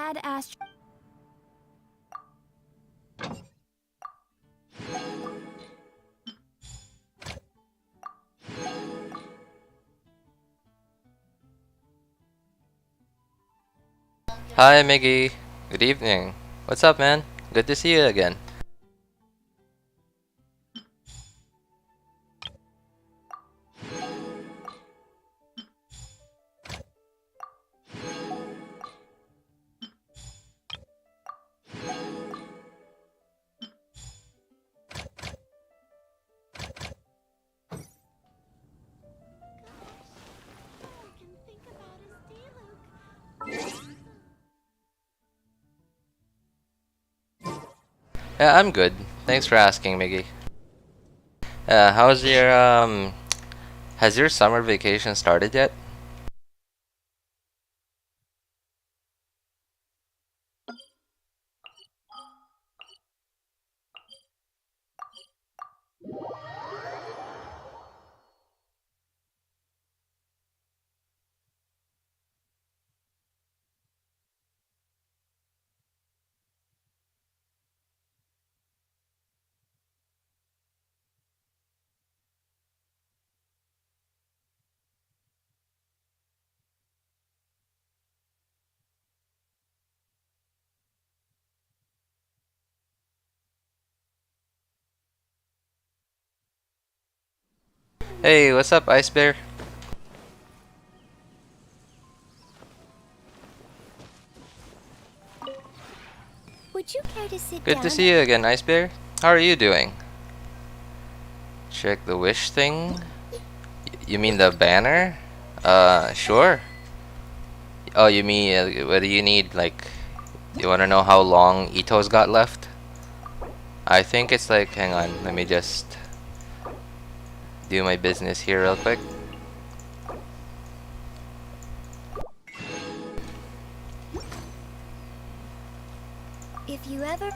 bad ast. Hi, Miggy. Good evening. What's up, man? Good to see you again. Yeah, I'm good. Thanks for asking, Miggy. How's your has your summer vacation started yet? Hey, what's up, Ice Bear? Would you care to sit Good down? to see you again, Ice Bear. How are you doing? Check the wish thing. You mean the banner? Sure. Oh, you mean what do you need? Like, you wanna know how long Itto's got left? I think it's like, hang on, let me just do my business here real quick. If you ever.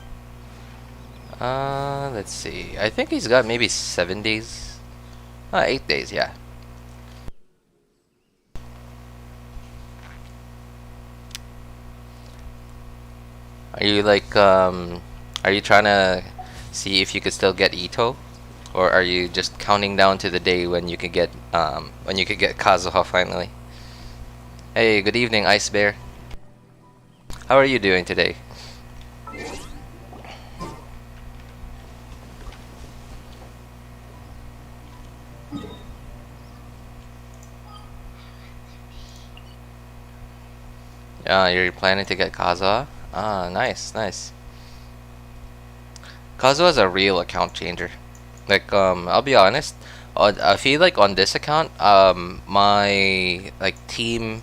Let's see. I think he's got maybe 7 days. 8 days, yeah. Are you like, are you trying to see if you could still get Itto? Or are you just counting down to the day when you could get Kazuha finally? Hey, good evening, Ice Bear. How are you doing today? You're planning to get Kazuha? Ah, nice, nice. Kazuha's a real account changer. Like, I'll be honest. I feel like on this account, my team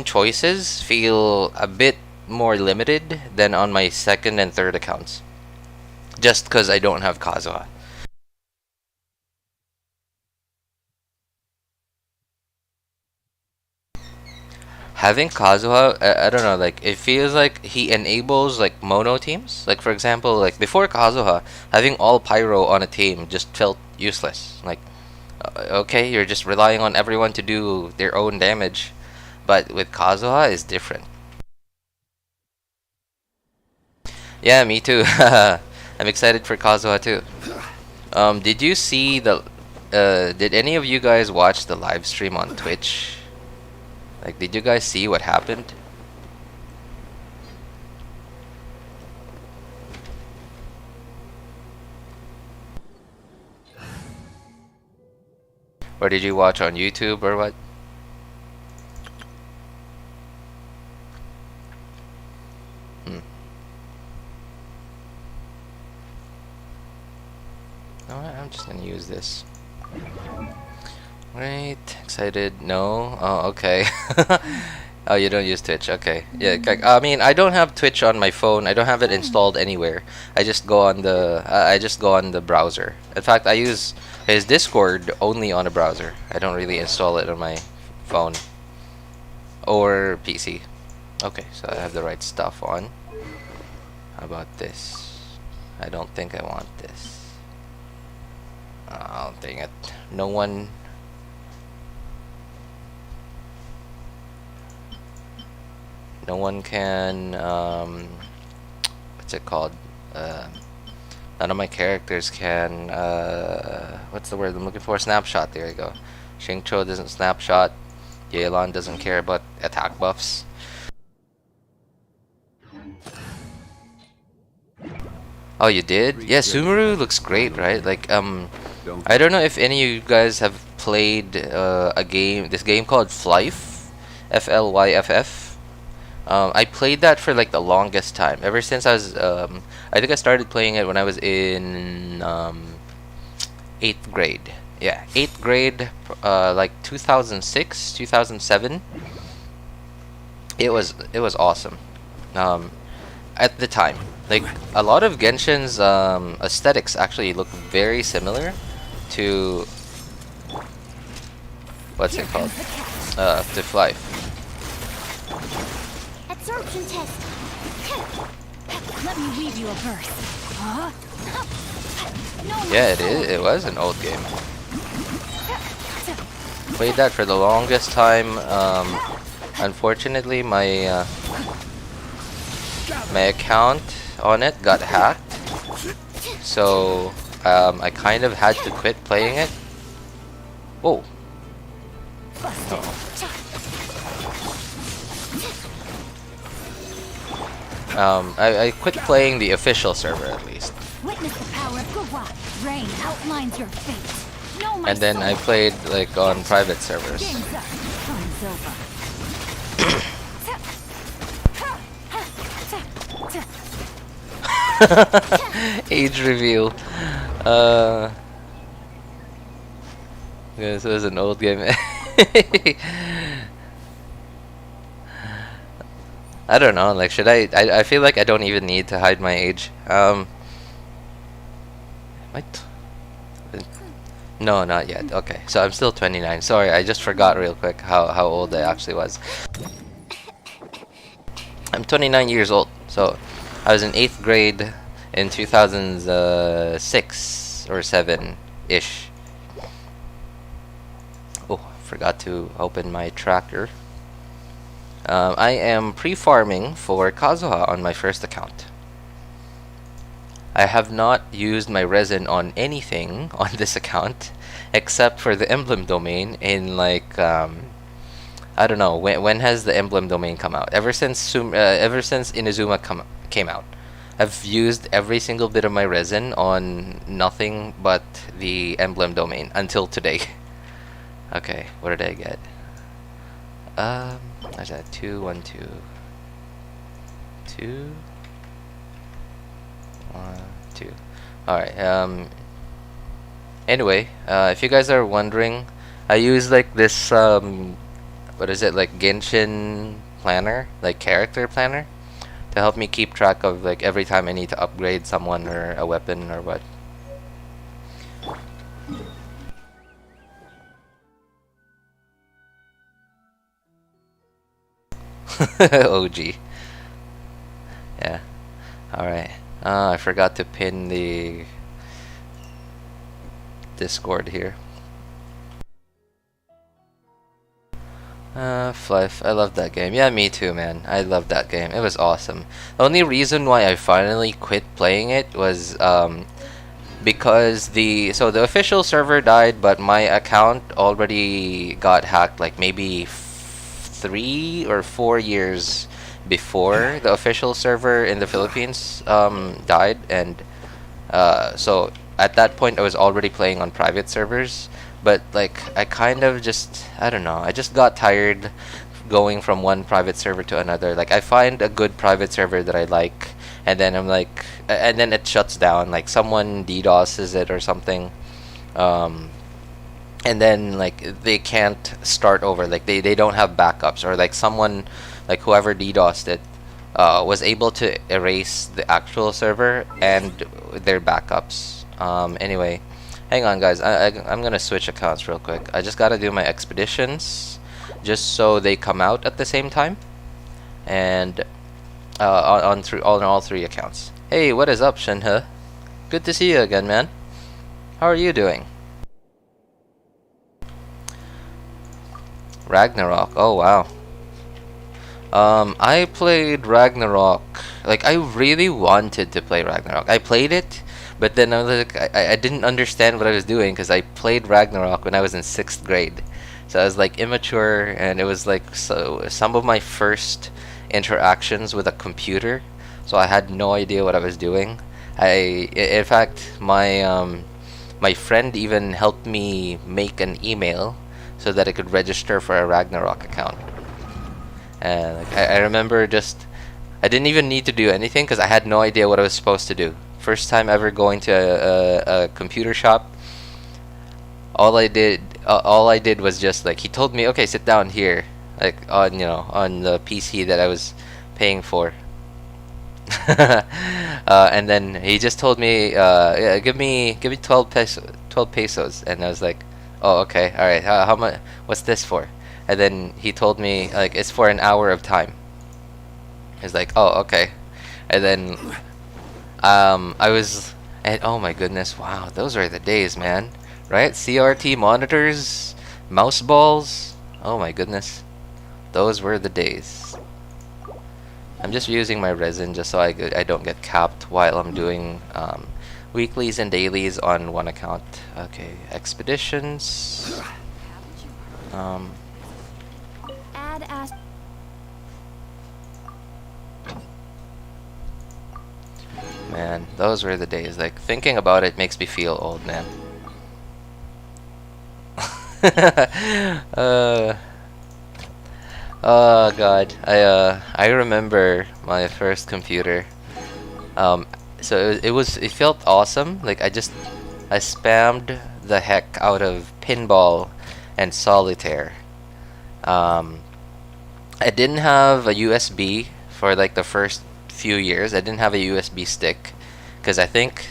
choices feel a bit more limited than on my second and third accounts. Just because I don't have Kazuha. Having Kazuha, I don't know, like it feels like he enables like mono teams. Like for example, like before Kazuha, having all Pyro on a team just felt useless. Like, okay, you're just relying on everyone to do their own damage, but with Kazuha is different. Yeah, me too. I'm excited for Kazuha too. Did you see the? Did any of you guys watch the live stream on Twitch? Like, did you guys see what happened? Or did you watch on YouTube or what? Hmm. Alright, I'm just gonna use this. Right, excited? No? Oh, okay. Oh, you don't use Twitch. Okay. Yeah, I mean, I don't have Twitch on my phone. I don't have it installed anywhere. I just go on the browser. In fact, I use his Discord only on a browser. I don't really install it on my phone or PC. Okay, so I have the right stuff on. How about this? I don't think I want this. Oh, dang it. No one. No one can what's it called? None of my characters can what's the word I'm looking for? Snapshot. There you go. Xingqiu doesn't snapshot. Yelan doesn't care about attack buffs. Oh, you did? Yeah, Sumeru looks great, right? Like, I don't know if any of you guys have played this game called Flyff, Flyff. I played that for like the longest time. Ever since I was, I think I started playing it when I was in 8th grade. Yeah, 8th grade, like 2006, 2007. It was awesome. At the time. Like, a lot of Genshin's aesthetics actually look very similar to what's it called? To Flyff. Absorption test. Let me weave you a verse. Huh? No, Yeah, it was an old game. Played that for the longest time. Unfortunately, my account on it got hacked, so I kind of had to quit playing it. Oh. I quit playing the official server at least. Witness the power of Kazuha. Rain outlines your fate. Know my And then I soul. played like on private servers. Game's up. Time's over. Age reveal. This was an old game. I don't know. Like, should I feel like I don't even need to hide my age. What? No, not yet. Okay, so I'm still 29. Sorry, I just forgot real quick how old I actually was. I'm 29 years old. So I was in 8th grade in 2006 or 7-ish. Oh, forgot to open my tracker. I am pre-farming for Kazuha on my first account. I have not used my resin on anything on this account except for the emblem domain in like I don't know when has the emblem domain come out? Ever since Inazuma came out, I've used every single bit of my resin on nothing but the emblem domain until today. Okay, what did I get? I said 2, 1, 2, 2, 1, 2. All right. Anyway, if you guys are wondering, I use like this what is it, like Genshin planner, like character planner, to help me keep track of like every time I need to upgrade someone or a weapon or what. OG. Yeah. Alright. I forgot to pin the Discord here. Flyff. I love that game. Yeah, me too, man. I love that game. It was awesome. The only reason why I finally quit playing it was because the official server died, but my account already got hacked like maybe 3 or 4 years before the official server in the Philippines died, and so at that point I was already playing on private servers. But like I kind of just, I don't know, I just got tired going from one private server to another. Like I find a good private server that I like, and then I'm like, and then it shuts down, like someone DDoSes it or something, and then like they can't start over, like they don't have backups, or like someone, like whoever DDoSed it was able to erase the actual server and their backups. Anyway, hang on guys, I'm gonna switch accounts real quick. I just gotta do my expeditions just so they come out at the same time, and on all 3 accounts. Hey, what is up, Shenhe? Good to see you again, man. How are you doing? Ragnarok. Oh wow. I played Ragnarok. Like, I really wanted to play Ragnarok. I played it, but then I was like, I didn't understand what I was doing because I played Ragnarok when I was in 6th grade. So I was like immature, and it was like some of my first interactions with a computer. So I had no idea what I was doing. In fact, my friend even helped me make an email so that I could register for a Ragnarok account. And like, I remember I didn't even need to do anything because I had no idea what I was supposed to do. First time ever going to a computer shop. All I did was just like, he told me, okay, sit down here, like on the PC that I was paying for. And then he just told me, yeah, give me 12 pesos, and I was like, oh, okay, all right. How much? What's this for? And then he told me like it's for an hour of time. He's like, oh, okay. And then oh my goodness, wow, those are the days, man. Right? CRT monitors, mouse balls. Oh my goodness, those were the days. I'm just using my resin just so I don't get capped while I'm doing weeklies and dailies on one account. Okay, expeditions. Add as Man, those were the days. Like, thinking about it makes me feel old, man. Oh god, I remember my first computer. So it felt awesome. Like I spammed the heck out of pinball and solitaire. I didn't have a USB for like the first few years. I didn't have a USB stick because I think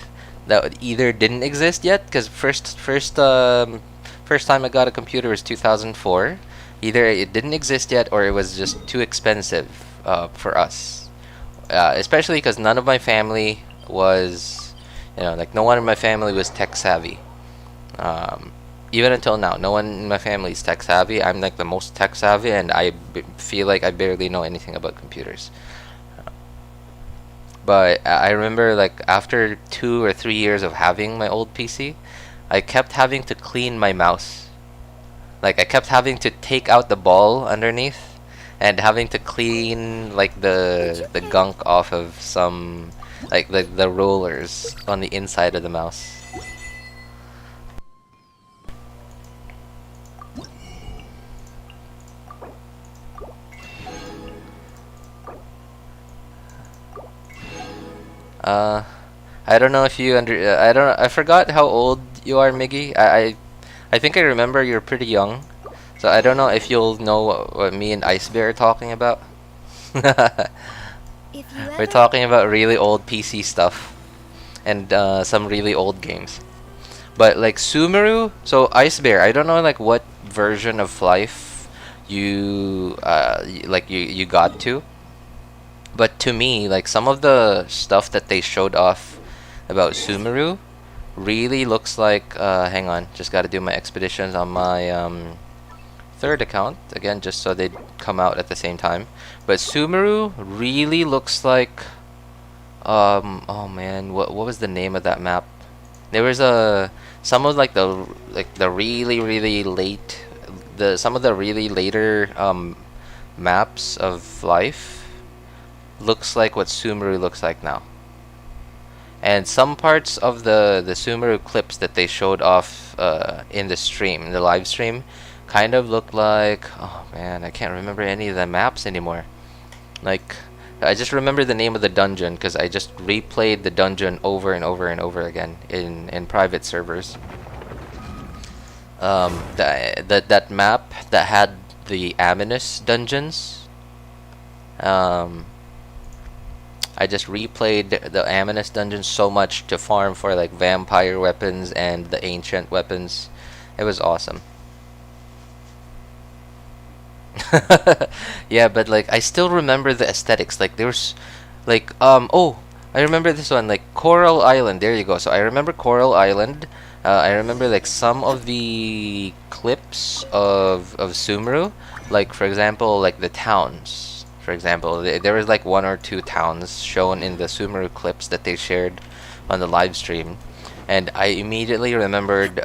that either didn't exist yet. Because first time I got a computer was 2004. Either it didn't exist yet or it was just too expensive for us. Especially because none of my family was, like no one in my family was tech savvy. Even until now, no one in my family is tech savvy. I'm like the most tech savvy, and I feel like I barely know anything about computers. But I remember like after 2 or 3 years of having my old PC, I kept having to clean my mouse. Like I kept having to take out the ball underneath and having to clean like the gunk off of some like the rollers on the inside of the mouse. I don't know if you I forgot how old you are, Miggy. I think I remember you're pretty young. So I don't know if you'll know what me and Ice Bear are talking about. if you We're ever talking about really old PC stuff and some really old games. But like Sumeru, so Ice Bear, I don't know like what version of life you you got to. But to me, like some of the stuff that they showed off about Sumeru really looks like hang on, just got to do my expeditions on my third account again just so they come out at the same time. But Sumeru really looks like oh man, what was the name of that map? There was some of like the really late some of the really later maps of life looks like what Sumeru looks like now. And some parts of the Sumeru clips that they showed off in the live stream, kind of look like, oh man, I can't remember any of the maps anymore. Like, I just remember the name of the dungeon because I just replayed the dungeon over and over and over again in private servers. That map that had the ominous dungeons. I just replayed the ominous dungeons so much to farm for like vampire weapons and the ancient weapons. It was awesome. Yeah, but like I still remember the aesthetics. Like there's like oh, I remember this one, like Coral Island. There you go. So I remember Coral Island. I remember like some of the clips of Sumeru, like for example like the towns. For example, there was like 1 or 2 towns shown in the Sumeru clips that they shared on the live stream, and I immediately remembered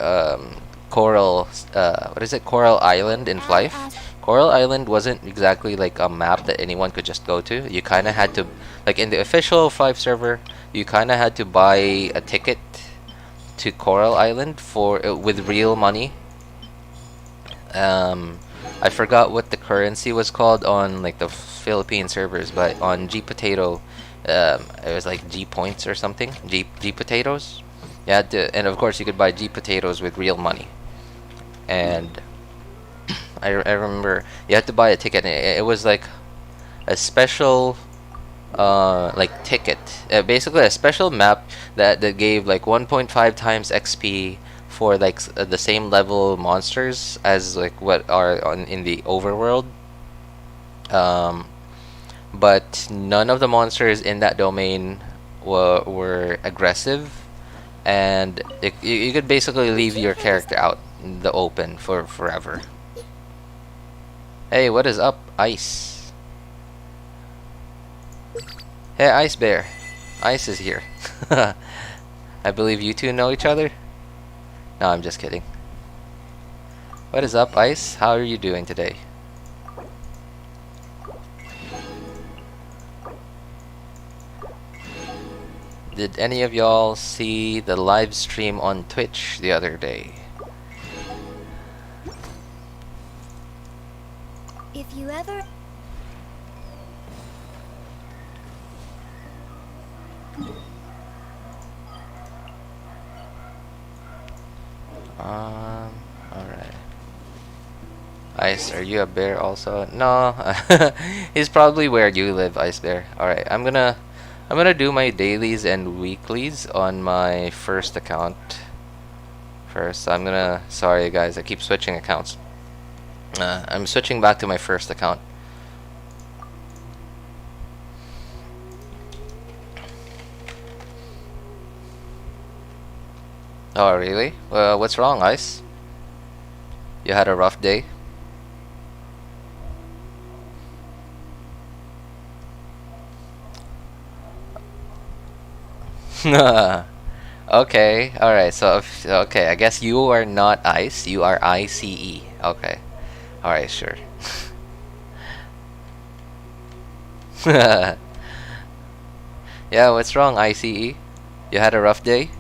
Coral. What is it? Coral Island in Flife. Coral Island wasn't exactly like a map that anyone could just go to. You kind of had to, like in the official Flife server, you kind of had to buy a ticket to Coral Island for with real money. I forgot what the currency was called on like the Philippine servers, but on G Potato, it was like G points or something. G potatoes. Yeah, and of course you could buy G potatoes with real money. And I remember you had to buy a ticket. And it was like a special like ticket, basically a special map that gave like 1.5 times XP for like the same level monsters as like what are in the overworld. But none of the monsters in that domain were aggressive, and you could basically leave your character out in the open for forever. Hey, what is up, Ice? Hey, Ice Bear. Ice is here. I believe you two know each other? No, I'm just kidding. What is up, Ice? How are you doing today? Did any of y'all see the live stream on Twitch the other day? If you ever... Alright. Ice, are you a bear also? No. He's probably where you live, Ice Bear. Alright, I'm gonna do my dailies and weeklies on my first account first. Sorry guys, I keep switching accounts. I'm switching back to my first account. Oh really? What's wrong, Ice? You had a rough day? Okay, alright, so okay, I guess you are not Ice, you are ICE. Okay. Alright, sure. Yeah, what's wrong, ICE? You had a rough day?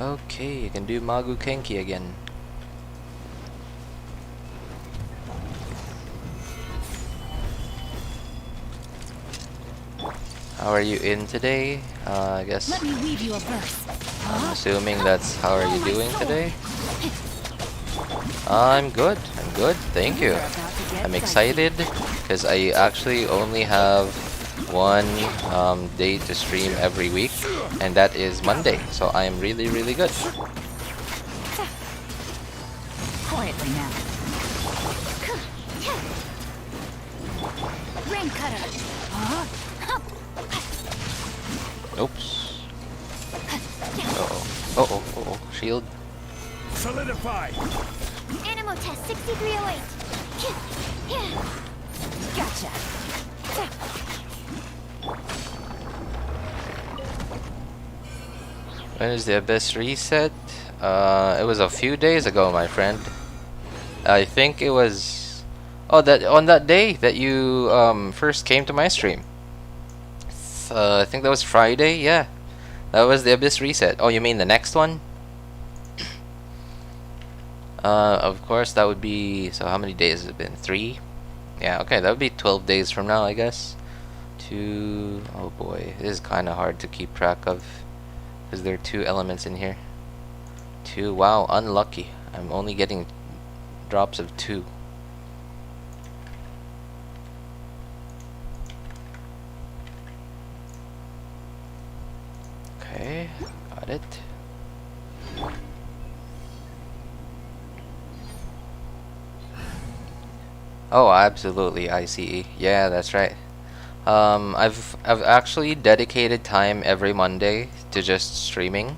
Okay, you can do Maguu Kenki again. How are you in today? I guess Let me weave you a verse. I'm assuming that's how are you doing today? I'm good. I'm good. Thank you. I'm excited because I actually only have one day to stream every week, and that is Monday. So I am really, really good. Quietly now. Rain cutter. Oops. Uh oh. Shield. Solidify. Animal test 6308. Gotcha. When is the Abyss reset? It was a few days ago, my friend. I think it was... Oh, that on that day that you first came to my stream. I think that was Friday, yeah. That was the Abyss reset. Oh, you mean the next one? Of course, that would be... So how many days has it been? 3? Yeah, okay, that would be 12 days from now, I guess. Oh boy, it is kind of hard to keep track of, because there are 2 elements in here. 2. Wow, unlucky. I'm only getting drops of 2. Okay, got it. Oh, absolutely, ICE. Yeah, that's right. I've actually dedicated time every Monday to just streaming,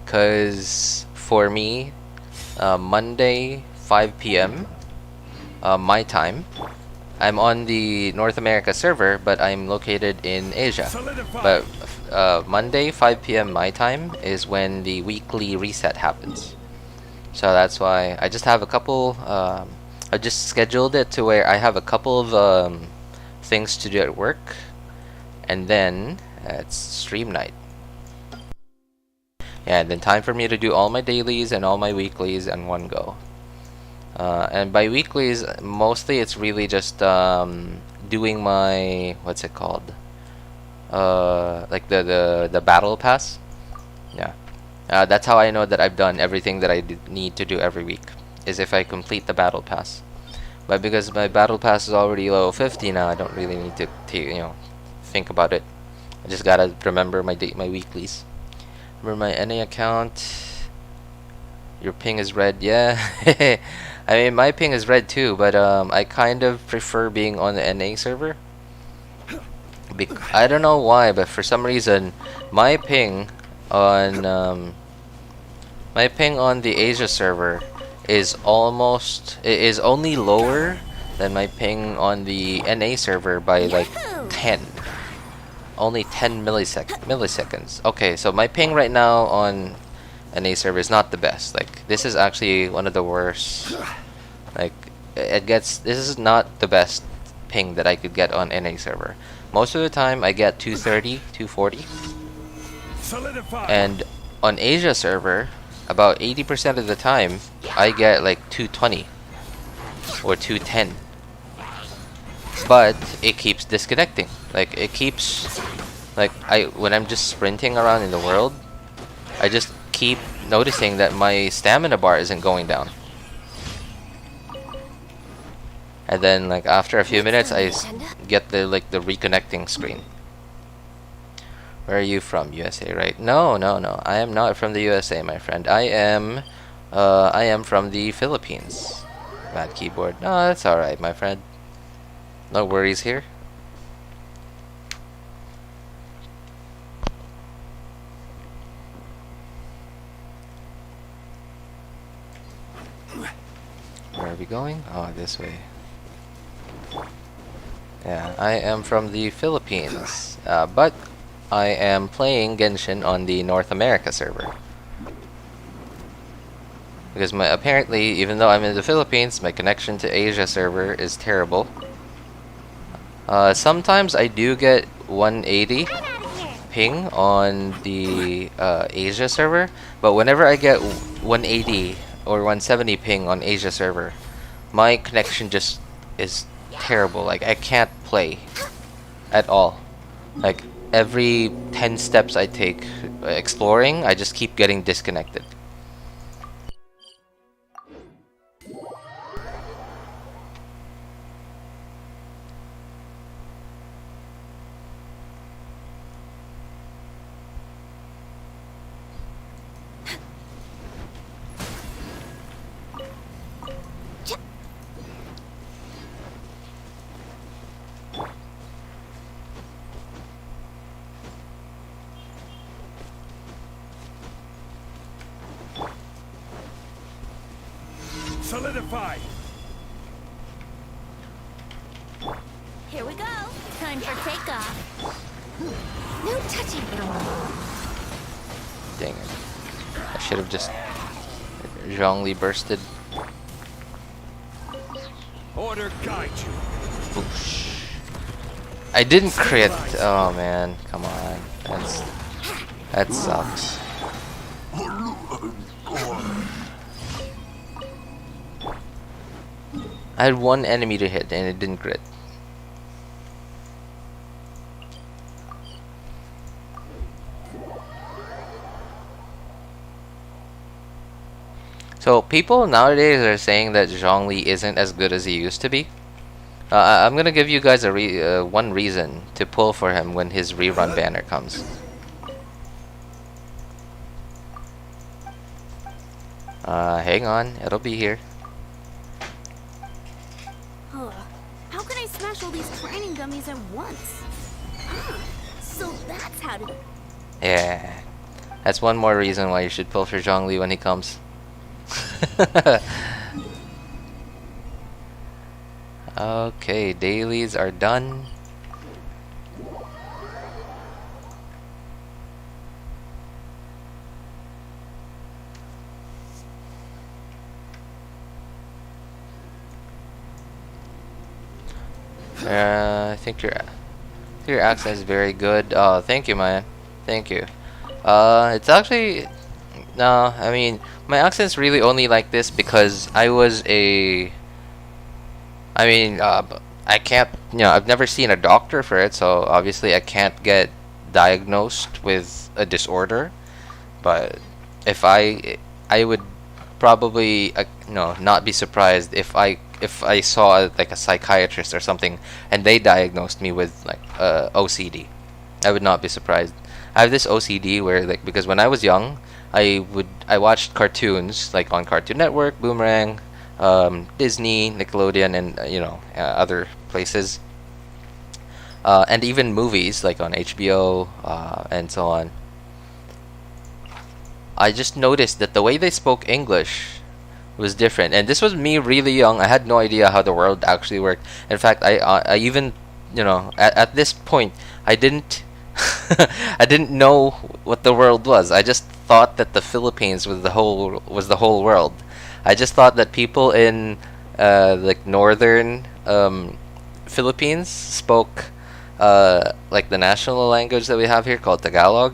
cause for me, Monday 5 p.m. My time. I'm on the North America server, but I'm located in Asia. Solidify. But Monday 5 p.m. my time is when the weekly reset happens. So that's why I just have a couple. I just scheduled it to where I have a couple of things to do at work, and then it's stream night. Yeah, and then time for me to do all my dailies and all my weeklies in one go. And by weeklies, mostly it's really just doing my, what's it called? Like the battle pass. Yeah. That's how I know that I've done everything that I need to do every week, is if I complete the battle pass. But because my battle pass is already level 50 now, I don't really need to think about it. I just gotta remember my weeklies. Remember my NA account. Your ping is red. Yeah. I mean, my ping is red too, but I kind of prefer being on the NA server. I don't know why, but for some reason, my ping on the Asia server is only lower than my ping on the NA server by like 10. Only 10 milliseconds. Okay, so my ping right now on NA server is not the best. Like, this is actually one of the worst. Like, this is not the best ping that I could get on NA server. Most of the time I get 230, 240. Solidify. And on Asia server, about 80% of the time I get like 220 or 210. But it keeps disconnecting. Like, it keeps, like, when I'm just sprinting around in the world, I just keep noticing that my stamina bar isn't going down. And then, like, after a few minutes, I get the reconnecting screen. Where are you from? USA, right? No. I am not from the USA, my friend. I am from the Philippines. Bad keyboard. No, that's all right, my friend. No worries here. Where are we going? Oh, this way. Yeah, I am from the Philippines, but I am playing Genshin on the North America server. Because apparently, even though I'm in the Philippines, my connection to Asia server is terrible. Sometimes I do get 180 ping on the Asia server, but whenever I get 180 or 170 ping on Asia server, my connection just is terrible. Like, I can't play at all. Like, every 10 steps I take exploring, I just keep getting disconnected. Solidify. Here we go. Time for takeoff. No touching. Dang it. I should have just Zhongli bursted. Order guide you. Boosh. I didn't crit. Oh man, come on. That sucks. I had one enemy to hit and it didn't crit. So people nowadays are saying that Zhongli isn't as good as he used to be. I'm gonna give you guys a one reason to pull for him when his rerun banner comes. Hang on, it'll be here. Ugh. How can I smash all these training dummies at once? Ah, so that's how to... Yeah, that's one more reason why you should pull for Zhongli when he comes. Okay, dailies are done. I think your accent is very good. Oh, thank you, man. Thank you. It's actually no. I mean, my accent's really only like this because I was a. I mean, I can't. You know, I've never seen a doctor for it, so obviously I can't get diagnosed with a disorder. But if I would probably not be surprised if I saw like a psychiatrist or something and they diagnosed me with like OCD. I would not be surprised. I have this OCD where like because when I was young, I watched cartoons like on Cartoon Network, Boomerang, Disney, Nickelodeon, and other places, and even movies like on HBO and so on. I just noticed that the way they spoke English was different, and this was me really young. I had no idea how the world actually worked. In fact, I even at this point I didn't I didn't know what the world was. I just thought that the Philippines was the whole world. I just thought that people in like northern Philippines spoke like the national language that we have here called Tagalog,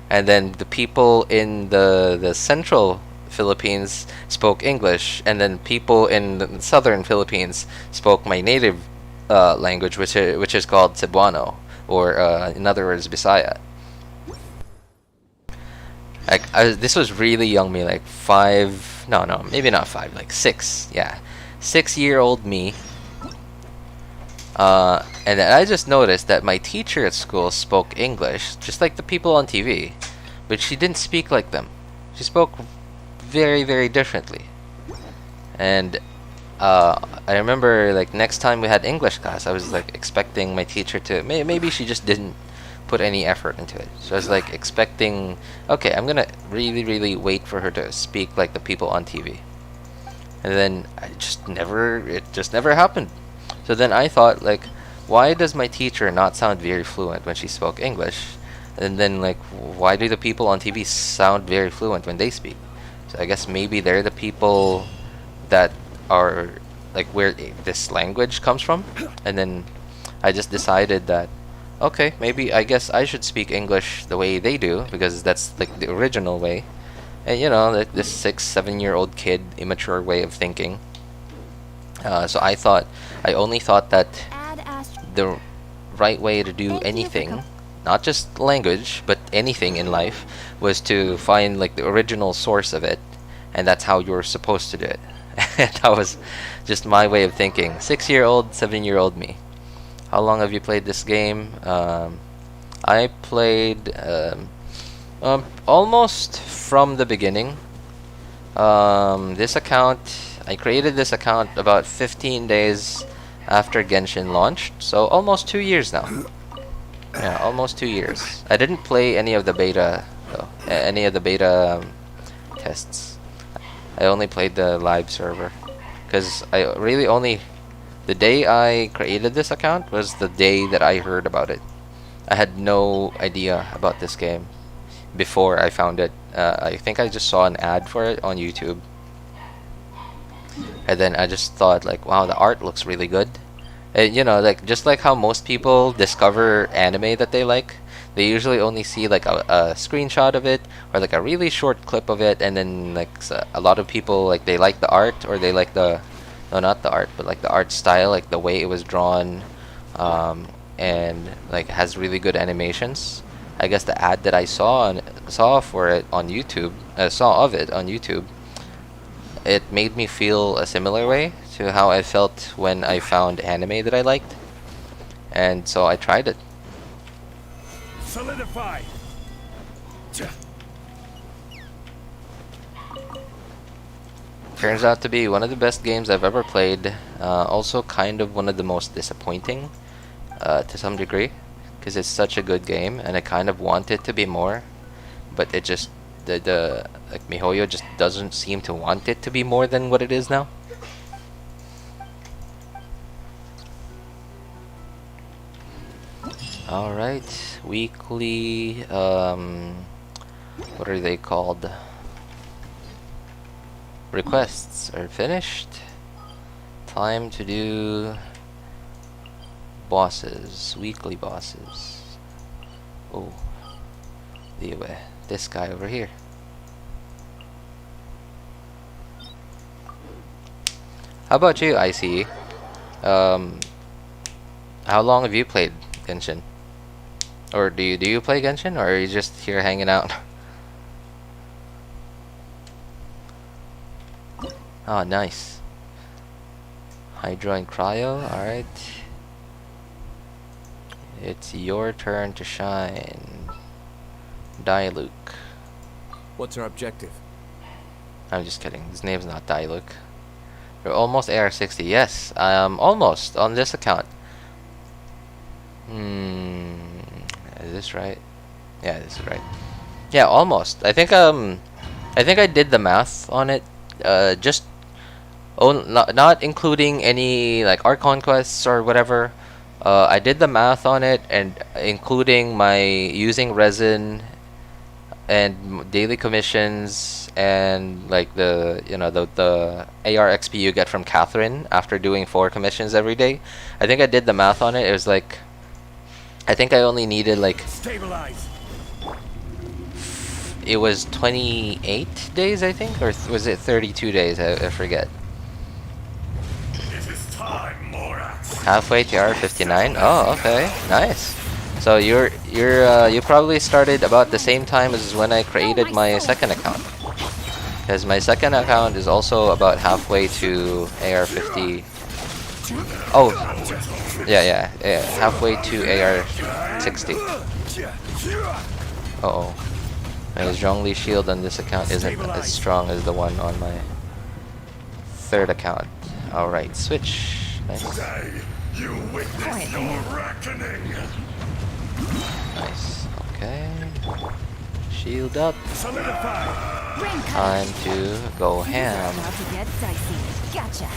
and then the people in the central Philippines spoke English, and then people in the southern Philippines spoke my native language, which is called Cebuano, or in other words, Bisaya. Like this was really young me, like maybe not 5, like 6, yeah, 6-year-old me. And then I just noticed that my teacher at school spoke English just like the people on TV, but she didn't speak like them. She spoke very, very differently. And I remember like next time we had English class, I was like expecting my teacher to maybe she just didn't put any effort into it. So I was like expecting, okay, I'm gonna really, really wait for her to speak like the people on TV. And then it just never happened. So then I thought, like, why does my teacher not sound very fluent when she spoke English? And then, like, why do the people on TV sound very fluent when they speak? So I guess maybe they're the people that are, like, where this language comes from. And then I just decided that, okay, maybe I guess I should speak English the way they do, because that's, like, the original way. And, like this 6-7-year-old kid, immature way of thinking. So I only thought that the right way to do anything, not just language, but anything in life, was to find like the original source of it, and that's how you're supposed to do it. That was just my way of thinking. 6-year-old, 7-year-old me. How long have you played this game? I played almost from the beginning. This account, I created this account about 15 days after Genshin launched, so almost 2 years now. Yeah, almost 2 years. I didn't play any of the beta though, any of the beta tests. I only played the live server, because I really only, the day I created this account was the day that I heard about it. I had no idea about this game before I found it. I think I just saw an ad for it on YouTube. And then I just thought like, wow, the art looks really good. And like just like how most people discover anime that they like, they usually only see like a screenshot of it or like a really short clip of it, and then like a lot of people like they like the art, or they like the, no, not the art, but like the art style, like the way it was drawn, and like it has really good animations. I guess the ad that I saw of it on YouTube it made me feel a similar way to how I felt when I found anime that I liked, and so I tried it. Solidify. Turns out to be one of the best games I've ever played. Also kind of one of the most disappointing to some degree, because it's such a good game and I kind of want it to be more, but it just the like MiHoYo just doesn't seem to want it to be more than what it is now. Alright, weekly what are they called? Requests are finished. Time to do bosses, weekly bosses. Oh, this guy over here. How about you, ICE? How long have you played Genshin? Or do you play Genshin, or are you just here hanging out? Oh, nice. Hydro and cryo, alright. It's your turn to shine. Diluc. What's our objective? I'm just kidding. His name's not Diluc. You're almost AR60. Yes, almost on this account. Is this right? Yeah, this is right. Yeah, almost. I think I did the math on it. Just not including any like art conquests or whatever. I did the math on it, and including my using resin and daily commissions and like the AR XP you get from Catherine after doing 4 commissions every day. I think I did the math on it. It was like, I think I only needed like, Stabilize. it was 28 days, I think, or was it 32 days? I forget. It is time, Morax. Halfway to R59. Oh, okay, nice. So you probably started about the same time as when I created my second account, because my second account is also about halfway to AR50. Oh, yeah, halfway to AR60. Uh-oh. My Zhongli shield on this account isn't as strong as the one on my third account. Alright, switch. Nice. Today, you witness your reckoning. Nice. Okay. Shield up. Solidify. Rain Time to go ham. About to get dicey. Gotcha.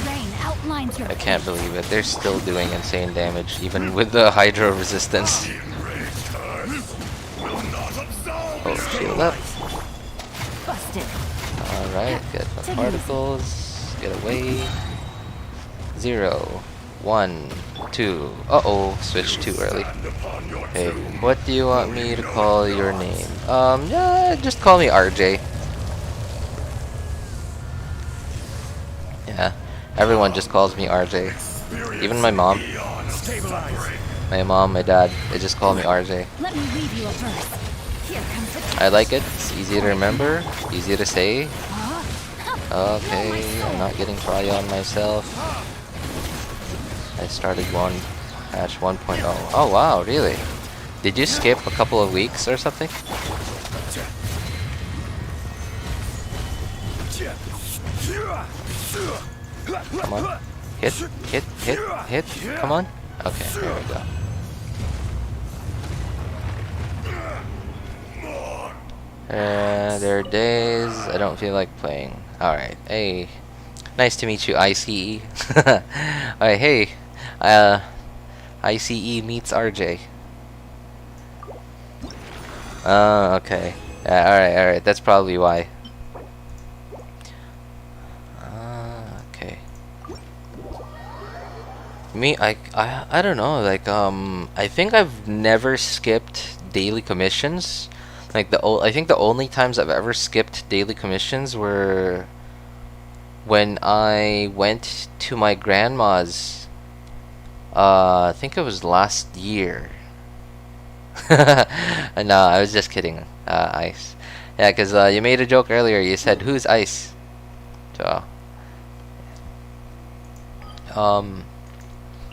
Rain outlines your I can't believe it. They're still doing insane damage, even with the Hydro resistance. Oh, shield up. busted. Alright, get the particles. Get away. 0, 1, 2. Uh-oh, switched too early. Okay, what do you want me to call your name? Yeah, just call me RJ. Yeah, everyone just calls me RJ. Even my mom. My mom, my dad, they just call me RJ. Let me read you a verse. Here comes the I like it. It's easy to remember, easy to say. Okay, I'm not getting cryo on myself. I started patch 1.0. Oh wow, really? Did you skip a couple of weeks or something? Come on. Hit, hit, hit, hit. Come on. Okay, there we go. There are days I don't feel like playing. Alright, hey. Nice to meet you, ICE. Alright, hey. ICE meets RJ. Okay. Alright, that's probably why. Okay. Me, I don't know, like, I think I've never skipped daily commissions. Like, I think the only times I've ever skipped daily commissions were when I went to my grandma's. I think it was last year. No, I was just kidding. Ice. Yeah, because you made a joke earlier. You said, "Who's Ice?" So,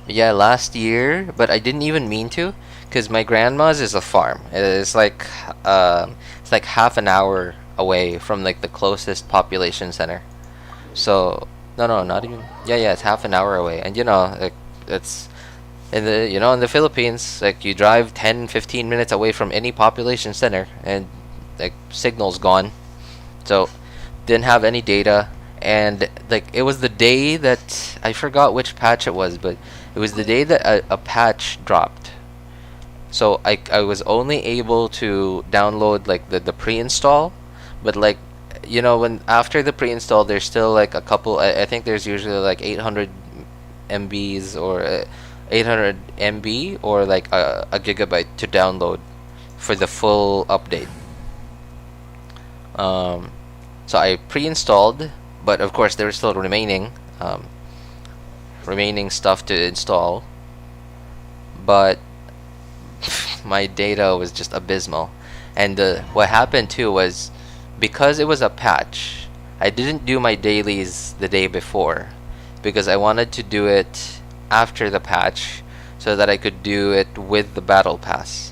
yeah, last year, but I didn't even mean to, because my grandma's is a farm. It's like half an hour away from like the closest population center. So, no, not even. Yeah, it's half an hour away, and like it's in the Philippines, like you drive 10-15 minutes away from any population center, and like signal's gone. So, didn't have any data. And like it was the day that I forgot which patch it was, but it was the day that a patch dropped. So I was only able to download like the pre-install, but like when after the pre-install there's still like a couple. I think there's usually like 800 MBs or 800 MB or like a gigabyte to download for the full update. So I pre-installed. But of course, there was still remaining stuff to install. But my data was just abysmal, and what happened too was because it was a patch, I didn't do my dailies the day before because I wanted to do it after the patch so that I could do it with the battle pass.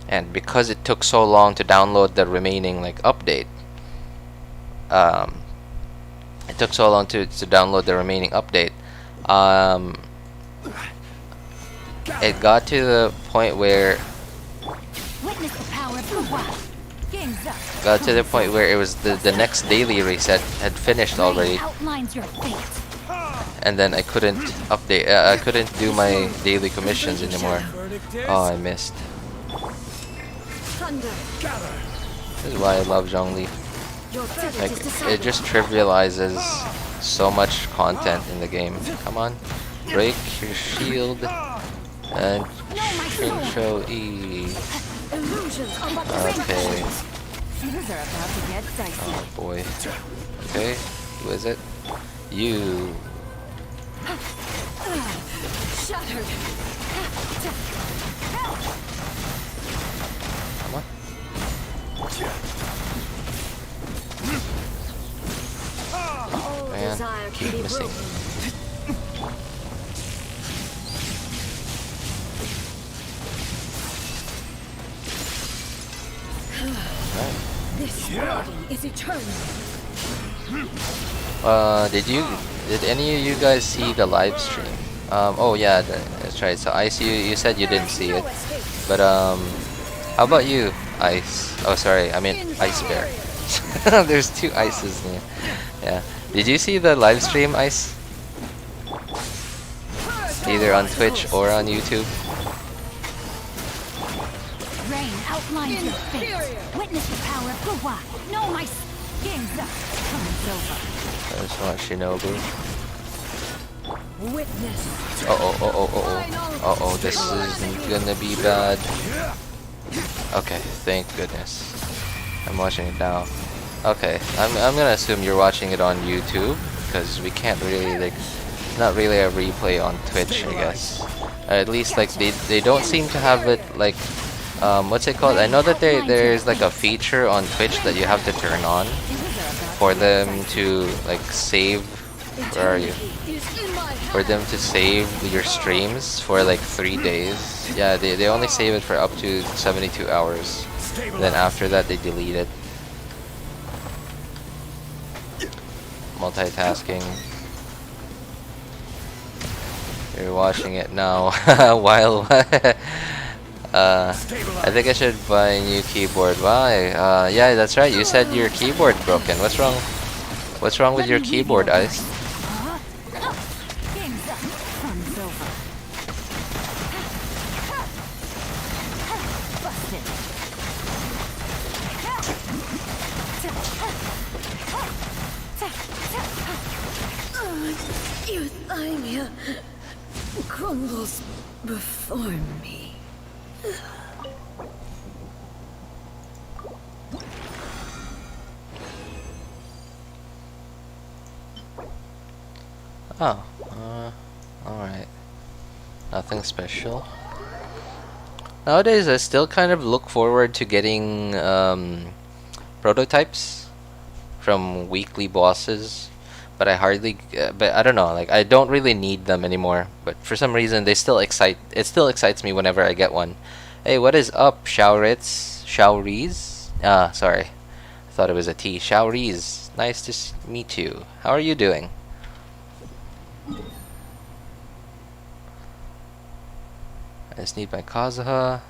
And because it took so long to download the remaining like update, it took so long to download the remaining update. It got to the point where it was the next daily reset had finished already, and then I couldn't update. I couldn't do my daily commissions anymore. Oh, I missed. This is why I love Zhongli. Like, it just trivializes so much content in the game. Come on, break your shield and show E. Okay. Oh boy. Okay, who is it? You. Come on. Man, keep missing. This body is eternal. Did any of you guys see the live stream? Oh yeah, that's right. So Ice, you said you didn't see it, but how about you, Ice? Oh sorry, I mean Ice Bear. There's two Ices there. Yeah. Did you see the live stream, Ice? Either on Twitch or on YouTube. Rain outlines your fate. Witness the power of Kazuha. No, my game's up. Comes over. That's not Shinobu. Witness. Oh, this is gonna be bad. Okay, thank goodness. I'm watching it now. Okay, I'm gonna assume you're watching it on YouTube because we can't really like, not really a replay on Twitch, I guess. At least like they don't seem to have it like what's it called? I know that there's like a feature on Twitch that you have to turn on for them to like save. Where are you? For them to save your streams for like 3 days. Yeah, they only save it for up to 72 hours. And then after that they delete it. Multitasking. You're watching it now while I think I should buy a new keyboard. Why? Yeah, that's right. You said your keyboard broken. What's wrong? What's wrong with your keyboard, Ice? Euthymia crumbles before me. Oh, alright. Nothing special. Nowadays, I still kind of look forward to getting prototypes from weekly bosses, but I hardly. But I don't know. Like I don't really need them anymore. But for some reason, they still excite. It still excites me whenever I get one. Hey, what is up, Shauritz? Shauriz? Sorry. I thought it was a T. Shauriz. Nice to meet you. How are you doing? I just need my Kazuha.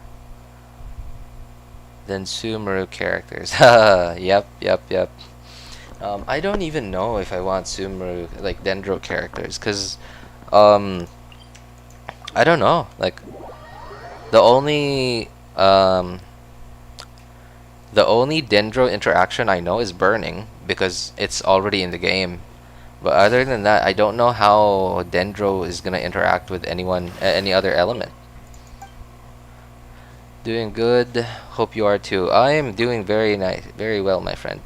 Then Sumeru characters. Yep. I don't even know if I want Sumeru, like Dendro characters, cause I don't know. Like the only Dendro interaction I know is burning because it's already in the game. But other than that, I don't know how Dendro is gonna interact with anyone, any other element. Doing good. Hope you are too. I am doing very well, my friend.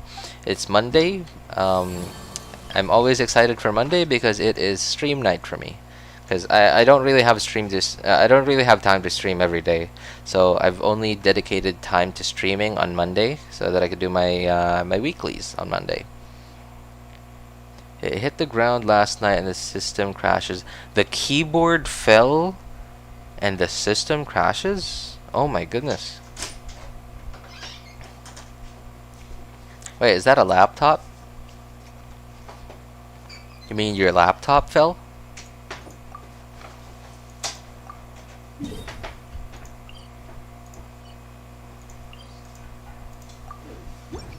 It's Monday. I'm always excited for Monday because it is stream night for me. Because I don't really have I don't really have time to stream every day. So I've only dedicated time to streaming on Monday so that I could do my my weeklies on Monday. It hit the ground last night and the system crashes. The keyboard fell and the system crashes? Oh my goodness. Wait, is that a laptop? You mean your laptop fell?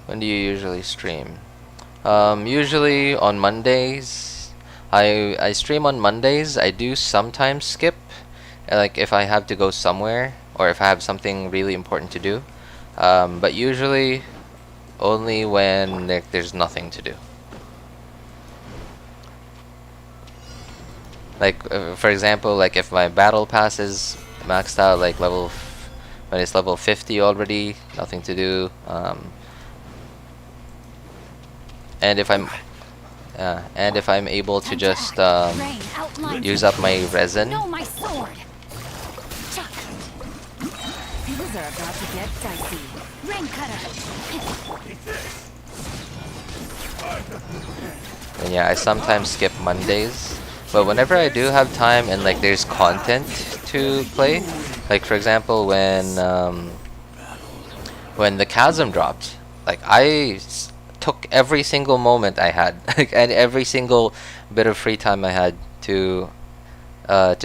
When do you usually stream? Usually on Mondays. I stream on Mondays. I do sometimes skip, like if I have to go somewhere or if I have something really important to do. But usually only when there's nothing to do. Like for example, like if my battle pass is maxed out, like when it's level 50 already, nothing to do. And if I'm able to just use up my resin. No, my sword. Things are about to get dicey. Rain cutter. And yeah, I sometimes skip Mondays, but whenever I do have time and like there's content to play, like for example when the chasm dropped, like I took every single moment I had and every single bit of free time I had to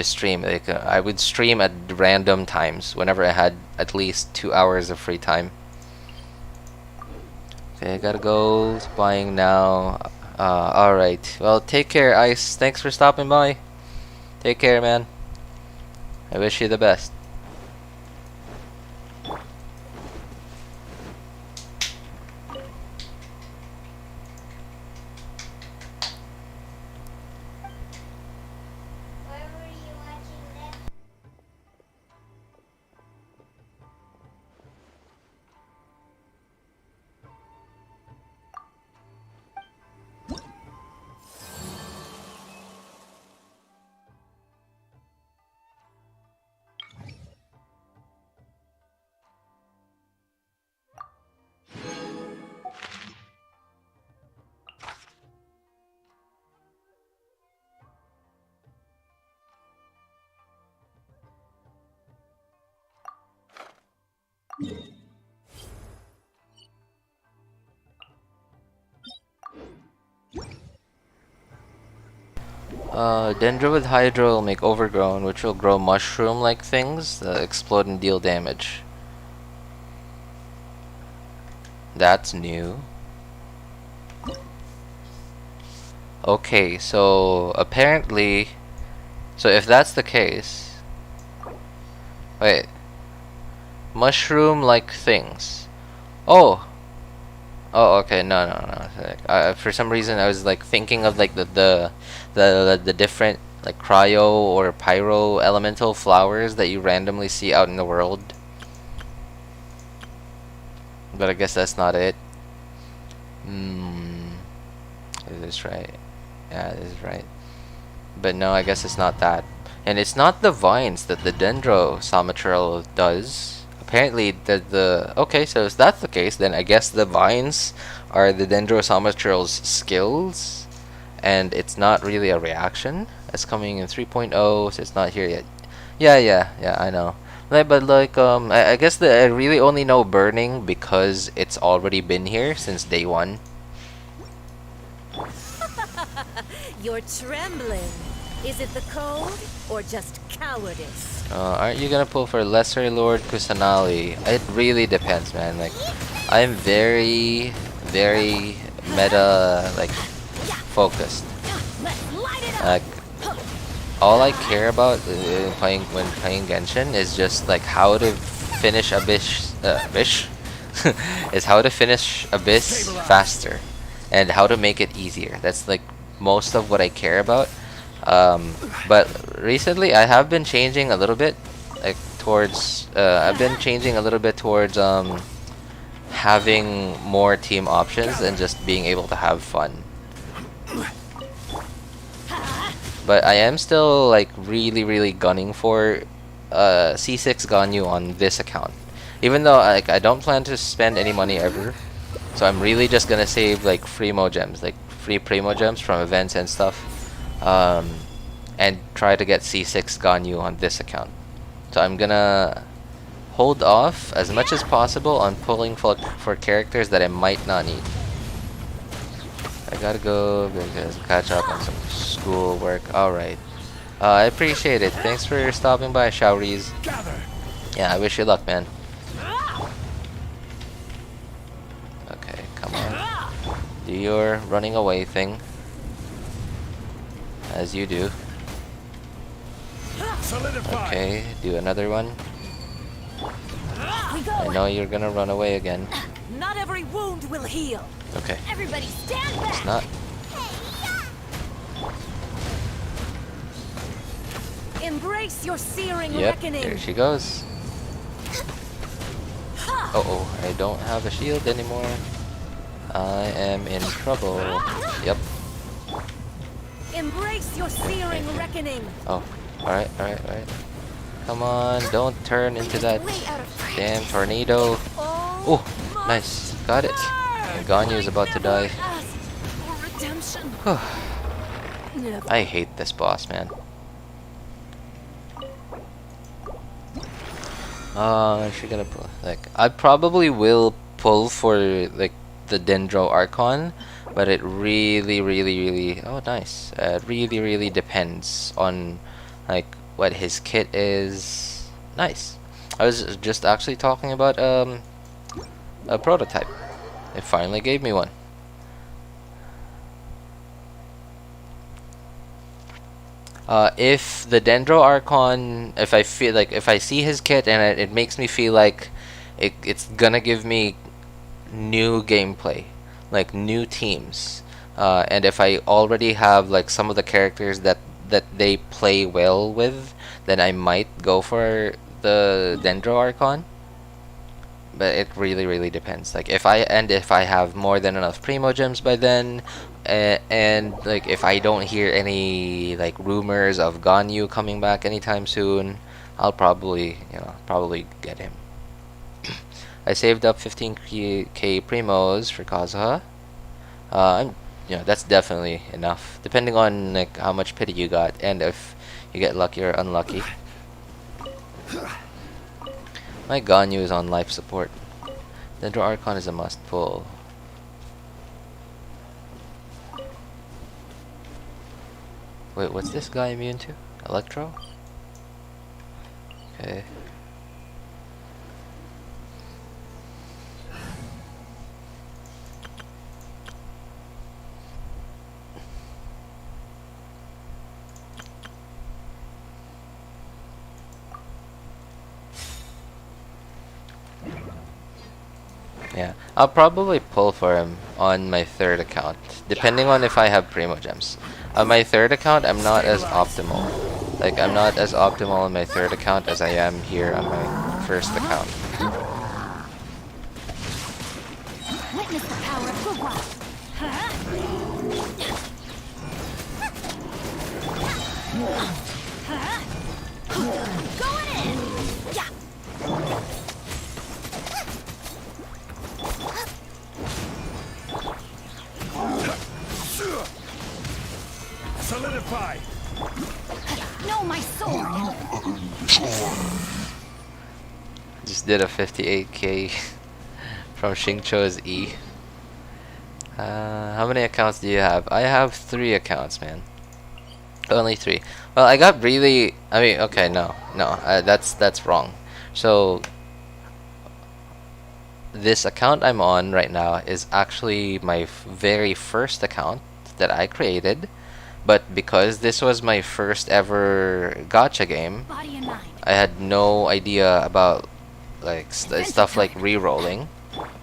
stream. Like I would stream at random times whenever I had at least 2 hours of free time. Okay, I gotta go buying now. Alright, well take care, Ice. Thanks for stopping by. Take care, man. I wish you the best. Dendro with Hydro will make Overgrown, which will grow mushroom-like things that explode and deal damage. That's new. Okay, so apparently, so if that's the case, wait, mushroom-like things. Oh, okay, no. For some reason, I was like thinking of like the different like cryo or pyro elemental flowers that you randomly see out in the world. But I guess that's not it. Is this right? Yeah, this is right. But no, I guess it's not that. And it's not the vines that the Dendro Samatril does, apparently the okay, so if that's the case, then I guess the vines are the Dendrosometral's skills, and it's not really a reaction. It's coming in 3.0, so it's not here yet. Yeah, I know. But like, I guess I really only know burning because it's already been here since day 1. You're trembling. Is it the cold or just cowardice? Aren't you gonna pull for Lesser Lord Kusanali? It really depends, man. Like, I'm very meta, like, focused. Let's light it up. Like, all I care about when playing Genshin is just like how to finish Abyss, is how to finish Abyss faster, and how to make it easier. That's like most of what I care about. But recently I have been changing a little bit, like towards I've been changing a little bit towards having more team options and just being able to have fun. But I am still like really gunning for C6 Ganyu on this account, even though like I don't plan to spend any money ever. So I'm really just gonna save like free gems, like free primo gems from events and stuff, and try to get C6 Ganyu on this account. So I'm gonna hold off as much as possible on pulling for characters that I might not need. I gotta go because catch up on some school work. Alright. I appreciate it. Thanks for stopping by, Showries. Yeah, I wish you luck, man. Okay, come on. Do your running away thing. As you do. Okay, do another one. I know you're gonna run away again. Not every wound will heal. Okay. Everybody stand back. It's not. Embrace your searing Yep, reckoning. there she goes. Uh-oh, I don't have a shield anymore. I am in trouble. Yep. Embrace your searing reckoning. Oh, alright. Come on, don't turn into that damn tornado. Oh, nice. Got it. And Ganyu is about to die. I hate this boss, man. Is she gonna pull? Like, I probably will pull for like the Dendro Archon, but it really, oh nice. Really depends on like what his kit is. Nice. I was just actually talking about a prototype. It finally gave me one. If the Dendro Archon, if I feel like, if I see his kit and it makes me feel like it's gonna give me new gameplay, like new teams, and if I already have like some of the characters that they play well with, then I might go for the Dendro Archon. But it really depends. Like if I have more than enough primo gems by then, and like if I don't hear any like rumors of Ganyu coming back anytime soon, I'll probably get him. I saved up 15k primos for Kazuha. That's definitely enough, depending on like how much pity you got and if you get lucky or unlucky. My Ganyu is on life support. Dendro Archon is a must pull. Wait, what's this guy immune to? Electro? Okay. Yeah, I'll probably pull for him on my third account, depending on if I have primo gems. On my third account, I'm not as optimal. Like, I'm not as optimal on my third account as I am here on my first account. Witness the power of the wild. Going in. Yeah. Solidify. No, my sword. Just did a 58k from Xingqiu's E. How many accounts do you have? I have 3 accounts, man. Only 3. Well, I got really. I mean, okay, no, that's wrong. So this account I'm on right now is actually my very first account that I created, but because this was my first ever gacha game, Body and mind. I had no idea about like stuff like re-rolling,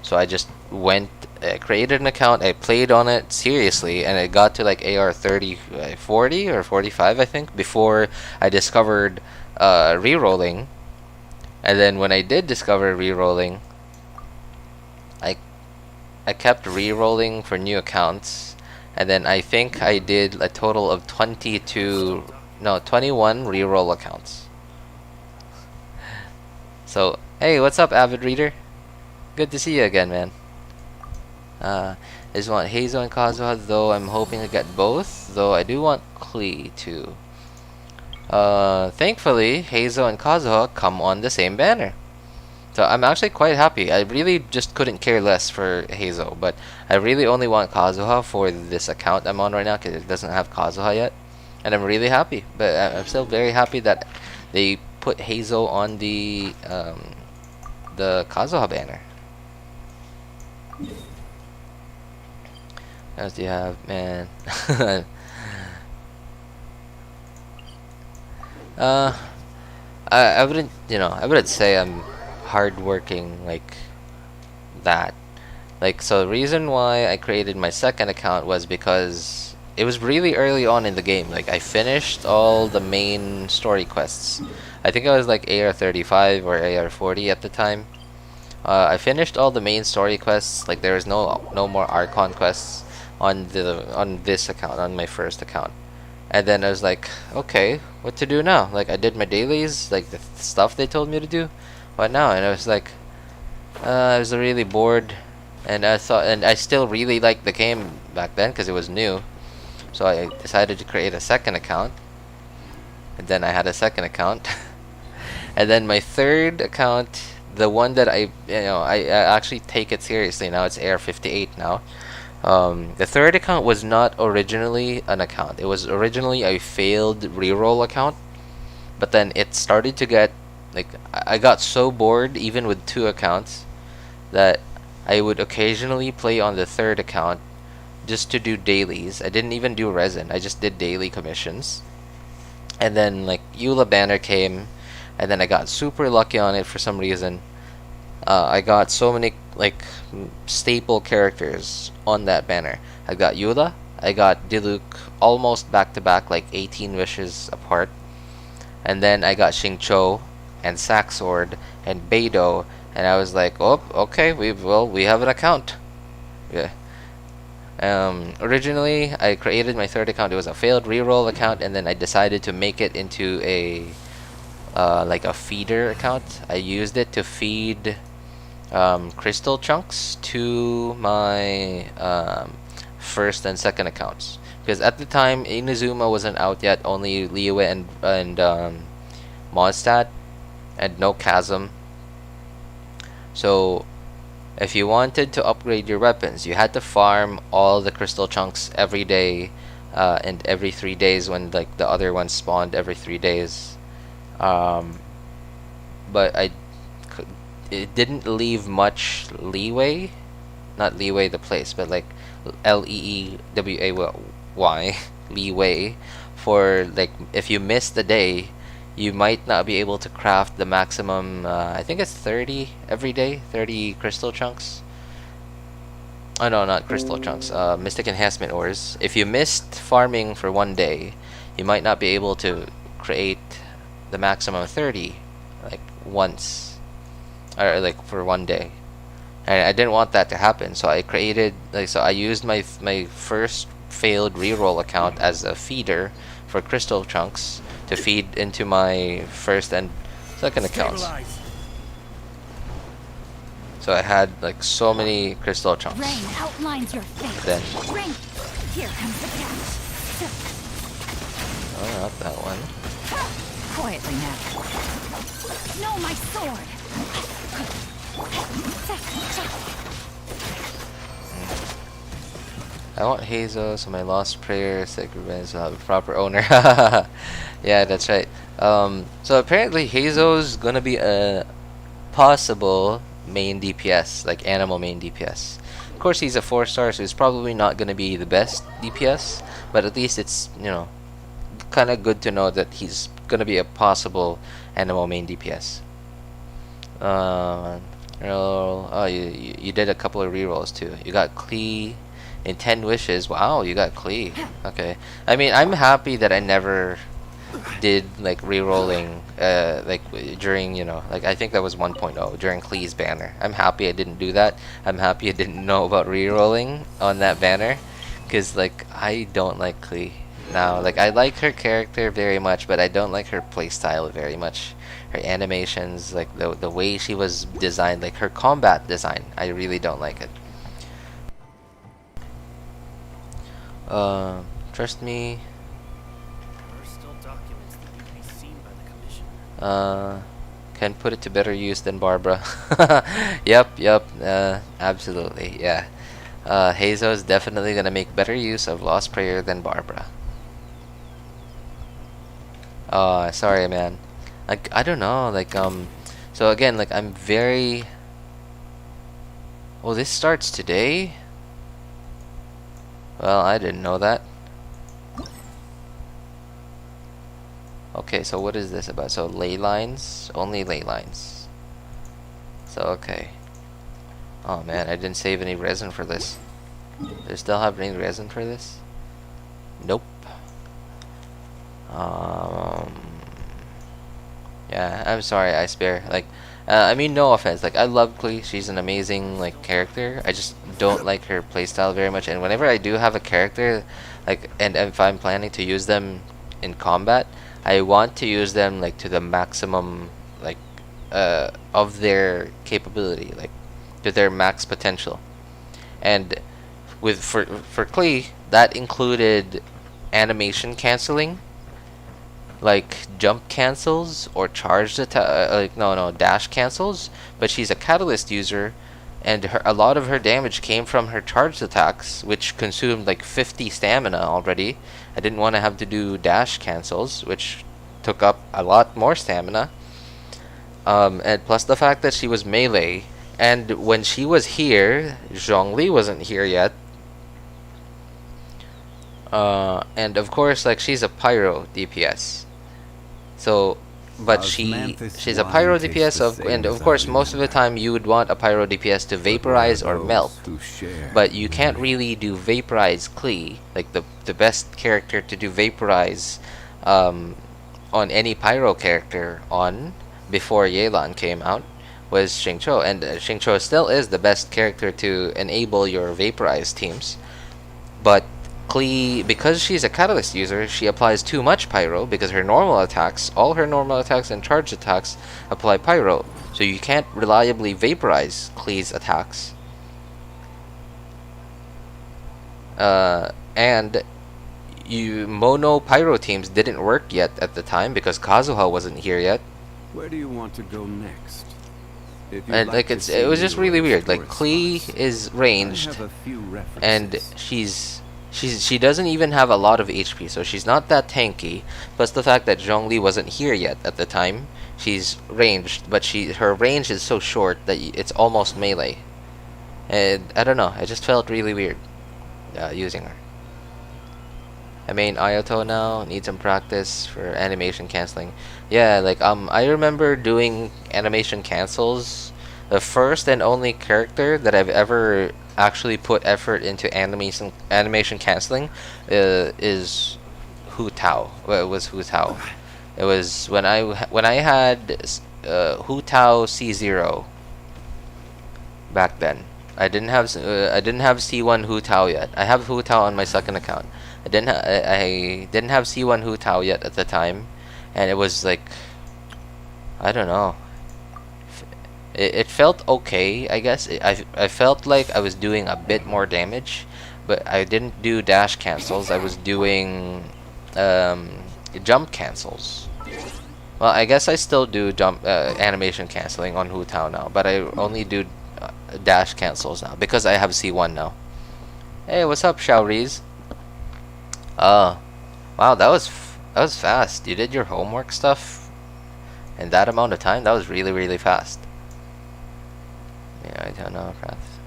so I just went, created an account, I played on it seriously, and it got to like AR 30, 40 or 45 I think, before I discovered re-rolling. And then when I did discover re-rolling, I kept re-rolling for new accounts, and then I think I did a total of 21 re-roll accounts. So, hey, what's up, avid reader? Good to see you again, man. I just want Heizou and Kazuha, though I'm hoping to get both, though I do want Klee too. Thankfully, Heizou and Kazuha come on the same banner. So I'm actually quite happy. I really just couldn't care less for Heizou, but I really only want Kazuha for this account I'm on right now because it doesn't have Kazuha yet. And I'm really happy, but I'm still very happy that they put Heizou on the Kazuha banner. What else do you have, man? I wouldn't, I wouldn't say I'm hardworking like that. Like, so the reason why I created my second account was because it was really early on in the game. Like, I finished all the main story quests. I think I was like AR 35 or AR 40 at the time. I finished all the main story quests. Like, there was no more Archon quests on this account, on my first account. And then I was like, okay, what to do now? Like, I did my dailies, like the stuff they told me to do. What now? And I was like, I was really bored, and I still really liked the game back then because it was new. So I decided to create a second account, and then I had a second account, and then my third account, the one that I actually take it seriously now. It's AR 58 now. The third account was not originally an account. It was originally a failed reroll account, but then it started to get, like, I got so bored even with 2 accounts that I would occasionally play on the third account just to do dailies. I didn't even do resin. I just did daily commissions. And then like Eula banner came, and then I got super lucky on it for some reason. I got so many like staple characters on that banner. I got Eula, I got Diluc almost back to back, like 18 wishes apart. And then I got Xingqiu and Saxord and Beidou, and I was like, oh, okay, we have an account. Yeah. Originally I created my third account. It was a failed reroll account, and then I decided to make it into a like a feeder account. I used it to feed crystal chunks to my first and second accounts, because at the time Inazuma wasn't out yet, only Liyue and Mondstadt, and no Chasm. So if you wanted to upgrade your weapons, you had to farm all the crystal chunks every day, and every 3 days when like the other ones spawned every 3 days. But it didn't leave much leeway, not leeway the place, but like LEEWAY leeway for like if you miss the day, you might not be able to craft the maximum. I think it's 30 every day, 30 crystal chunks. Oh no, not crystal chunks. Mystic enhancement ores. If you missed farming for 1 day, you might not be able to create the maximum 30 like once, or like for 1 day. And I didn't want that to happen, so I created so I used my first failed reroll account as a feeder for crystal chunks to feed into my first and second accounts. Stabilize. So I had like so many crystal chunks. Rain outlines your fate. Then Rain, here comes the catch. Quietly now. No, my sword! I want Heizou, so my lost prayer sacrifice will have a proper owner. Yeah, that's right. So apparently Heizou's gonna be a possible main DPS, like animal main DPS. Of course, he's a 4-star, so he's probably not gonna be the best DPS, but at least it's, you know, kind of good to know that he's gonna be a possible animal main DPS. Oh, you did a couple of rerolls too. You got Klee in 10 wishes. Wow, you got Klee. Okay. I mean, I'm happy that I never did like rerolling like during, you know, like I think that was 1.0 during Klee's banner. I'm happy I didn't do that. I'm happy I didn't know about rerolling on that banner, because like I don't like Klee now. Like I like her character very much, but I don't like her playstyle very much. Her animations, like the way she was designed, like her combat design, I really don't like it. Trust me. Can put it to better use than Barbara. Yep, absolutely, yeah. Heizou is definitely gonna make better use of Lost Prayer than Barbara. Sorry, man. Like, I don't know, like, so again, like, I'm very... Oh, this starts today? Well, I didn't know that. Okay, so what is this about? So, ley lines? Only ley lines. So, okay. Oh, man, I didn't save any resin for this. Do I still have any resin for this? Nope. Yeah, I'm sorry, I spare. Like, I mean, no offense. Like, I love Klee. She's an amazing, like, character. I just don't like her playstyle very much. And whenever I do have a character, like, and if I'm planning to use them in combat, I want to use them, like, to the maximum, like, of their capability, like, to their max potential. And for Klee, that included animation canceling, like jump cancels or charged attack, like no dash cancels. But she's a catalyst user, and a lot of her damage came from her charged attacks, which consumed like 50 stamina already. I didn't want to have to do dash cancels, which took up a lot more stamina. And plus the fact that she was melee, and when she was here, Zhongli wasn't here yet. And of course, like, she's a pyro DPS. So, but she's a pyro DPS and of course most of the time you would want a pyro DPS to vaporize or melt. But you can't really do vaporize Klee. Like the best character to do vaporize on any pyro character before Yelan came out was Xingqiu, and Xingqiu still is the best character to enable your vaporize teams. But Klee, because she's a catalyst user, she applies too much pyro, because her normal attacks, all her normal attacks and charge attacks apply pyro. So you can't reliably vaporize Klee's attacks. And mono pyro teams didn't work yet at the time because Kazuha wasn't here yet. Where do you want to go next? And like it was just really weird. Like Klee is ranged, and she doesn't even have a lot of HP, so she's not that tanky. Plus the fact that Zhongli wasn't here yet at the time, she's ranged, but her range is so short that it's almost melee. And I don't know, it just felt really weird using her. I mean, Ayato now need some practice for animation canceling. Yeah, like I remember doing animation cancels. The first and only character that I've ever actually put effort into animation canceling is Hu Tao. Well, it was Hu Tao. It was when I had Hu Tao C0 back then. I didn't have C1 Hu Tao yet. I have Hu Tao on my second account. I didn't have C1 Hu Tao yet at the time, and it was like, I don't know. It felt okay, I guess. I felt like I was doing a bit more damage, but I didn't do dash cancels. I was doing jump cancels. Well, I guess I still do jump animation canceling on Hu Tao now, but I only do dash cancels now because I have C1 now. Hey, what's up, Shaoriz? Wow, that was fast. You did your homework stuff in that amount of time. That was really fast. Yeah, I don't know, Prath.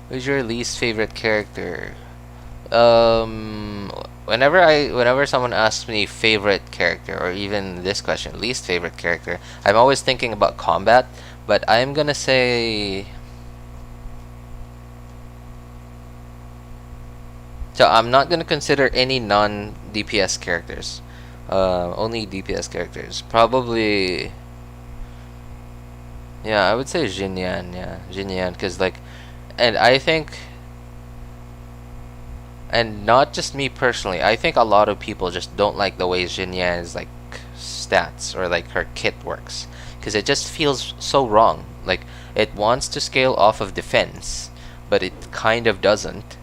Who's your least favorite character? Whenever someone asks me favorite character, or even this question, least favorite character, I'm always thinking about combat, but I'm gonna say, so I'm not gonna consider any non-DPS characters, only DPS characters. Probably, yeah, I would say Jinyan, yeah, Jinyan, because like, and I think, and not just me personally, I think a lot of people just don't like the way Jinyan's like stats or like her kit works, because it just feels so wrong. Like, it wants to scale off of defense, but it kind of doesn't.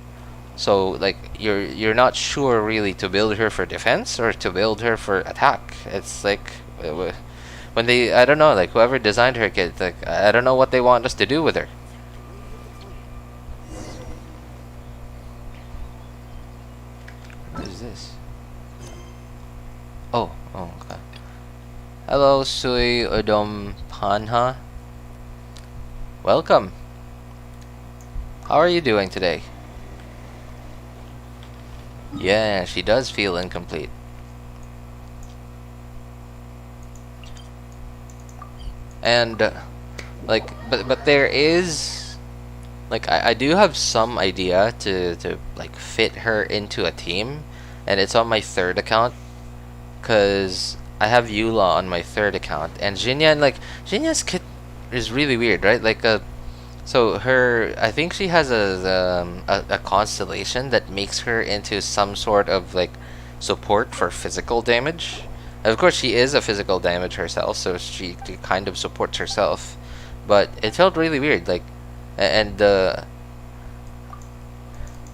So like, you're not sure really to build her for defense or to build her for attack. It's like, when they, I don't know, like whoever designed her kit, like I don't know what they want us to do with her. What is this? Oh, okay. Hello, Sui Odom Panha. Welcome. How are you doing today? Yeah, she does feel incomplete. And like, but there is, like, I do have some idea to like fit her into a team, and it's on my third account, cause I have Eula on my third account, and Jinyan, like, Jinyan's kit is really weird, right? Like, so her, I think she has a constellation that makes her into some sort of like support for physical damage. Of course, she is a physical damage herself, so she kind of supports herself. But it felt really weird, like, and the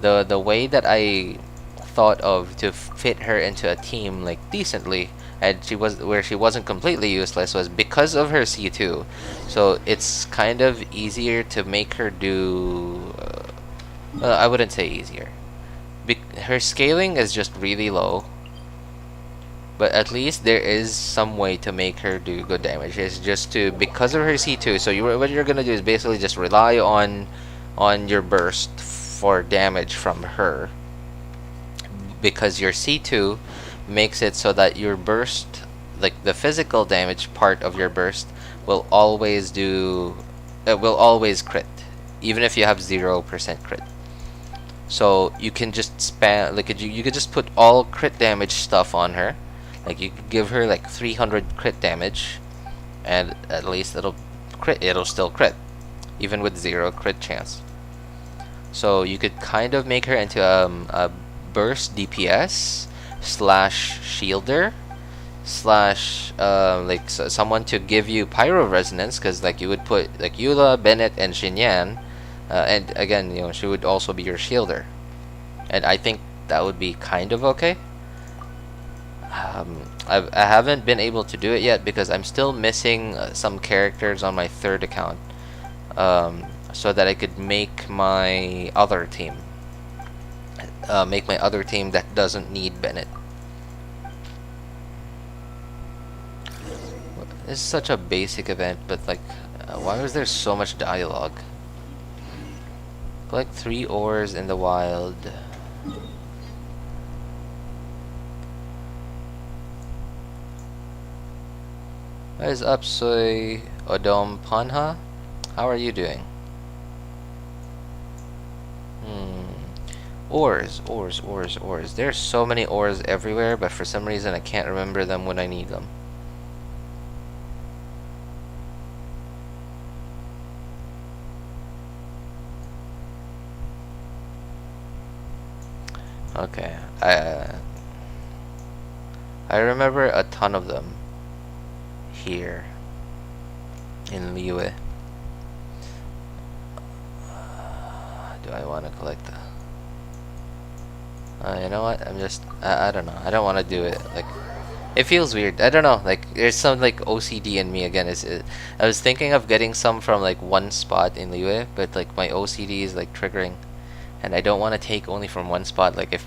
way that I thought of to fit her into a team like decently, and she wasn't completely useless, was because of her C2. So it's kind of easier to make her do. I wouldn't say easier. Her scaling is just really low. But at least there is some way to make her do good damage. It's just to, because of her C2. So what you're gonna do is basically just rely on your burst for damage from her, because your C2 makes it so that your burst, like the physical damage part of your burst, will always crit, even if you have 0% crit. So you can just spam, like, you could just put all crit damage stuff on her. Like, you could give her like 300 crit damage, and at least it'll still crit, even with 0 crit chance. So you could kind of make her into a burst DPS slash shielder slash like someone to give you pyro resonance, because like you would put like Eula, Bennett, and Xinyan, and again, you know, she would also be your shielder, and I think that would be kind of okay. I haven't been able to do it yet because I'm still missing some characters on my third account, so that I could make my other team. Make my other team that doesn't need Bennett. This is such a basic event, but like, why was there so much dialogue? Collect 3 ores in the wild. What is up, Soy Odom Panha? How are you doing? Ores. There's so many ores everywhere, but for some reason I can't remember them when I need them. Okay, I remember a ton of them here in Liyue. Do I want to collect the... you know what? I don't know. I don't want to do it. Like, It feels weird. I don't know. Like there's some like OCD in me again. I was thinking of getting some from like one spot in Liyue, but like my OCD is like triggering, and I don't want to take only from one spot. Like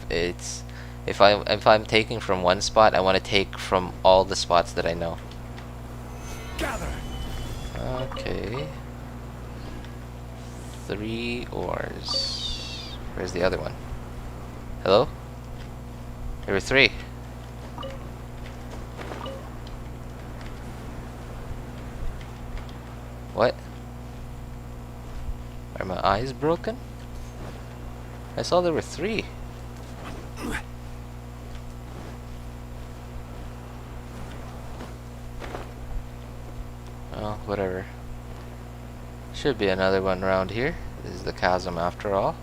if I'm taking from one spot, I want to take from all the spots that I know. Gather. Okay. 3 ores. Where's the other one? Hello? There were 3. What? Are my eyes broken? I saw there were 3. Oh, whatever. Should be another one around here. This is the chasm after all.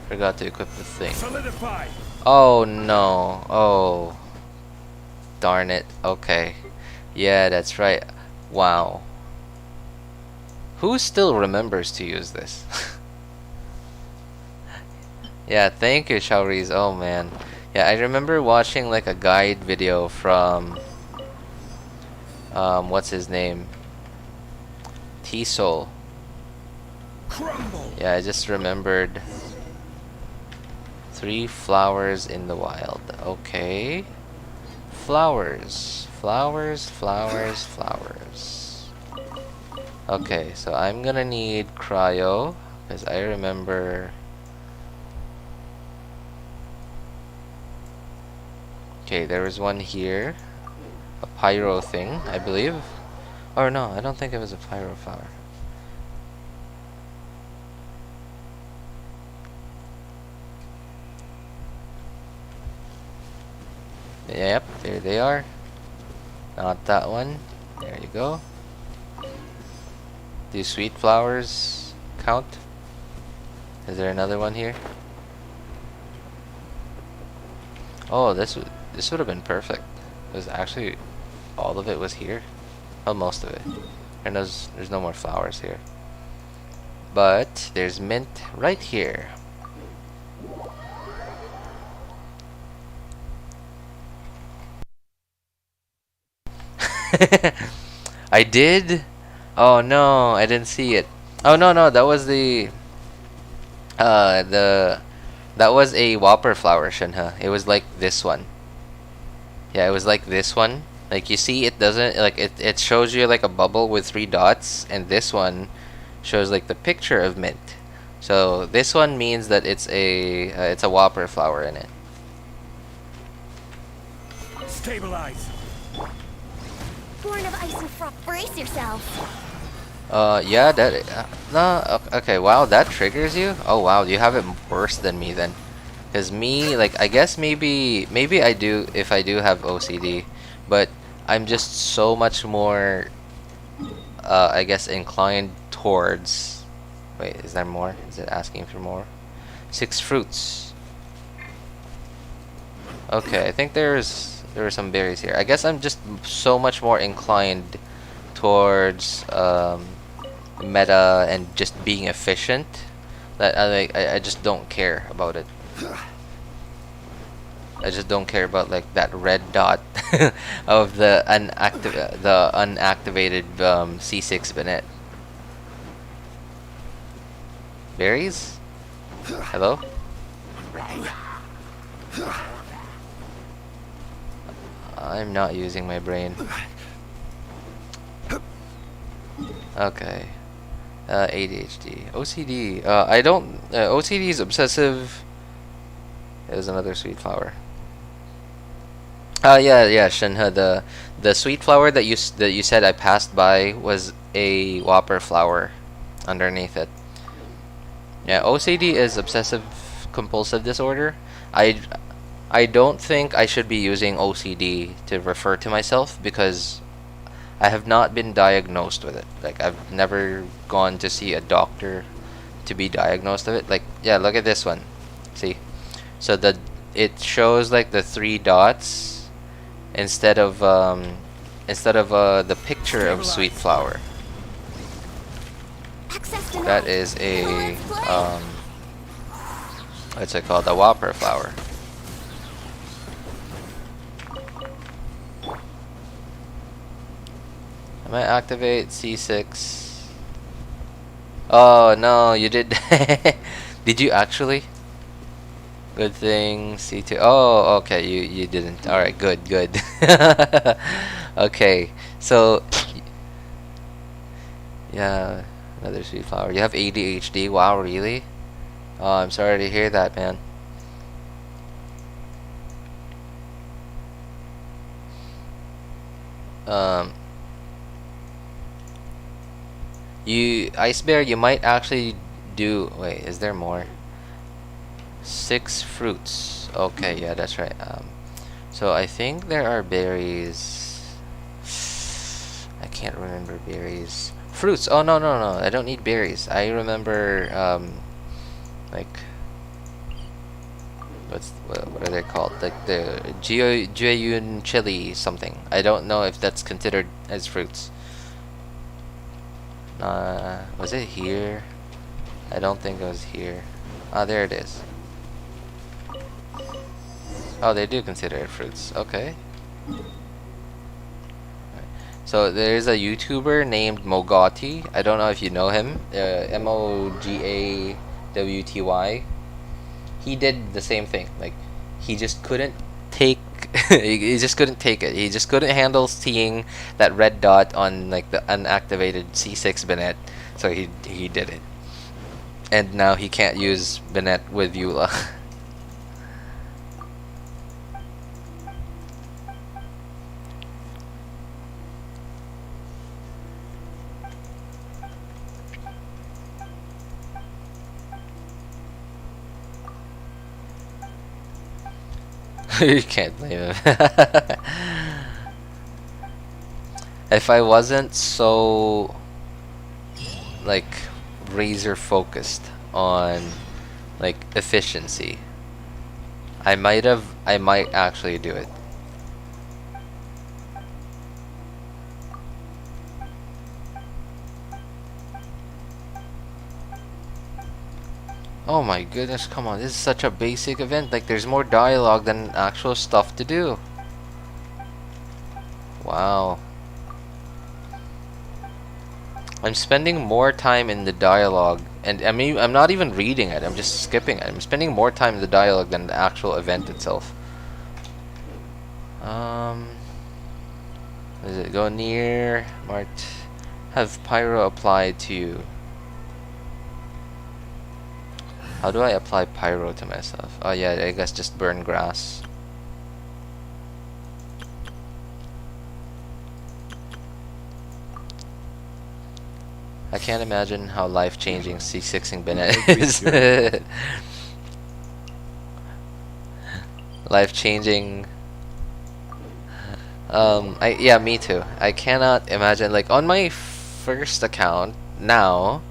Forgot to equip the thing. Solidify. Oh no. Oh. Darn it. Okay. Yeah, that's right. Wow. Who still remembers to use this? Yeah, thank you, Shaoris. Oh man. Yeah, I remember watching like a guide video from what's his name? T-Soul. Crumble. Yeah, I just remembered 3 flowers in the wild. Okay. Flowers. Flowers, flowers, flowers. Okay, so I'm gonna need cryo because I remember. Okay, there was one here. A pyro thing, I believe. Or no, I don't think it was a pyro flower. Yep, there they are. Not that one. There you go. Do sweet flowers count? Is there another one here? Oh, this would have been perfect. It was actually all of it was here. Well, most of it. And there's no more flowers here. But there's mint right here. I did? Oh no, I didn't see it. Oh no, that was that was a whopper flower, Shinha. It was like this one. Yeah, it was like this one. Like you see, it doesn't like it shows you like a bubble with 3 dots, and this one shows like the picture of mint. So this one means that it's a whopper flower in it. Stabilize. Born of ice and frost, brace yourself. Yeah, that no, okay, wow, that triggers you? Oh wow, you have it worse than me then. Cause me, like, I guess maybe I do if I do have OCD, but I'm just so much more, I guess, inclined towards. Wait, is there more? Is it asking for more? 6 fruits. Okay, I think there were some berries here. I guess I'm just so much more inclined towards meta and just being efficient that I just don't care about it. I just don't care about like that red dot of the unactivated C6 Bennett. Berries? Hello? I'm not using my brain. Okay. ADHD. OCD. I don't. OCD is obsessive. There's another sweet flower. Yeah, Shinha. The sweet flower that you said I passed by was a whopper flower underneath it. Yeah, OCD is obsessive compulsive disorder. I don't think I should be using OCD to refer to myself because I have not been diagnosed with it. Like, I've never gone to see a doctor to be diagnosed of it. Like, yeah, look at this one. See? So it shows like the 3 dots instead of the picture of sweet flower. Access denied. That is a Let's play. what's it called? A whopper flower. I might activate C6. Oh no, you did. Did you actually? Good thing C2. Oh, okay, you didn't. All right, good. Okay, so yeah, another sweet flower. You have ADHD. Wow, really? Oh, I'm sorry to hear that, man. You Ice Bear, you might actually do. Wait, is there more? 6 fruits. Okay, yeah, that's right. So I think there are berries. I can't remember berries. Fruits. Oh no. I don't need berries. I remember like what are they called? Like the Jiayun chili something. I don't know if that's considered as fruits. Was it here? I don't think it was here. Ah, there it is. Oh, they do consider it fruits. Okay. So there's a YouTuber named Mogawty. I don't know if you know him. Mogawty. He did the same thing. Like, he just couldn't take. He just couldn't take it. He just couldn't handle seeing that red dot on like the unactivated C6 Bennett. So he did it. And now he can't use Bennett with Eula. You can't blame him. If I wasn't so like razor focused on like efficiency, I might actually do it. Oh my goodness, come on, this is such a basic event. Like, there's more dialogue than actual stuff to do. Wow. I'm spending more time in the dialogue, and I mean, I'm not even reading it, I'm just skipping it. I'm spending more time in the dialogue than the actual event itself. Does it go near? Marked. Have Pyro applied to you. How do I apply Pyro to myself? Oh yeah, I guess just burn grass. I can't imagine how life-changing C6ing Bennett is. Life-changing. Yeah, me too. I cannot imagine, like, on my first account now,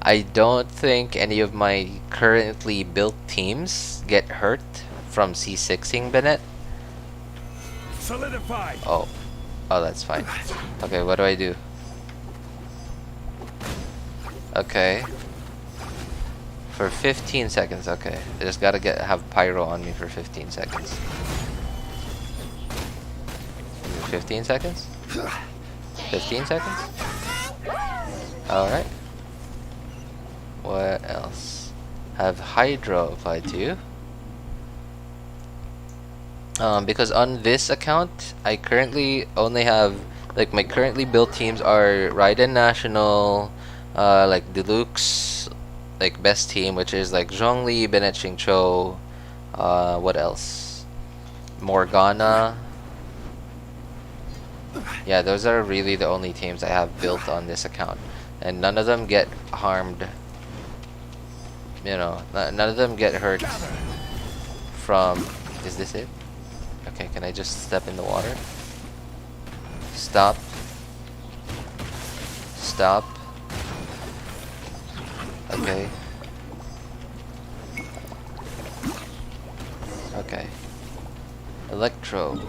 I don't think any of my currently built teams get hurt from C6ing Bennett. Solidify. Oh, that's fine. Okay, what do I do? Okay. For 15 seconds, okay. I just gotta have Pyro on me for 15 seconds. 15 seconds? 15 seconds? Alright. What else? Have Hydro applied to you? Because on this account, I currently only have, like, my currently built teams are Raiden National, like Deluxe, like best team, which is like Zhongli, Bennett Xingqiu, what else? Morgana. Yeah, those are really the only teams I have built on this account, and none of them get harmed. You know, none of them get hurt from. Is this it? Okay, can I just step in the water? Stop. Stop. Okay. Okay. Electro.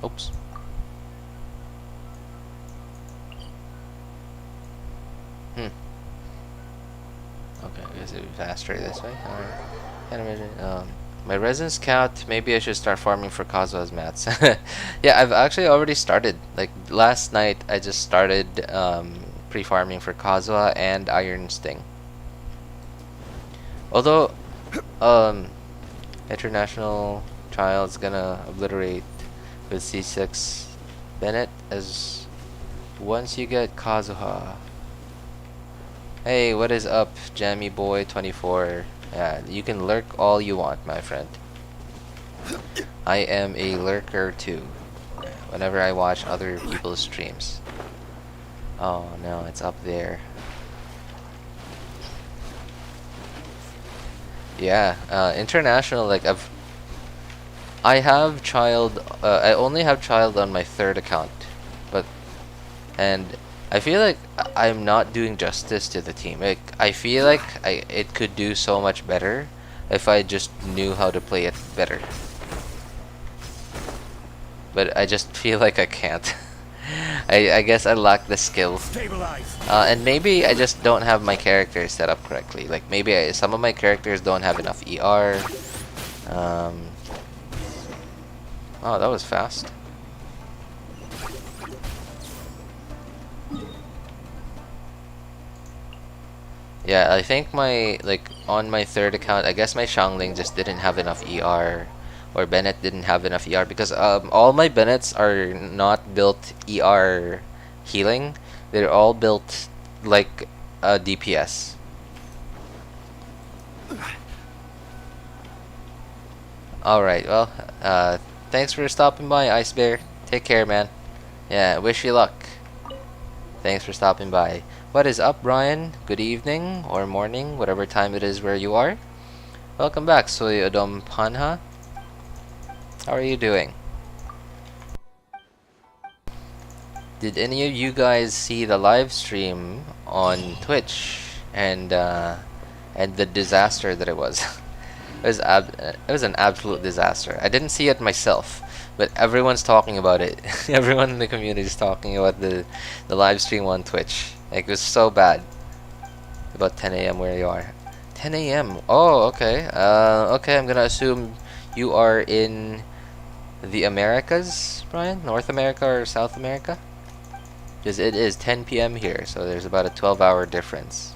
Oops. Okay, I guess it'd be faster this way. Alright. Can't imagine. My residence count, maybe I should start farming for Kazuha's mats. Yeah, I've actually already started. Like, last night, I just started pre-farming for Kazuha and Iron Sting. Although, international child's gonna obliterate with C6 Bennett as once you get Kazuha. Hey, what is up, Jammy Boy 24? Yeah, you can lurk all you want, my friend. I am a lurker too. Whenever I watch other people's streams. Oh no, it's up there. Yeah, international. Like I have child. I only have child on my third account, and I feel like I'm not doing justice to the team. Like, I feel like it could do so much better if I just knew how to play it better. But I just feel like I can't. I guess I lack the skill. And maybe I just don't have my characters set up correctly. Like, maybe some of my characters don't have enough ER. Oh, that was fast. Yeah, I think on my third account, I guess my Xiangling just didn't have enough ER, or Bennett didn't have enough ER, because all my Bennetts are not built ER healing. They're all built like a DPS. Alright, well, thanks for stopping by, Ice Bear. Take care, man. Yeah, wish you luck. Thanks for stopping by. What is up, Brian? Good evening or morning, whatever time it is where you are. Welcome back, Soy Adom Panha. How are you doing? Did any of you guys see the live stream on Twitch and the disaster that it was? It was an absolute disaster. I didn't see it myself, but everyone's talking about it. Everyone in the community is talking about the live stream on Twitch. Like, it was so bad. About 10 a.m. where you are. 10 a.m. Oh, okay. Okay, I'm gonna assume you are in the Americas, Brian? North America or South America? Because it is 10 p.m. here, so there's about a 12-hour difference.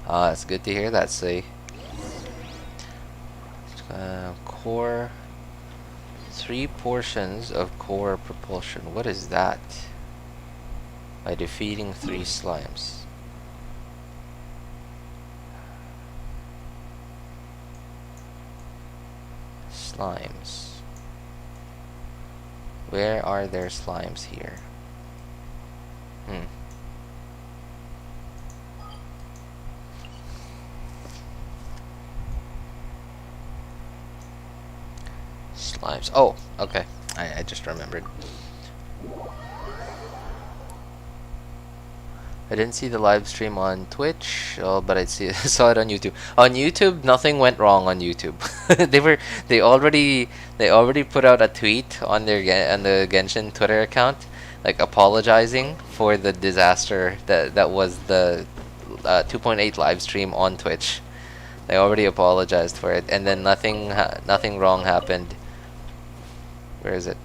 It's good to hear that, say. Core. 3 portions of core propulsion. What is that? By defeating 3 slimes. Slimes. Where are there slimes here? Slimes. Oh, okay. I just remembered. I didn't see the live stream on Twitch, but I saw it on YouTube. On YouTube, nothing went wrong on YouTube. they already put out a tweet on the Genshin Twitter account, like apologizing for the disaster that was the 2.8 live stream on Twitch. They already apologized for it, and then nothing wrong happened. Where is it?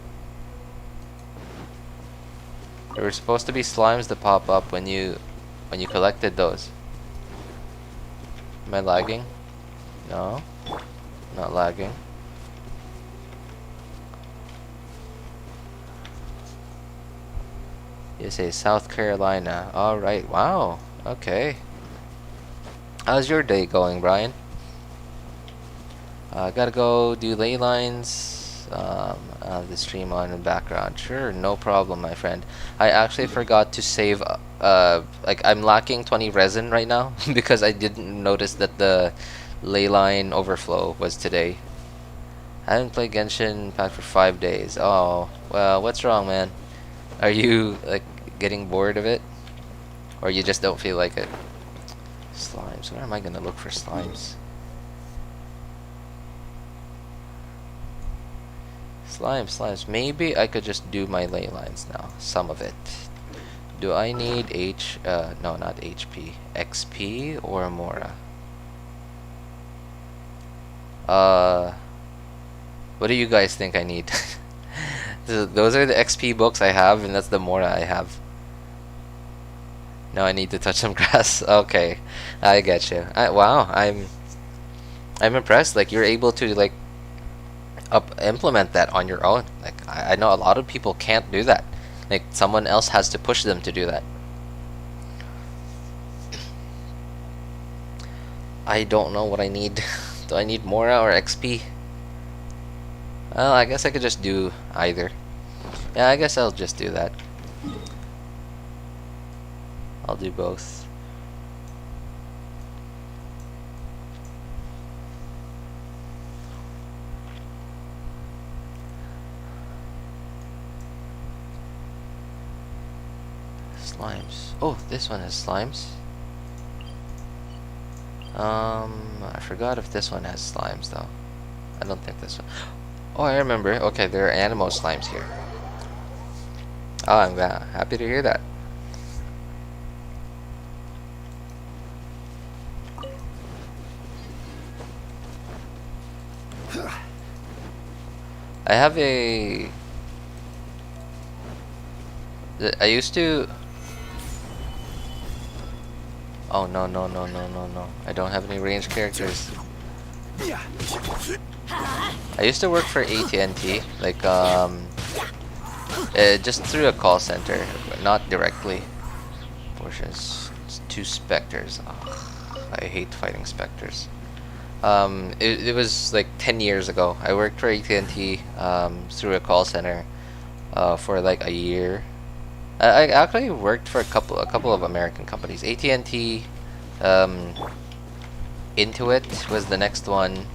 There were supposed to be slimes that pop up when you collected those. Am I lagging? No, not lagging. You say South Carolina. All right. Wow. Okay. How's your day going, Brian? Gotta go do ley lines. The stream on in the background. Sure, no problem, my friend. I actually forgot to save. Like, I'm lacking 20 resin right now because I didn't notice that the ley line overflow was today. I haven't played Genshin Impact for 5 days. Oh, well, what's wrong, man? Are you like getting bored of it, or you just don't feel like it? Slimes. Where am I gonna look for slimes? Slimes. Maybe I could just do my ley lines now. Some of it. Do I need no, not HP. XP or Mora? What do you guys think I need? Those are the XP books I have, and that's the Mora I have. Now I need to touch some grass. Okay, I get you. Wow, I'm impressed. Like, you're able to like implement that on your own. Like, I know a lot of people can't do that. Like, someone else has to push them to do that. I don't know what I need. Do I need Mora or XP? Well, I guess I could just do either. Yeah, I guess I'll just do that. I'll do both. Slimes. Oh, this one has slimes. I forgot if this one has slimes though. I don't think this one. Oh, I remember. Okay, there are animal slimes here. Oh, I'm happy to hear that. I have a... I used to... Oh, no. I don't have any ranged characters. I used to work for AT&T, like, just through a call center, but not directly. Portions. It's 2 specters. Ugh, I hate fighting specters. It was like 10 years ago. I worked for AT&T through a call center for like a year. I actually worked for a couple of American companies. AT&T, Intuit was the next one.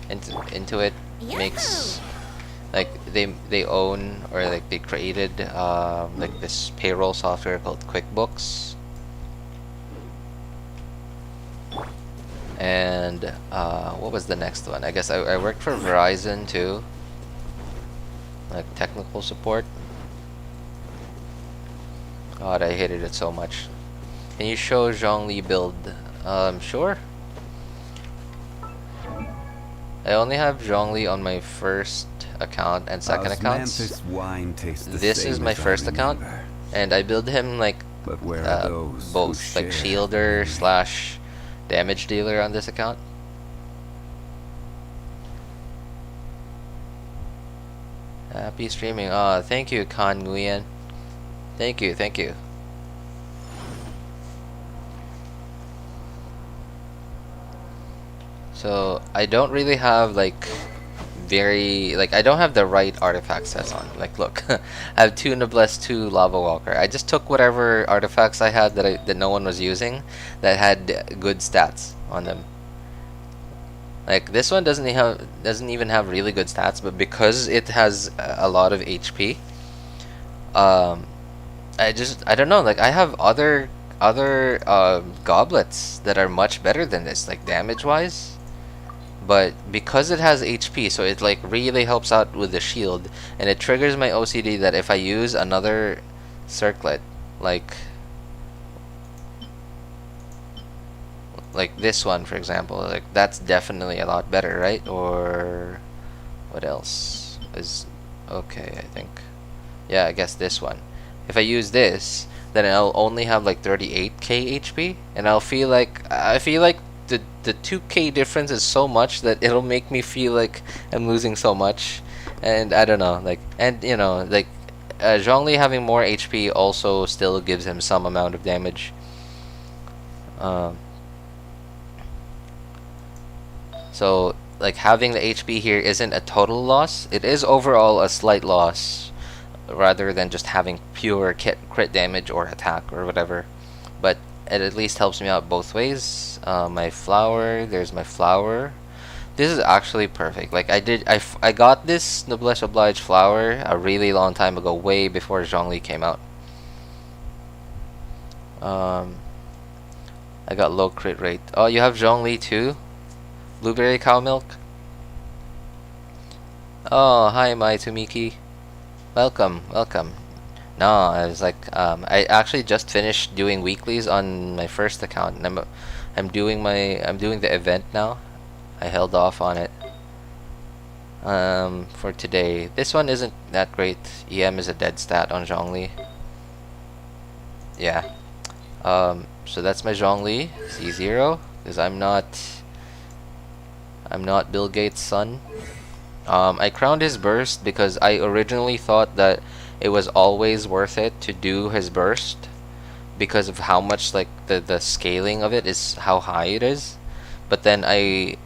Intuit makes, like, they own, or like they created like this payroll software called QuickBooks. And what was the next one? I guess I worked for Verizon too, like technical support. God, I hated it so much. Can you show Zhongli build? Sure. I only have Zhongli on my first account and second accounts. This is my first account, and I build him like both, like shielder slash damage dealer on this account. Happy streaming. Thank you, Kan Nguyen. Thank you. So I don't really have like I don't have the right artifact sets on. Like, look, I have 2 Noblesse, 2 Lava Walker. I just took whatever artifacts I had that no one was using that had good stats on them. Like, this one doesn't even have really good stats, but because it has a lot of HP, I don't know, like, I have other goblets that are much better than this, like damage wise. But because it has HP, so it like really helps out with the shield, and it triggers my OCD that if I use another circlet, like this one for example, like that's definitely a lot better, right? Or what else is okay? I think, yeah, I guess this one. If I use this, then I'll only have like 38k HP, and I feel like the 2k difference is so much that it'll make me feel like I'm losing so much. And I don't know, like, and you know, like Zhongli having more HP also still gives him some amount of damage. So like having the HP here isn't a total loss. It is overall a slight loss, rather than just having pure crit damage or attack or whatever. But it at least helps me out both ways. My flower, there's my flower. This is actually perfect. Like I got this Noblesse Oblige flower a really long time ago, way before Zhongli came out. I got low crit rate. Oh, you have Zhongli too? Blueberry cow milk? Oh, hi, my Tumiki. Welcome, welcome. No, I was like, I actually just finished doing weeklies on my first account, and I'm doing the event now. I held off on it. For today. This one isn't that great. EM is a dead stat on Zhongli. Yeah. So that's my Zhongli. C0, because I'm not Bill Gates' son. I crowned his burst because I originally thought that it was always worth it to do his burst because of how much like the scaling of it is, how high it is. But then I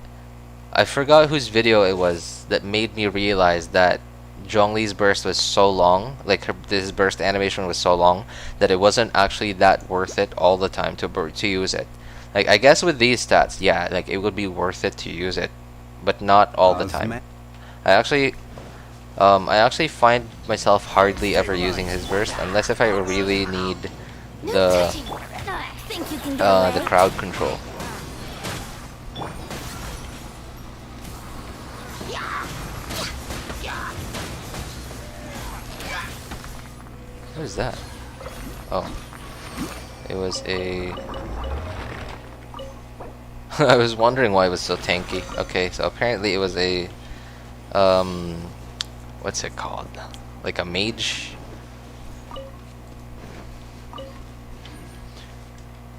forgot whose video it was that made me realize that Zhongli's burst was so long, like this burst animation was so long that it wasn't actually that worth it all the time to use it. Like I guess with these stats, yeah, like it would be worth it to use it, but not all the time. I actually find myself hardly ever using his burst unless if I really need the crowd control. What is that? Oh, it was a. I was wondering why it was so tanky. Okay, so apparently it was a what's it called? Like a mage.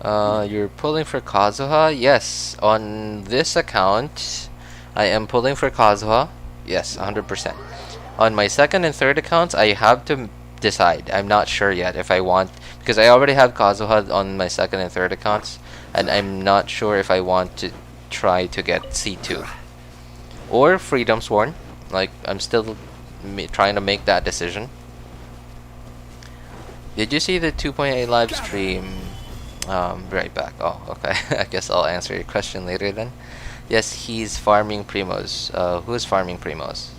You're pulling for Kazuha? Yes, on this account I am pulling for Kazuha. Yes, 100%. On my second and third accounts I have to decide. I'm not sure yet if I want, because I already have Kazuha on my second and third accounts, and I'm not sure if I want to try to get C2 or Freedom Sworn. Like I'm still trying to make that decision. Did you see the 2.8 live stream? Be right back. Oh, okay. I guess I'll answer your question later then. Yes, he's farming Primos. Who is farming Primos?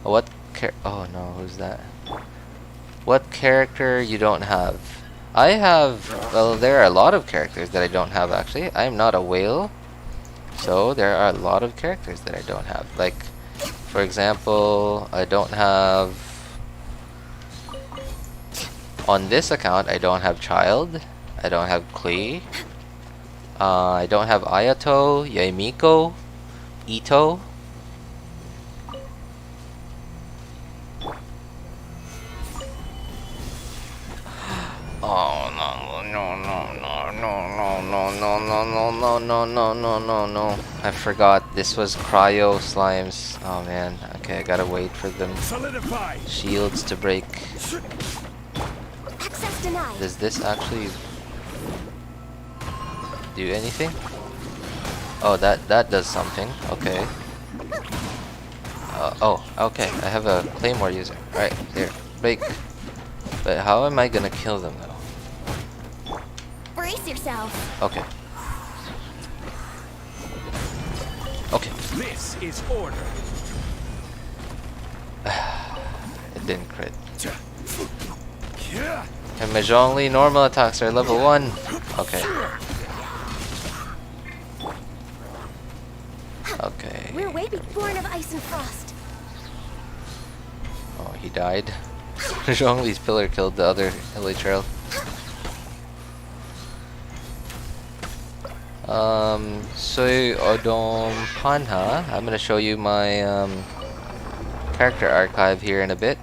What oh no, who's that? What character you don't have? I have, well, there are a lot of characters that I don't have actually. I'm not a whale, so there are a lot of characters that I don't have. Like, for example, I don't have, on this account, I don't have Child, I don't have Klee, I don't have Ayato, Yaimiko, Itto. Oh no. I forgot this was cryo slimes. Oh man. Okay, I gotta wait for them shields to break. Access denied. Does this actually do anything? Oh, that does something. Okay. Oh, okay. I have a claymore user. Alright, here. Break. But how am I gonna kill them though? Brace yourself. Okay. Okay. This is order. It didn't crit. And my Zhongli normal attacks are level 1. Okay. Okay. We're way born of ice and frost. Oh, he died. Zhongli's pillar killed the other Hilly Trail. Soy Odom Panha. I'm gonna show you my character archive here in a bit.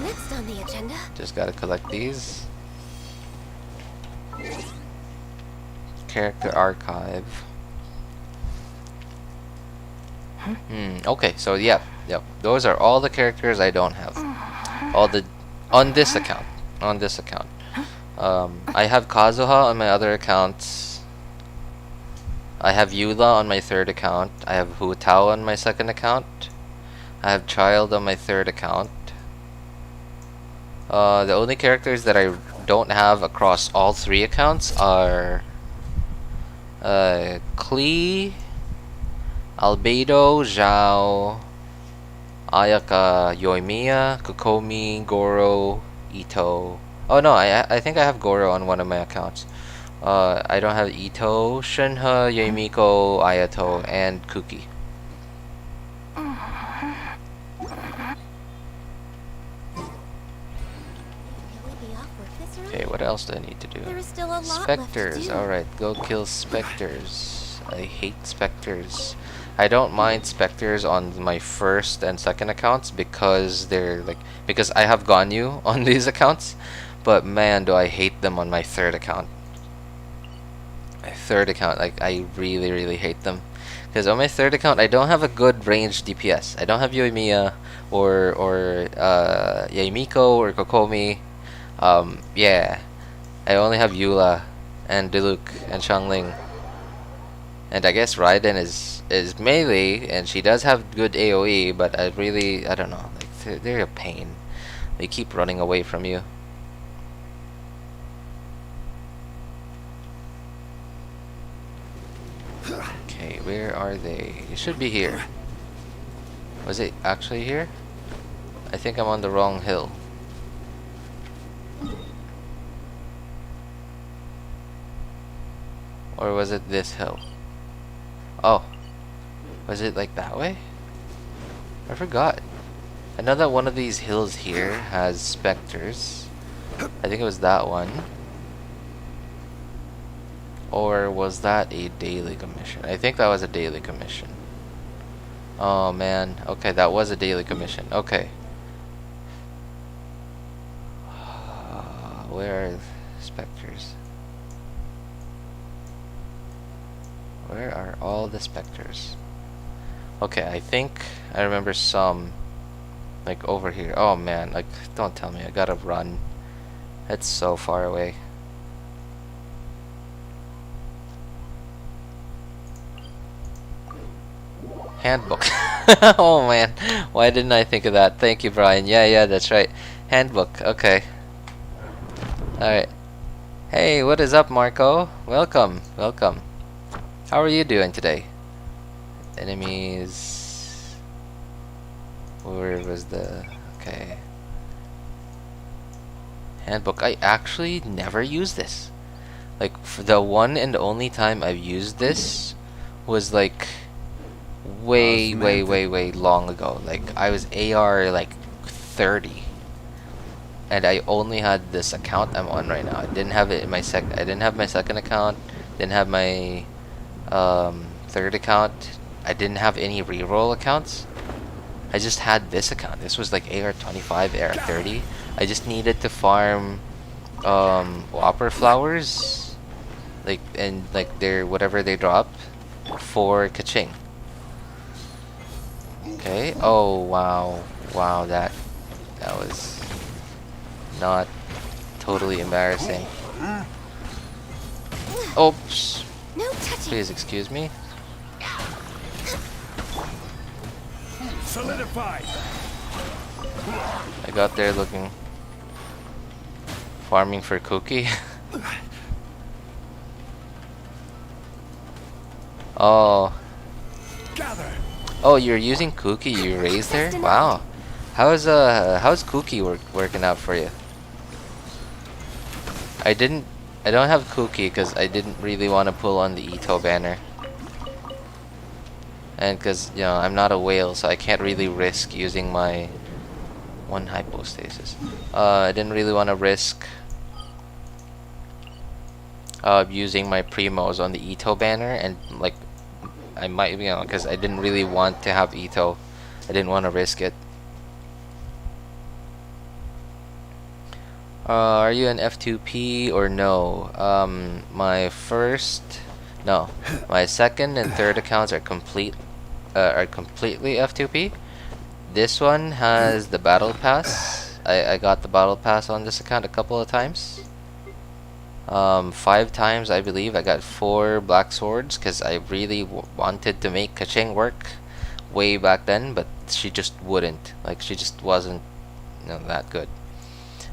Next on the agenda. Just gotta collect these. Character archive. Okay, so yep. Those are all the characters I don't have. All the on this account. I have Kazuha on my other accounts. I have Yula on my third account. I have Hu Tao on my second account. I have Child on my third account. The only characters that I don't have across all 3 accounts are Klee, Albedo, Zhao, Ayaka, Yoimiya, Kokomi, Goro, Itto. Oh no, I think I have Goro on one of my accounts. I don't have Itto, Shinha, Yoimiko, Ayato, and Kuki. Okay, what else do I need to do? There is still a lot Spectres. left to do. Alright, go kill specters. I hate specters. I don't mind specters on my first and second accounts because they're like because I have Ganyu on these accounts, but man, do I hate them on my third account. My third account, like I really hate them. Because on my third account, I don't have a good ranged DPS. I don't have Yoimiya or Yaimiko or Kokomi. Yeah, I only have Eula and Diluc and Xiangling. And I guess Raiden is melee, and she does have good AoE, but I don't know, like they're a pain. They keep running away from you. Okay, where are they? It should be here. Was it actually here? I think I'm on the wrong hill. Or was it this hill? Oh, was it like that way? I forgot. I know that one of these hills here has specters. I think it was that one. Or was that a daily commission? I think that was a daily commission. Oh man, okay, that was a daily commission. Okay. Where are specters? Where are all the specters? Okay, I think I remember some like over here. Oh man, like don't tell me I gotta run. It's so far away. Handbook. Oh man, why didn't I think of that? Thank you, Brian. Yeah, that's right. Handbook. Okay. Alright. Hey, what is up, Marco? Welcome. How are you doing today? Enemies. Where was the... Okay. Handbook. I actually never used this. Like, for the one and only time I've used this was like way long ago. Like, I was AR like 30. And I only had this account I'm on right now. I didn't have it in my I didn't have my second account. Didn't have my third account. I didn't have any reroll accounts. I just had this account. This was like AR 25, AR 30. I just needed to farm whopper flowers, like and like their whatever they drop for kaching. Okay. Oh wow, that was not totally embarrassing. Oops. No touching. Please excuse me. Solidified. I got there looking farming for cookie. Oh. Gather. Oh, you're using cookie you raised there? Wow. How's cookie working out for you? I don't have cookie because I didn't really want to pull on the Itto banner. And because, you know, I'm not a whale, so I can't really risk using my one hypostasis. I didn't really want to risk using my primos on the Itto banner, and like I might, you know, because I didn't really want to have Itto. I didn't want to risk it. Are you an F2P or no? My second and third accounts are completely F2P. This one has the battle pass. I got the battle pass on this account a couple of times. 5 times I believe. I got 4 black swords because I really wanted to make Kaching work way back then, but she just wouldn't. Like, she just wasn't, you know, that good.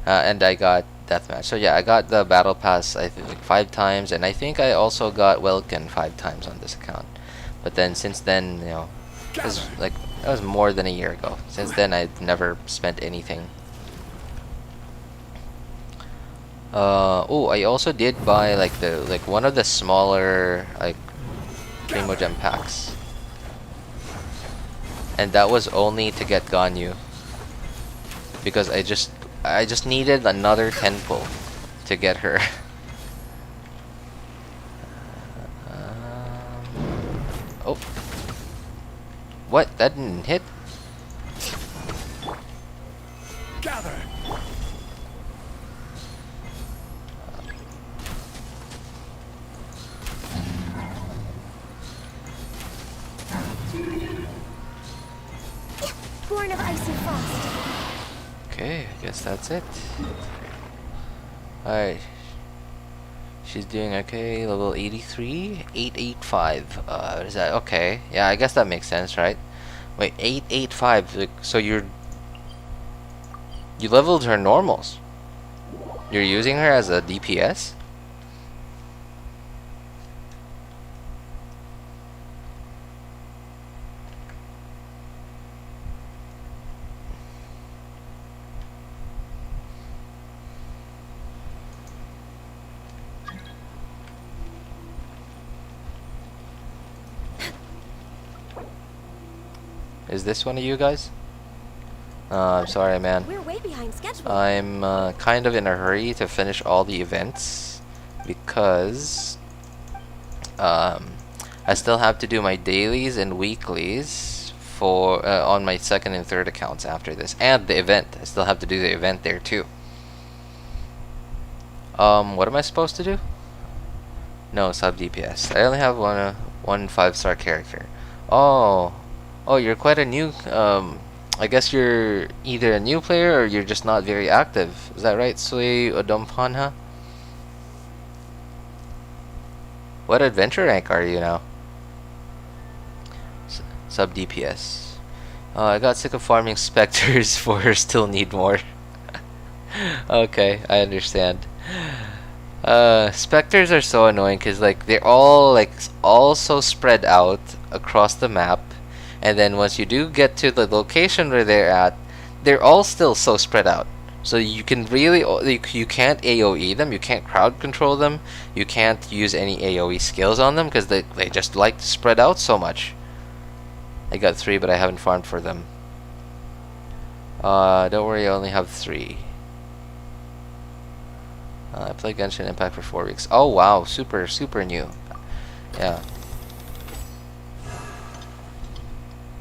And I got deathmatch. So yeah, I got the battle pass I think like 5 times, and I think I also got Welkin 5 times on this account. But then since then, you know, it was like that was more than a year ago. Since then, I've never spent anything. Oh, I also did buy like one of the smaller like Primo Gem packs. and that was only to get Ganyu. Because I just needed another 10 pull to get her. Oh. What? That didn't hit? Gather. Born of icy frost. Okay, I guess that's it. Alright. She's doing okay. Level 83? 885. What is that? Okay. Yeah, I guess that makes sense, right? Wait, 885. Like, so you leveled her normals. You're using her as a DPS? Is this one of you guys? I'm sorry, man. We're way behind schedule. I'm kind of in a hurry to finish all the events because I still have to do my dailies and weeklies for on my second and third accounts after this, and the event. I still have to do the event there too. What am I supposed to do? No, sub DPS. I only have one 5-star character. Oh, you're quite a new. I guess you're either a new player or you're just not very active. Is that right, Sui Odompanha? What adventure rank are you now? Sub DPS. I got sick of farming specters for still need more. Okay, I understand. Specters are so annoying because like they're all so spread out across the map. And then once you do get to the location where they're at, they're all still so spread out. So you can really, you can't AoE them, you can't crowd control them, you can't use any AoE skills on them because they just like to spread out so much. I got 3, but I haven't farmed for them. Don't worry, I only have 3. I played Genshin Impact for 4 weeks. Oh wow, super new. Yeah.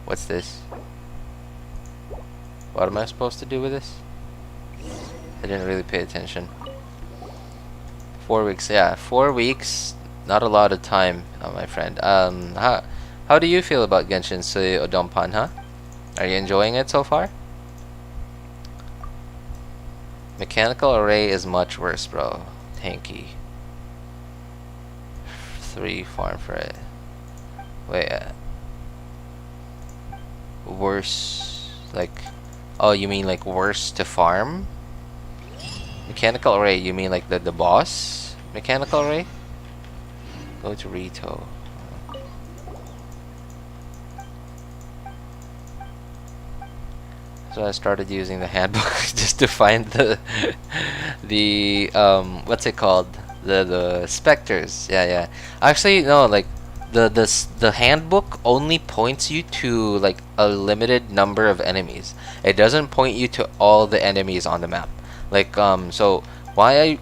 What's this? What am I supposed to do with this? I didn't really pay attention. 4 weeks, yeah, 4 weeks. Not a lot of time, my friend. How do you feel about Genshin Sui Odompan, huh? Are you enjoying it so far? Mechanical array is much worse, bro. Kenki. 3 farm for it. Wait. Worse, like, oh, you mean like worse to farm? Mechanical array, you mean like the boss mechanical array? Go to Rito. So I started using the handbook just to find the what's it called, the specters. Yeah. Actually, no, like the handbook only points you to like a limited number of enemies. It doesn't point you to all the enemies on the map. Like so why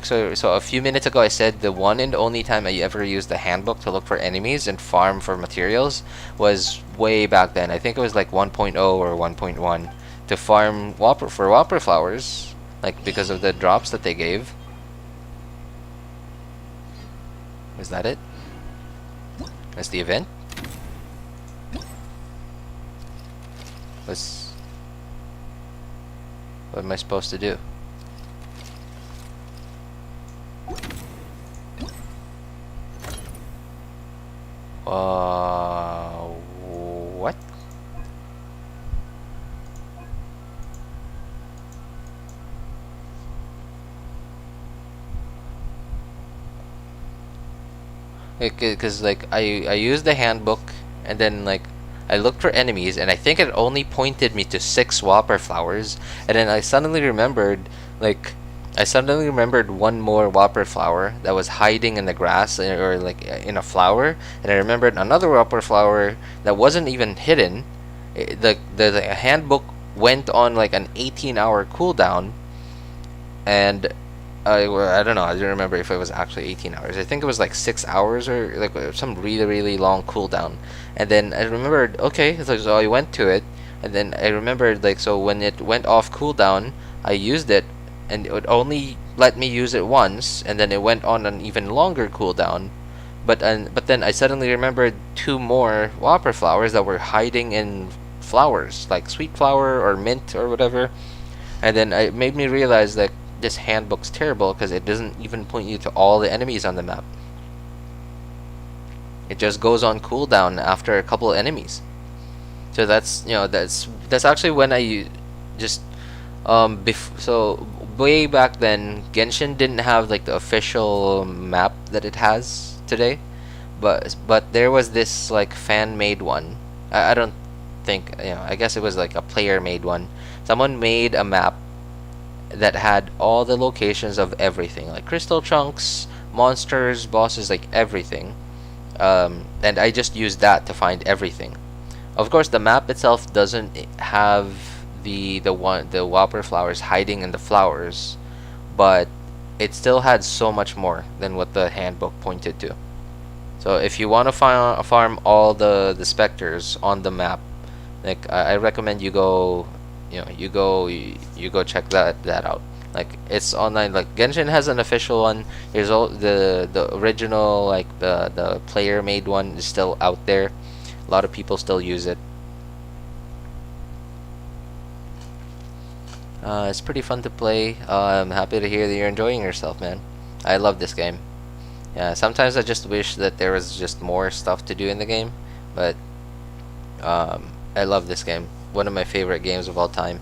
so a few minutes ago I said the one and only time I ever used the handbook to look for enemies and farm for materials was way back then. I think it was like 1.0 or 1.1 to farm whopper flowers, like because of the drops that they gave. Was that it? That's the event? What am I supposed to do? What? Because like I used the handbook and then like I looked for enemies and I think it only pointed me to 6 whopper flowers, and then I suddenly remembered one more whopper flower that was hiding in the grass or like in a flower, and I remembered another whopper flower that wasn't even hidden, The handbook went on like an 18-hour cooldown, and I don't know. I don't remember if it was actually 18 hours. I think it was like 6 hours or like some really long cooldown. And then I remembered, okay, so I went to it, and then I remembered like, so when it went off cooldown, I used it, and it would only let me use it once, and then it went on an even longer cooldown. But then I suddenly remembered 2 more whopper flowers that were hiding in flowers, like sweet flower or mint or whatever. And then it made me realize that this handbook's terrible because it doesn't even point you to all the enemies on the map. It just goes on cooldown after a couple of enemies. So that's, you know, that's actually when I just so way back then, Genshin didn't have like the official map that it has today, but there was this like fan-made one. I don't think, you know, I guess it was like a player-made one. Someone made a map that had all the locations of everything, like crystal chunks, monsters, bosses, like everything. And I just used that to find everything. Of course, the map itself doesn't have the whopper flowers hiding in the flowers, but it still had so much more than what the handbook pointed to. So if you want to farm all the specters on the map, like I recommend you go, you know, you go check that out. Like it's online. Like Genshin has an official one. There's all the original, like the player made one is still out there. A lot of people still use it. It's pretty fun to play. I'm happy to hear that you're enjoying yourself, man. I love this game. Yeah, sometimes I just wish that there was just more stuff to do in the game, but I love this game. One of my favorite games of all time.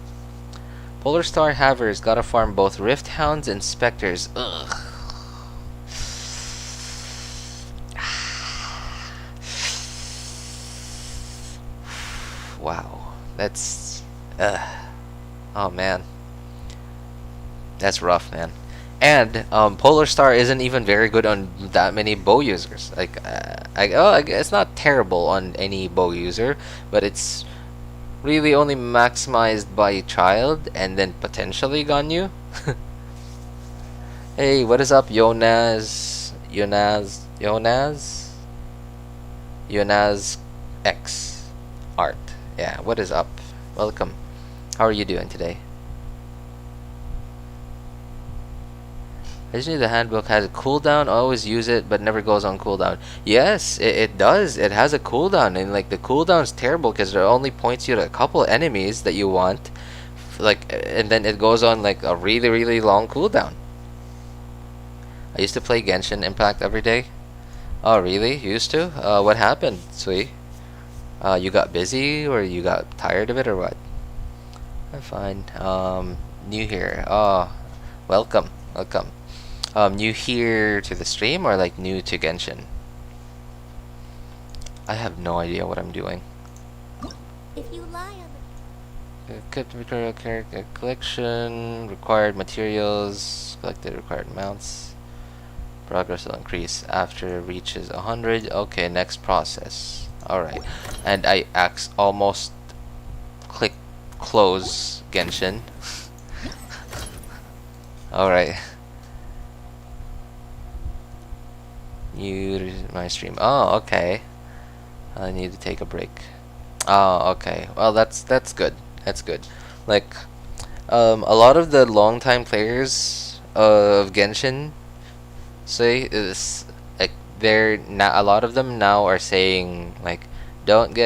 Polar Star Havers gotta farm both Rift Hounds and Spectres. Ugh. Wow, that's oh man, that's rough, man. And Polar Star isn't even very good on that many bow users. Like it's not terrible on any bow user, but it's really only maximized by Child and then potentially Ganyu. Hey, what is up, Yonaz X Art? Yeah, what is up? Welcome. How are you doing today? Usually the handbook has a cooldown. I always use it, but never goes on cooldown. Yes, it does. It has a cooldown, and like the cooldown's terrible because it only points you to a couple enemies that you want, like, and then it goes on like a really long cooldown. I used to play Genshin Impact every day. Oh, really? You used to? What happened, Sui? You got busy, or you got tired of it, or what? I'm fine. New here. Oh, welcome. New here to the stream, or like new to Genshin? I have no idea what I'm doing. If you lie on Material collection, required materials, collected required amounts. Progress will increase after it reaches 100. Okay, next process. Alright. And I almost click close Genshin. Alright. New to my stream. Oh, okay. I need to take a break. Oh, okay. Well, that's good. That's good. Like, a lot of the longtime players of Genshin say is like a lot of them now are saying like don't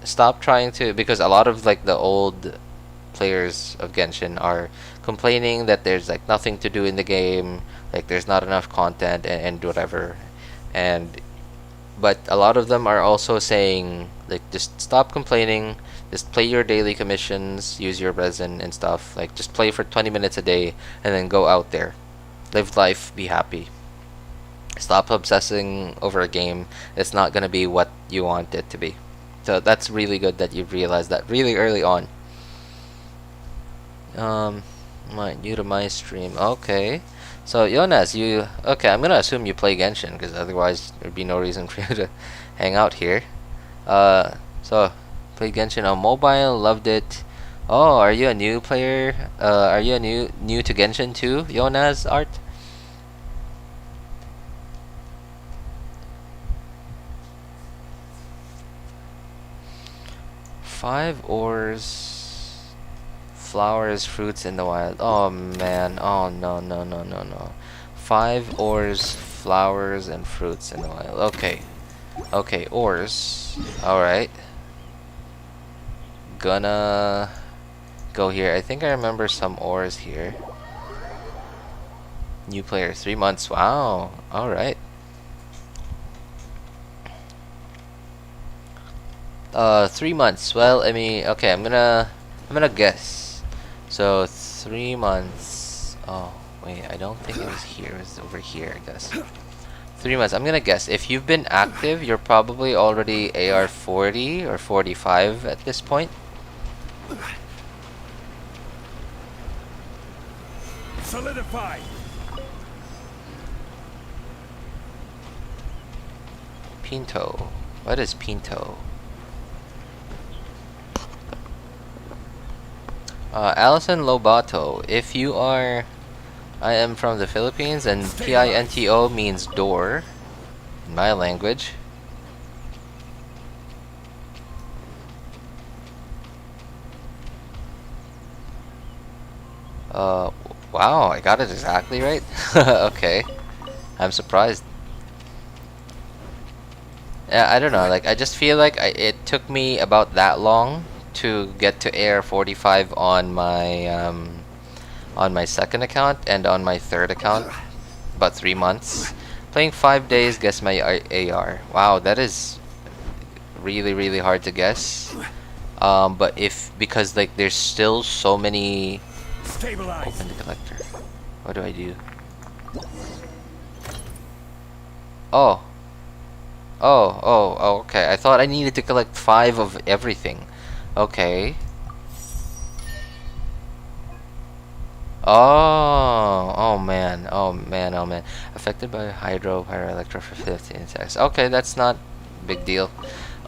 stop trying to, because a lot of like the old players of Genshin are complaining that there's like nothing to do in the game, like there's not enough content and whatever, but a lot of them are also saying like just stop complaining, just play your daily commissions, use your resin and stuff, like just play for 20 minutes a day and then go out there, live life, be happy. Stop obsessing over a game. It's not gonna be what you want it to be. So that's really good that you've realized that really early on. New to my stream. Okay. So Jonas, okay, I'm gonna assume you play Genshin, because otherwise there'd be no reason for you to hang out here. So Played Genshin on mobile, loved it. Oh, are you a new player? Are you a new to Genshin too, Yona's art? Five ores, flowers, fruits in the wild. Oh man. Oh no no no no no. 5 ores, flowers, and fruits in the wild. Okay. Okay, ores. Alright. Gonna go here. I think I remember some ores here. New player, 3 months. Wow. Alright. 3 months. Well, I mean, okay, I'm gonna guess. So 3 months. Oh, wait, I don't think it was here. It was over here, I guess. 3 months. I'm gonna guess. If you've been active, you're probably already AR 40 or 45 at this point. Solidify. Pinto. What is Pinto? Alison Lobato. If you are... I am from the Philippines, and PINTO means door in my language. Wow, I got it exactly right. Okay, I'm surprised. Yeah, I don't know, like, I just feel like it took me about that long to get to AR 45 on my second account, and on my third account about 3 months. Playing 5 days, guess my AR. Wow, that is really hard to guess. But because like there's still so many. Stabilize. Open the collector. What do I do? Oh, okay. I thought I needed to collect 5 of everything. Okay. Oh man. Affected by hydro, pyro, electro for 15 seconds. Okay, that's not big deal.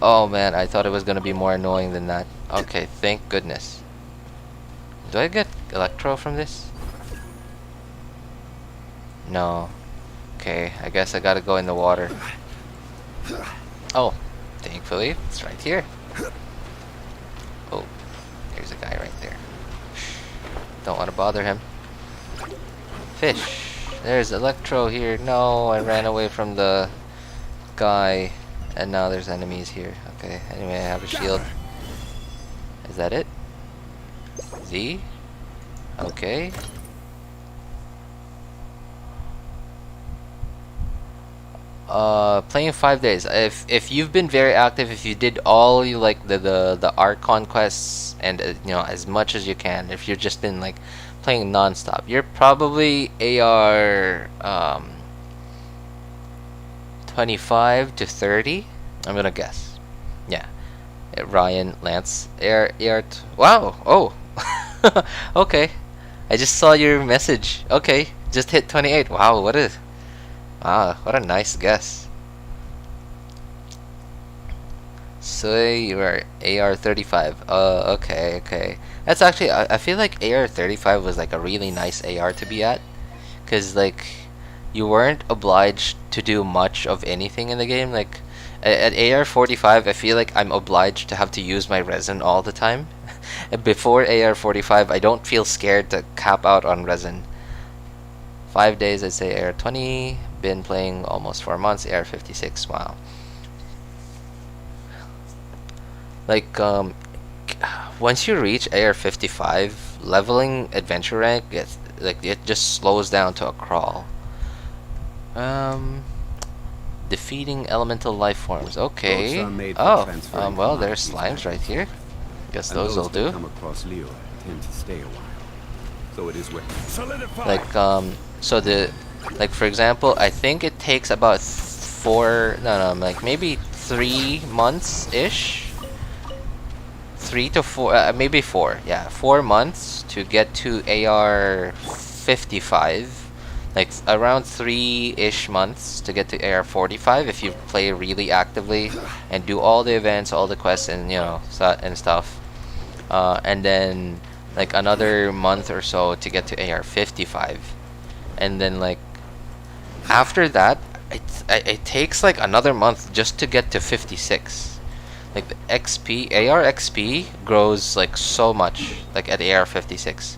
Oh man, I thought it was gonna be more annoying than that. Okay, thank goodness. Do I get electro from this? No. Okay, I guess I gotta go in the water. Oh, thankfully, it's right here. Oh, there's a guy right there. Don't want to bother him. Fish. There's electro here. No, I ran away from the guy, and now there's enemies here. Okay, anyway, I have a shield. Is that it? Z? Okay. Playing 5 days. If you've been very active, if you did all the art conquests and you know, as much as you can, if you've just been like playing non-stop, you're probably AR 25 to 30. I'm gonna guess. Yeah. Ryan, Lance, wow. Oh. Okay. I just saw your message. Okay. Just hit 28. Wow. What a nice guess. So you are AR 35. Okay. That's actually, I feel like AR 35 was like a really nice AR to be at, cause like you weren't obliged to do much of anything in the game. Like at AR 45, I feel like I'm obliged to have to use my resin all the time. And before AR 45, I don't feel scared to cap out on resin. 5 days, I'd say AR 20. Been playing almost 4 months. AR 56. Wow. Like once you reach AR 55, leveling adventure rank gets like it just slows down to a crawl. Defeating elemental life forms. Okay. Well, there's slimes right here. Guess those will do. Come across Leo tend to stay a while. So it is with Solidify. Like so the, like for example, I think it takes about like maybe 3 months ish. 3 to 4, maybe 4. Yeah, 4 months to get to AR 55. like around 3-ish months to get to AR 45 if you play really actively and do all the events, all the quests, and and stuff. And then like another month or so to get to AR 55, and then like after that it takes like another month just to get to 56. Like the XP, AR XP grows like so much like at AR 56.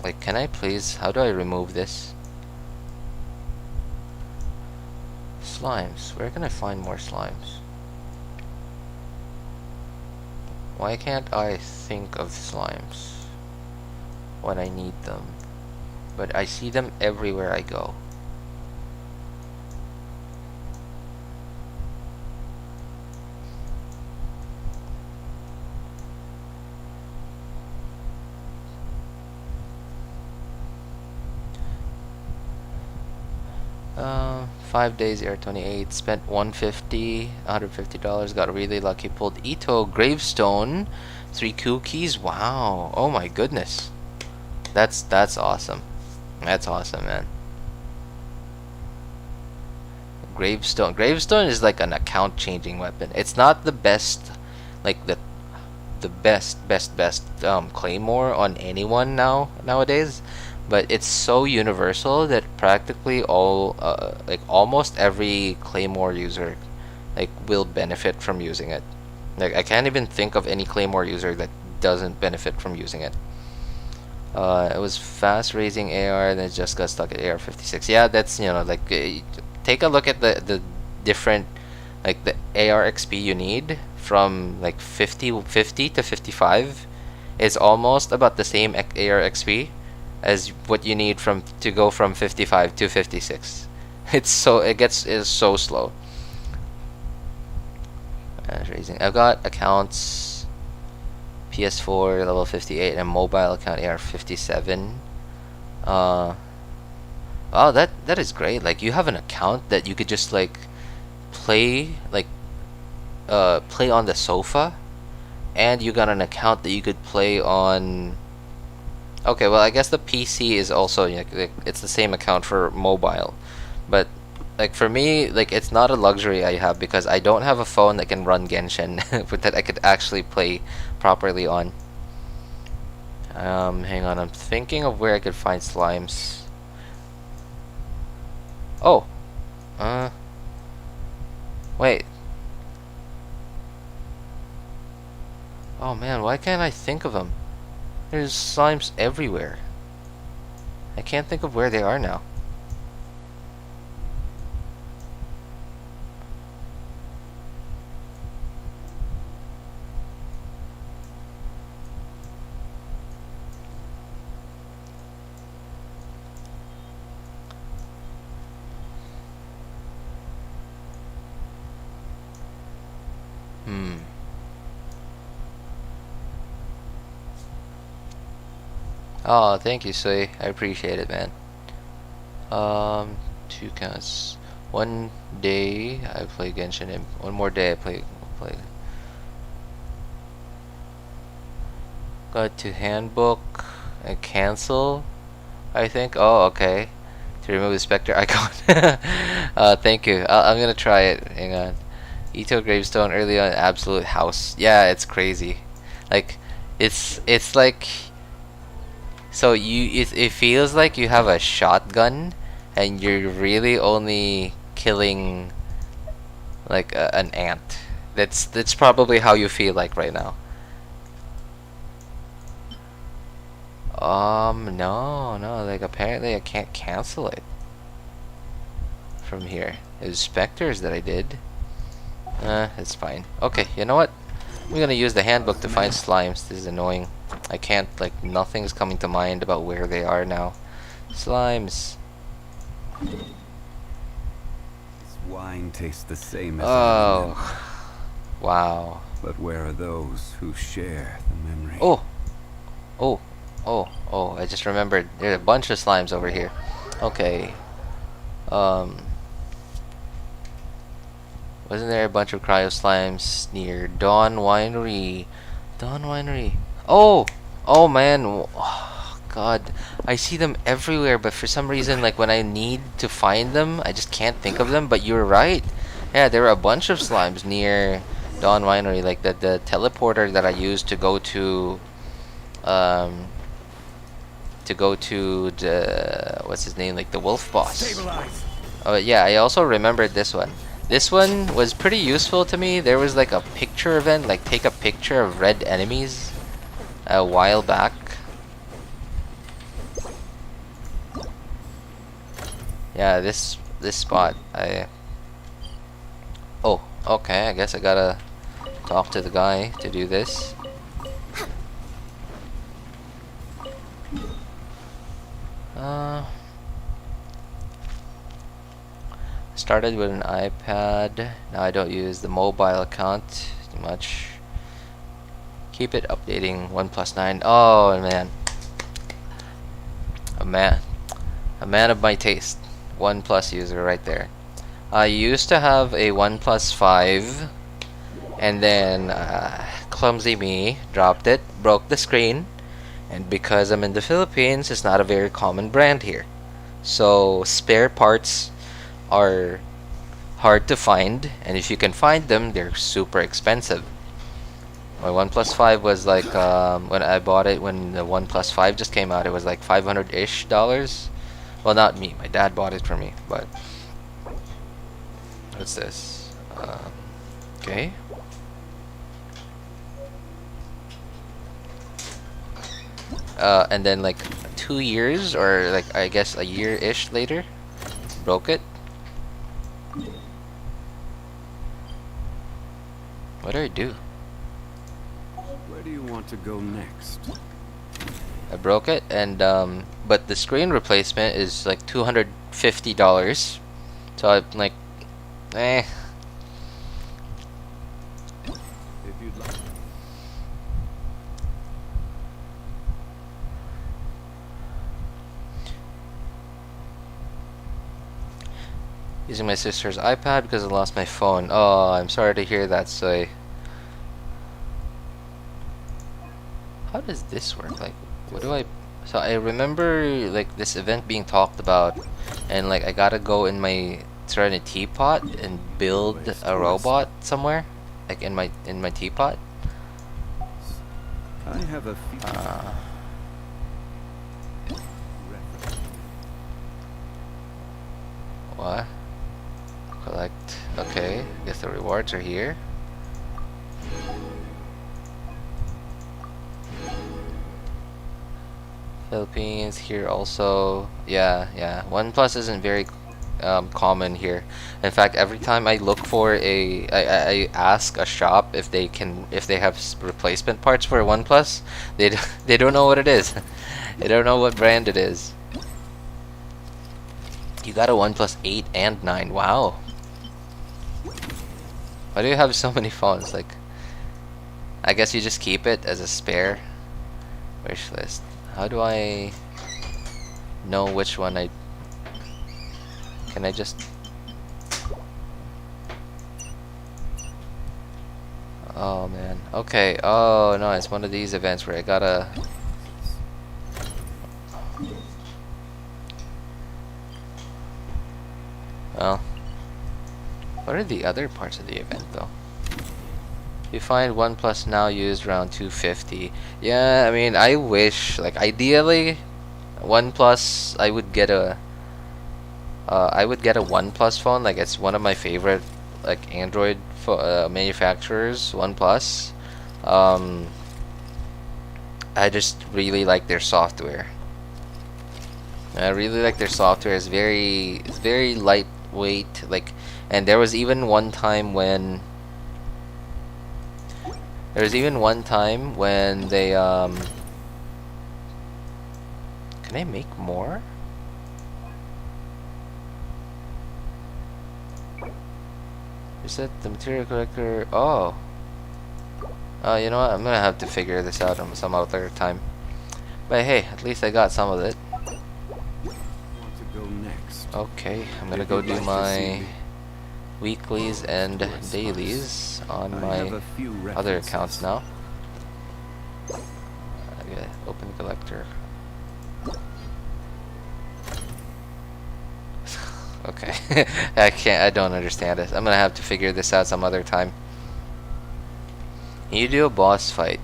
Like, can I please, how do I remove this? Slimes, where can I find more slimes? Why can't I think of slimes when I need them? But I see them everywhere I go. $5 days, AR 28, spent $150, got really lucky, pulled Itto, Gravestone, 3 cookies, wow, oh my goodness. That's awesome. That's awesome, man. Gravestone is like an account changing weapon. It's not the best, like the best claymore on anyone nowadays, but it's so universal that practically like almost every claymore user like will benefit from using it. Like I can't even think of any claymore user that doesn't benefit from using it. It was fast raising AR and it just got stuck at AR 56. Yeah, that's like take a look at the different like the AR XP you need from like 50 to 55 is almost about the same AR XP as what you need to go from 55 to 56. It's so slow. Raising. I've got accounts PS4 level 58 and mobile account AR 57. Oh, that is great. Like you have an account that you could just like play on the sofa, and you got an account that you could play on. Okay, well I guess the PC is also it's the same account for mobile, but like for me, like it's not a luxury I have because I don't have a phone that can run Genshin that I could actually play properly on. Hang on, I'm thinking of where I could find slimes. Oh, wait. Oh man, why can't I think of them? There's slimes everywhere. I can't think of where they are now. Oh, thank you, Sui. I appreciate it, man. 2 counts. One day I play Genshin, and one more day I play. Got to handbook and cancel, I think. Oh, okay. To remove the Spectre icon. Thank you. I'm gonna try it. Hang on. Itto Gravestone early on Absolute House. Yeah, it's crazy. Like, it's like. So it feels like you have a shotgun and you're really only killing like an ant. That's probably how you feel like right now. No, like apparently I can't cancel it from here. It was specters that I did. It's fine. Okay, you know what? I'm gonna use the handbook to find slimes. This is annoying. I can't, like, nothing's coming to mind about where they are now. Slimes. This wine tastes the same as wow. But where are those who share the memory? Oh, I just remembered. There's a bunch of slimes over here. Okay. Wasn't there a bunch of cryo slimes near Dawn Winery? Oh man. Oh, god, I see them everywhere, but for some reason, like when I need to find them, I just can't think of them. But you're right. Yeah, there were a bunch of slimes near Dawn Winery, like the teleporter that I used to go to the, what's his name, like the wolf boss. Stabilize. Oh yeah, I also remembered this one. This one was pretty useful to me. There was like a picture event, like take a picture of red enemies a while back. Yeah, this spot, oh, okay, I guess I gotta talk to the guy to do this. Started with an iPad. Now I don't use the mobile account too much. Keep it updating. OnePlus 9. Oh man, a man of my taste. OnePlus user right there. I used to have a OnePlus 5, and then clumsy me dropped it, broke the screen, and because I'm in the Philippines, it's not a very common brand here. So spare parts are hard to find, and if you can find them, they're super expensive. My OnePlus 5 was like, when I bought it, when the OnePlus 5 just came out, it was like $500-ish. Well, not me, my dad bought it for me, but what's this? Okay. And then like 2 years, or like I guess a year-ish later, broke it. What do I do? Where do you want to go next? I broke it, and but the screen replacement is like $250. So I'm like, eh. If you'd like. Using my sister's iPad because I lost my phone. Oh, I'm sorry to hear that, Soy. How does this work? Like, what do I... So I remember like this event being talked about, and like I gotta go in my Serenity teapot and build a robot somewhere, like in my teapot. I have a few. What? Collect. Okay, guess the rewards are here. Philippines here also. Yeah. OnePlus isn't very common here. In fact, every time I look for I ask a shop if they have replacement parts for OnePlus, they don't know what it is. They don't know what brand it is. You got a OnePlus 8 and 9. Wow. Why do you have so many phones? Like, I guess you just keep it as a spare wish list. How do I know which one I... Can I just... Oh man. Okay. Oh no, it's one of these events where I gotta... Well, what are the other parts of the event though? You find OnePlus now used around 250. Yeah, I mean, I wish, like, ideally, OnePlus, I would get a OnePlus phone. Like, it's one of my favorite, like, Android manufacturers, OnePlus. I just really like their software. I really like their software. It's very lightweight. Like, and there was even one time when they can I make more? Is that the material collector? Oh. You know what? I'm gonna have to figure this out on some other time. But hey, at least I got some of it. Want to go next? Okay, I'm gonna go do my weeklies and dailies on my other accounts now. Okay, open collector. Okay. I don't understand it. I'm gonna have to figure this out some other time. You do a boss fight.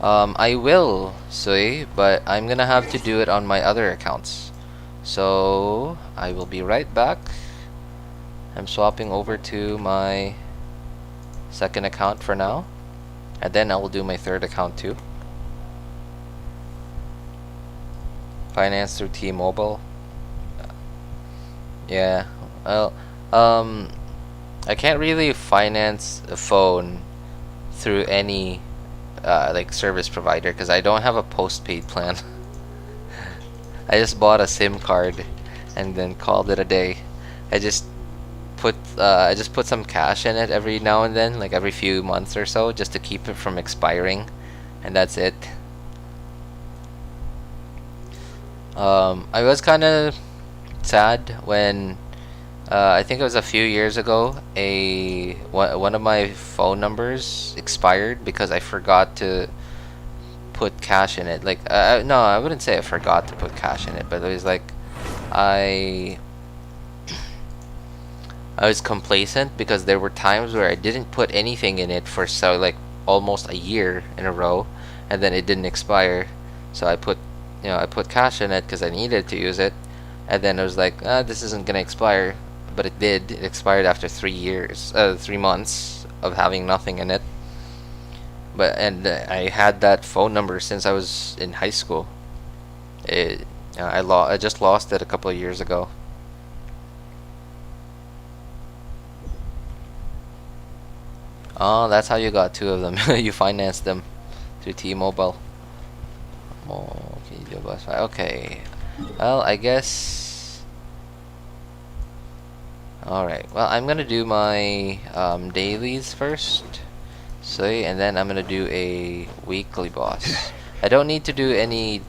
I will, Sui, but I'm gonna have to do it on my other accounts. So, I will be right back. I'm swapping over to my second account for now. And then I will do my third account too. Finance through T-Mobile. Yeah. Well, I can't really finance a phone through any like service provider because I don't have a postpaid plan. I just bought a SIM card and then called it a day. I just put some cash in it every now and then, like every few months or so, just to keep it from expiring, and that's it. I was kind of sad when I think it was a few years ago, one of my phone numbers expired because I forgot to put cash in it. Like no, I wouldn't say I forgot to put cash in it, but it was like I was complacent because there were times where I didn't put anything in it for like almost a year in a row, and then it didn't expire. So I put cash in it because I needed to use it, and then it was like, this isn't gonna expire, but it did. It expired after 3 months of having nothing in it. And I had that phone number since I was in high school. I just lost it a couple of years ago. Oh, that's how you got two of them. You financed them through T-Mobile. Oh, can you do a boss fight? Okay. Well, I guess. Alright. Well, I'm gonna do my dailies first. So, and then I'm gonna do a weekly boss. I don't need to do any.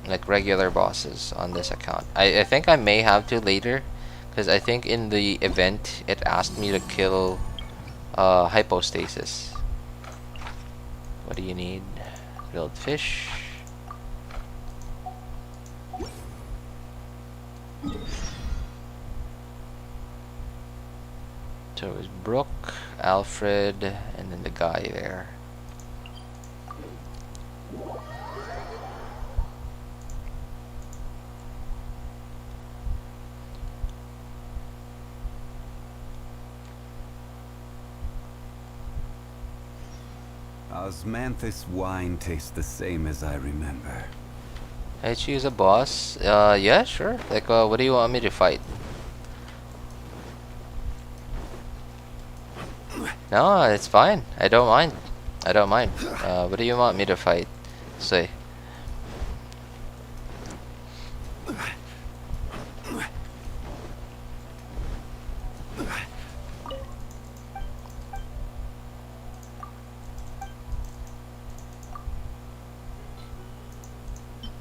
Like regular bosses on this account. I think I may have to later. Because I think in the event it asked me to kill hypostasis. What do you need? Grilled fish. So it was Brooke, Alfred, and then the guy there. Osmanthus wine tastes the same as I remember. I choose a boss. Yeah, sure. Like, what do you want me to fight? No, it's fine. I don't mind. I don't mind. What do you want me to fight? Say.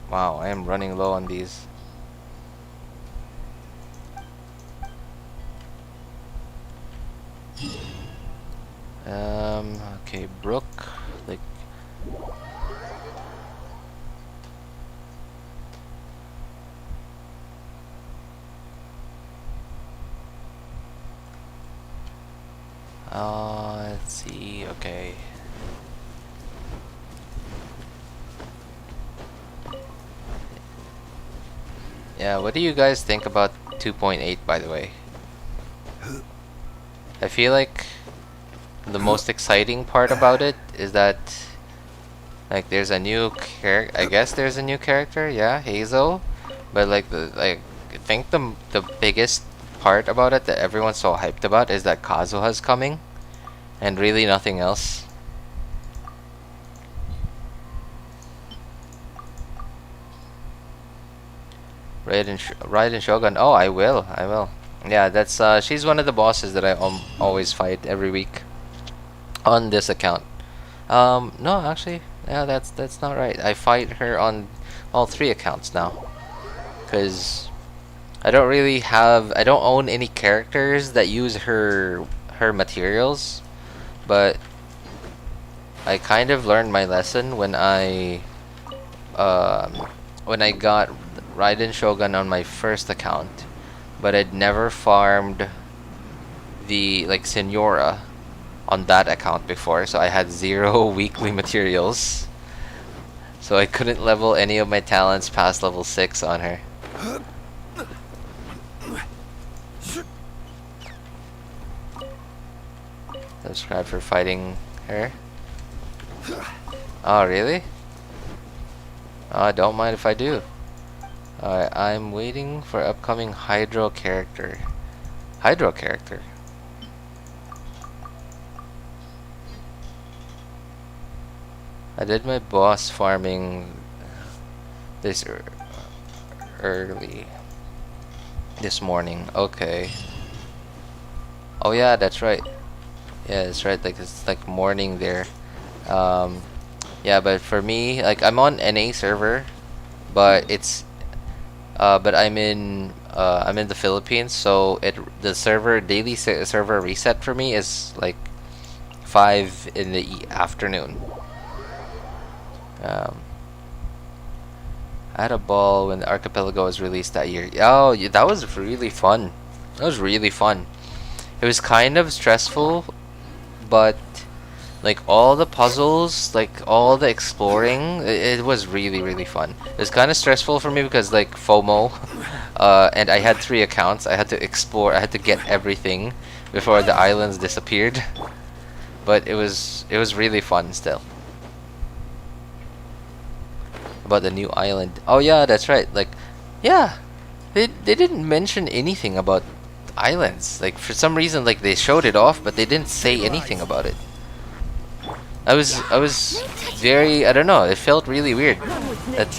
Wow, I am running low on these. Okay, Brooke, like. Let's see, okay. Yeah, what do you guys think about 2.8, by the way? I feel like the most exciting part about it is that, like, there's a new character. I guess there's a new character, yeah, Heizou. But like, I think the biggest part about it that everyone's so hyped about is that Kazuha's coming, and really nothing else. Raiden Shogun. Oh, I will. Yeah, that's she's one of the bosses that I always fight every week on this account. No, actually, yeah, that's not right. I fight her on all 3 accounts now, cause I don't own any characters that use her materials, but I kind of learned my lesson when I got Raiden Shogun on my first account, but I'd never farmed the like Senora on that account before, so I had 0 weekly materials. So I couldn't level any of my talents past level 6 on her. Subscribe for fighting her. Oh, really? Don't mind if I do. Alright, I'm waiting for upcoming Hydro character. Hydro character? I did my boss farming this early. This morning. Okay. Oh yeah, that's right. Yeah, that's right. Like it's like morning there. Yeah, but for me, like I'm on NA server, but it's but I'm in the Philippines, so the daily server reset for me is like 5 in the afternoon. I had a ball when the Archipelago was released that year. Oh, yeah, that was really fun. That was really fun. It was kind of stressful, but like all the puzzles, like all the exploring, it was really fun. It was kind of stressful for me because like FOMO, and I had 3 accounts. I had to explore. I had to get everything before the islands disappeared. But it was really fun still. About the new island. Oh yeah, that's right. Like, yeah, they didn't mention anything about islands. Like for some reason, like they showed it off, but they didn't say anything about it. I was very, I don't know, it felt really weird that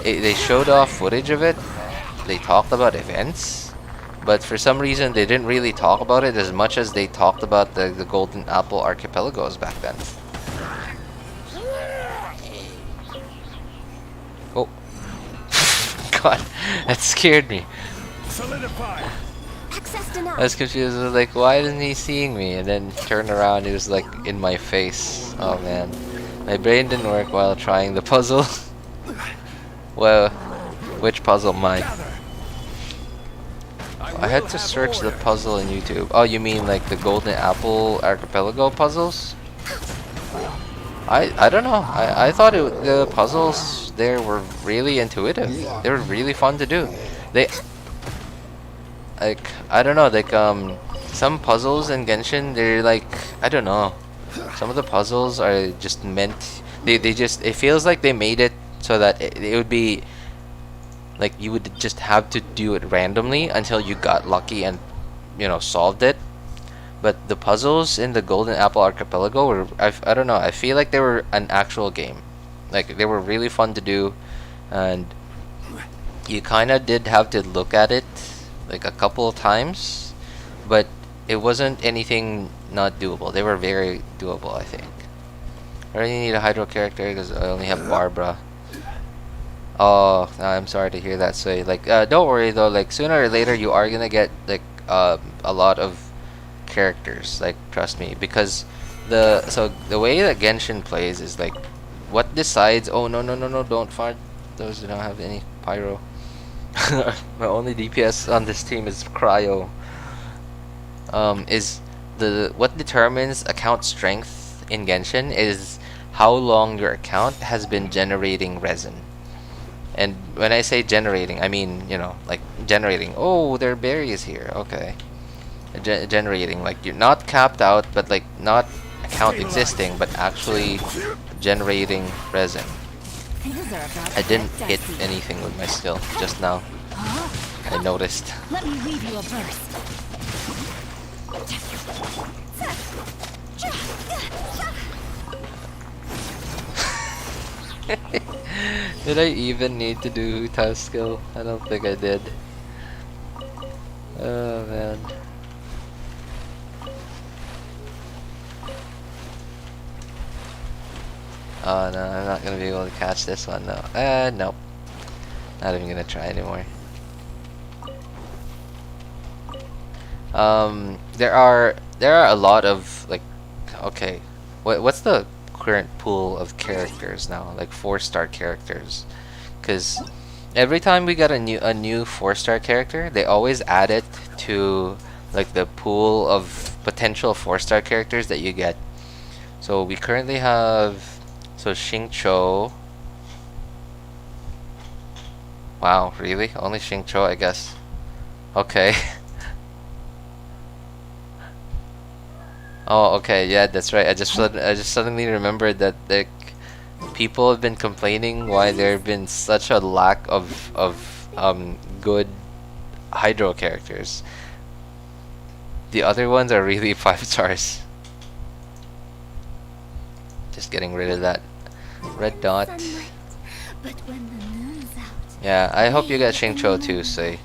they showed off footage of it. They talked about events, but for some reason they didn't really talk about it as much as they talked about the Golden Apple Archipelagos back then. Oh. God, that scared me. Solidify. Access denied. I was confused. I was like, why isn't he seeing me? And then turned around, he was like in my face. Oh man. My brain didn't work while trying the puzzle. Well, which puzzle, Mike? I had to search the puzzle in YouTube. Oh, you mean like the Golden Apple Archipelago puzzles? I don't know. I thought the puzzles there were really intuitive. They were really fun to do. They like, I don't know, like some puzzles in Genshin, they're like, I don't know. Some of the puzzles are just meant, they just, it feels like they made it so that it would be like you would just have to do it randomly until you got lucky and, you know, solved it. But the puzzles in the Golden Apple Archipelago were, I don't know, I feel like they were an actual game. Like they were really fun to do, and you kind of did have to look at it like a couple of times, but it wasn't anything not doable. They were very doable, I think. I really need a Hydro character because I only have Barbara. Oh, I'm sorry to hear that, Sway. Like, don't worry though. Like, sooner or later, you are gonna get like a lot of characters. Like, trust me, because the way that Genshin plays is like, what decides? Oh no, don't find those who don't have any pyro. My only DPS on this team is cryo. Is what determines account strength in Genshin is how long your account has been generating resin. And when I say generating, I mean, you know, like generating. Oh, there are berries here. Okay. Generating, like you're not capped out, but like not account existing, but actually generating resin. I didn't hit anything with my skill just now. I noticed. Let me weave you a burst. Did I even need to do task skill? I don't think I did. Oh man. Oh no, I'm not gonna be able to catch this one though. Nope. Not even gonna try anymore. There are a lot of like, okay, what's the current pool of characters now? Like 4-star characters, because every time we get a new 4-star character, they always add it to like the pool of potential 4-star characters that you get. So we currently have Xingqiu. Wow, really? Only Xingqiu, I guess. Okay. Oh, okay, yeah, that's right. I just suddenly remembered that like people have been complaining why there have been such a lack of good hydro characters. The other ones are really 5 stars. Just getting rid of that red dot. Sunlight, but when the moon's out, Yeah, I hope you get Xingqiu too, say.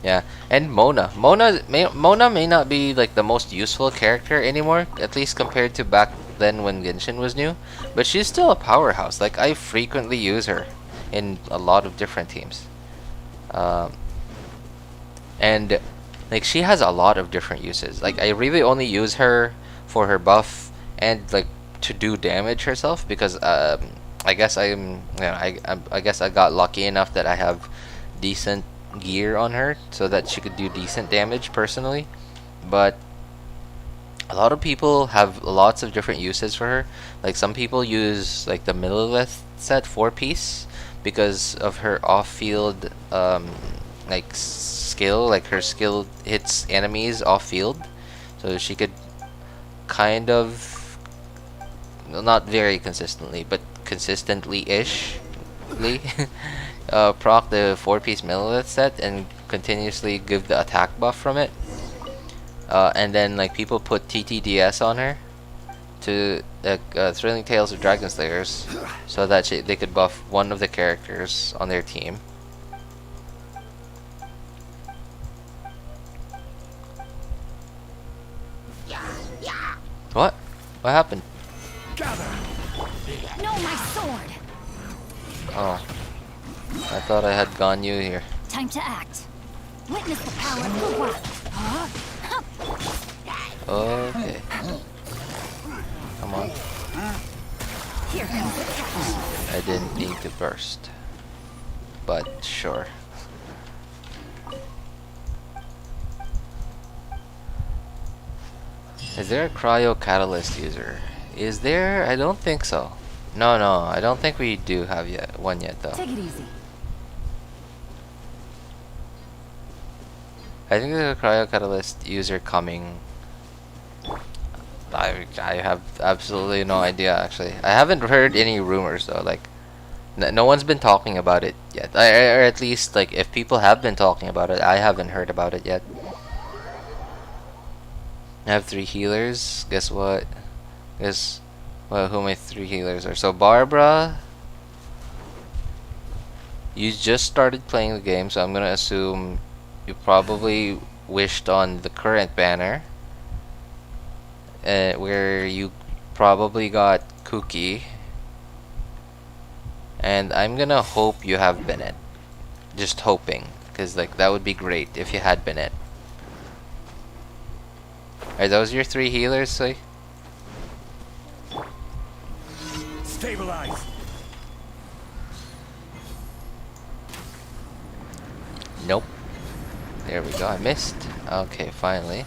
Yeah, and Mona. Mona may not be like the most useful character anymore, at least compared to back then when Genshin was new, but she's still a powerhouse. Like I frequently use her in a lot of different teams, and like she has a lot of different uses. Like I really only use her for her buff and like to do damage herself because I guess I guess I got lucky enough that I have decent gear on her so that she could do decent damage personally, but a lot of people have lots of different uses for her. Like some people use like the Millilith set 4-piece because of her off-field like skill. Like her skill hits enemies off-field, so she could kind of, not very consistently, but consistently-ish proc the 4-piece Millilith set and continuously give the attack buff from it. And then like people put TTDS on her to Thrilling Tales of Dragon Slayers so that they could buff one of the characters on their team. What? What happened? No, my sword. Oh, I thought I had Ganyu here. Time to act. Witness the power of the WEEKLIES. Huh? Okay. Come on. Here comes the catch. I didn't need to burst, but sure. Is there a cryo catalyst user? Is there? I don't think so. No, I don't think we do have one yet though. Take it easy. I think there's a cryo catalyst user coming. I have absolutely no idea actually. I haven't heard any rumors though. Like no one's been talking about it yet. Or at least like if people have been talking about it, I haven't heard about it yet. I have 3 healers. Guess what? Well, who my 3 healers are. So Barbara, you just started playing the game, so I'm gonna assume you probably wished on the current banner, where you probably got Cookie, and I'm gonna hope you have Bennett. Just hoping, because like that would be great if you had Bennett. Are those your 3 healers, say? Stabilize. Nope. There we go. I missed. Okay, finally.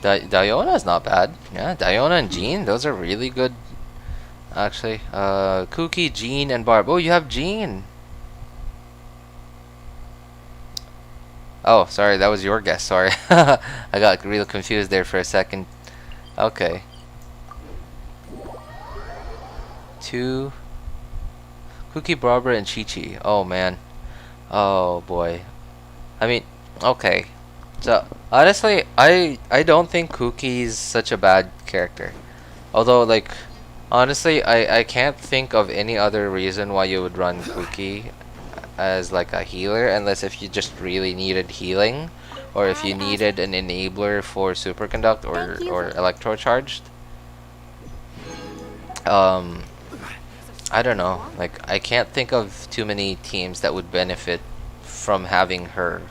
Diona's not bad. Yeah, Diona and Jean, those are really good. Actually, Cookie, Jean, and Barb. Oh, you have Jean. Oh, sorry, that was your guess. Sorry, I got real confused there for a second. Okay. 2. Cookie, Barbara, and Chi-Chi. Oh man. Oh boy. I mean, okay. So honestly, I don't think Cookie's such a bad character. Although, like, honestly, I can't think of any other reason why you would run Cookie as like a healer, unless if you just really needed healing, or if you needed an enabler for superconduct or electrocharged. I don't know, like I can't think of too many teams that would benefit from having her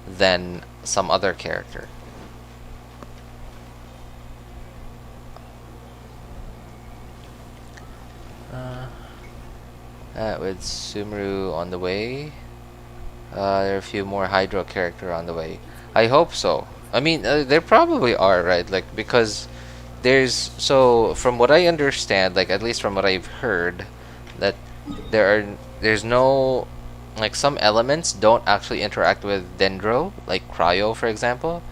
than some other character. With Sumeru on the way. There are a few more Hydro character on the way. I hope so. I mean, there probably are, right? Like, because so from what I understand, like at least from what I've heard, that there's no, like, some elements don't actually interact with Dendro, like cryo, for example.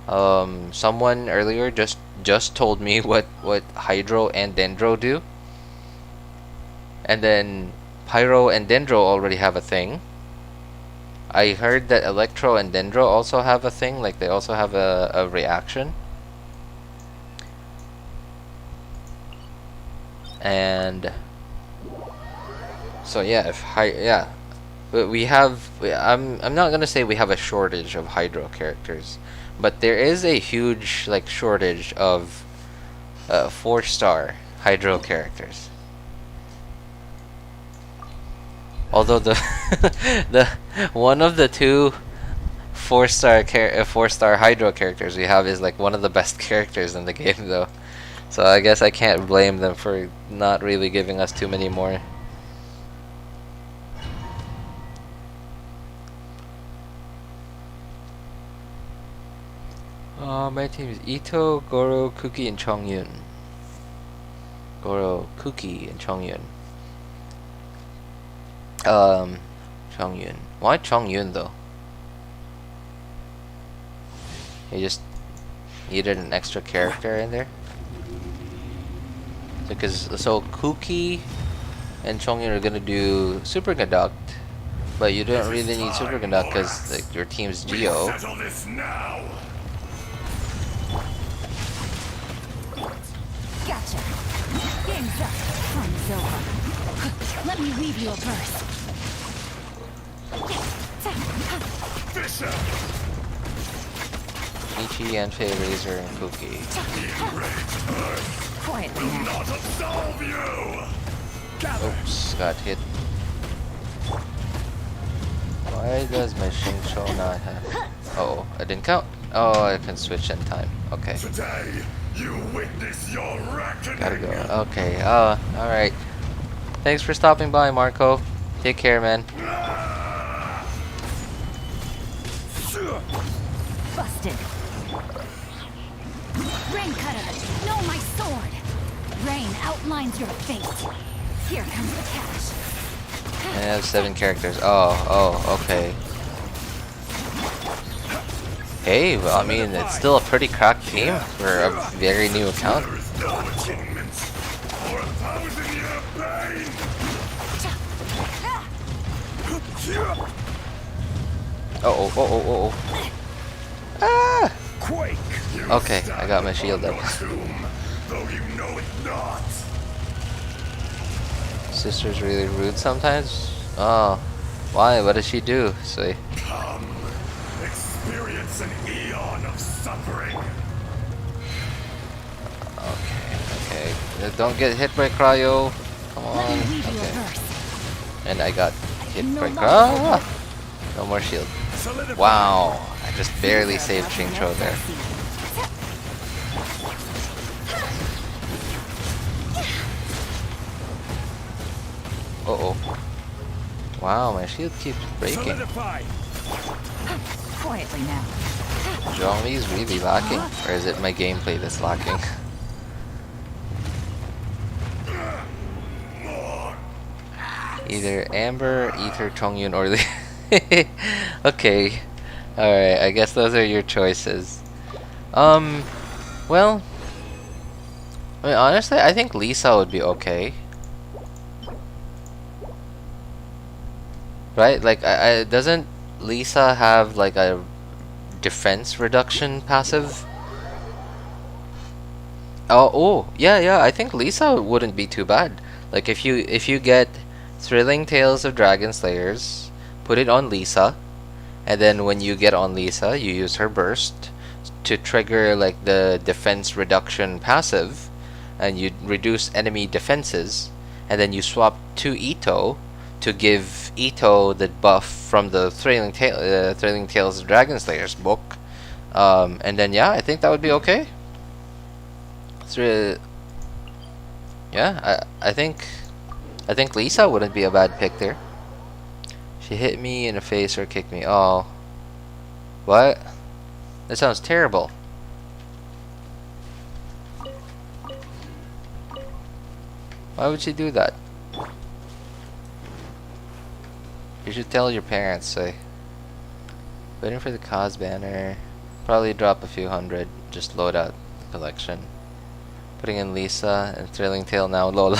Someone earlier just told me what Hydro and Dendro do, and then Pyro and Dendro already have a thing. I heard that Electro and Dendro also have a thing, like they also have a reaction. And so yeah, but I'm not gonna say we have a shortage of Hydro characters, but there is a huge, like, shortage of 4-star Hydro characters. Although the the one of the two 4-star Hydro characters we have is like one of the best characters in the game, though. So I guess I can't blame them for not really giving us too many more. My team is Itto, Goro, Kuki, and Chongyun. Goro, Kuki, and Chongyun. Chongyun. Why Chongyun though? You just needed an extra character in there? So Kuki and Chongyun are gonna do Super Conduct, but you don't really need Super Conduct because, like, your team's Geo. Settle this now. Gotcha. Game's up. Time's over. Let me weave you a verse. Fisher. Ichi, Enfei, Razor, and Kuki. Quietly now. Not absolve you. Oops, got hit. Why does my Xingqiu not have... Oh, I didn't count. Oh, I can switch in time. Okay. Today, you witness your reckoning. Gotta go. Okay, alright. Thanks for stopping by, Marco. Take care, man. Busted. Rain cutter. No, my sword. Rain outlines your fate. Here comes the cash. I have 7 characters. Oh, okay. Hey, well, I mean, it's still a pretty cracked team for a very new account. There is no atonement for a 1,000-year pain. Oh. Ah! Quake. You Okay, I got my shield up. tomb, though you know it not. Sister's really rude sometimes. Oh, why? What does she do? See. Come, experience an eon of suffering. Okay. Don't get hit by cryo. Come Let on. me weave you a Okay. verse. And I got hit No by longer cryo. No more shield. Wow. I just barely saved Xingqiu there. Uh-oh. Wow, my shield keeps breaking. Quietly now. Zhongli's really lacking. Or is it my gameplay that's lacking? Either Amber, Ether, Chongyun, or the... Okay. Alright, I guess those are your choices. Well... I mean, honestly, I think Lisa would be okay. Right? Like, doesn't Lisa have, like, a defense reduction passive? Oh, yeah, I think Lisa wouldn't be too bad. Like, if you get Thrilling Tales of Dragon Slayers, put it on Lisa, and then when you get on Lisa, you use her burst to trigger, like, the defense reduction passive, and you reduce enemy defenses, and then you swap to Itto to give Itto the buff from the Thrilling Tales of Dragon Slayers book, and then yeah, I think that would be okay. Yeah, I think I think Lisa wouldn't be a bad pick there. She hit me in the face or kicked me. Oh. What? That sounds terrible. Why would she do that? You should tell your parents, say. Waiting for the cause banner. Probably drop a few hundred. Just load out the collection. Putting in Lisa and Thrilling Tale now, lol.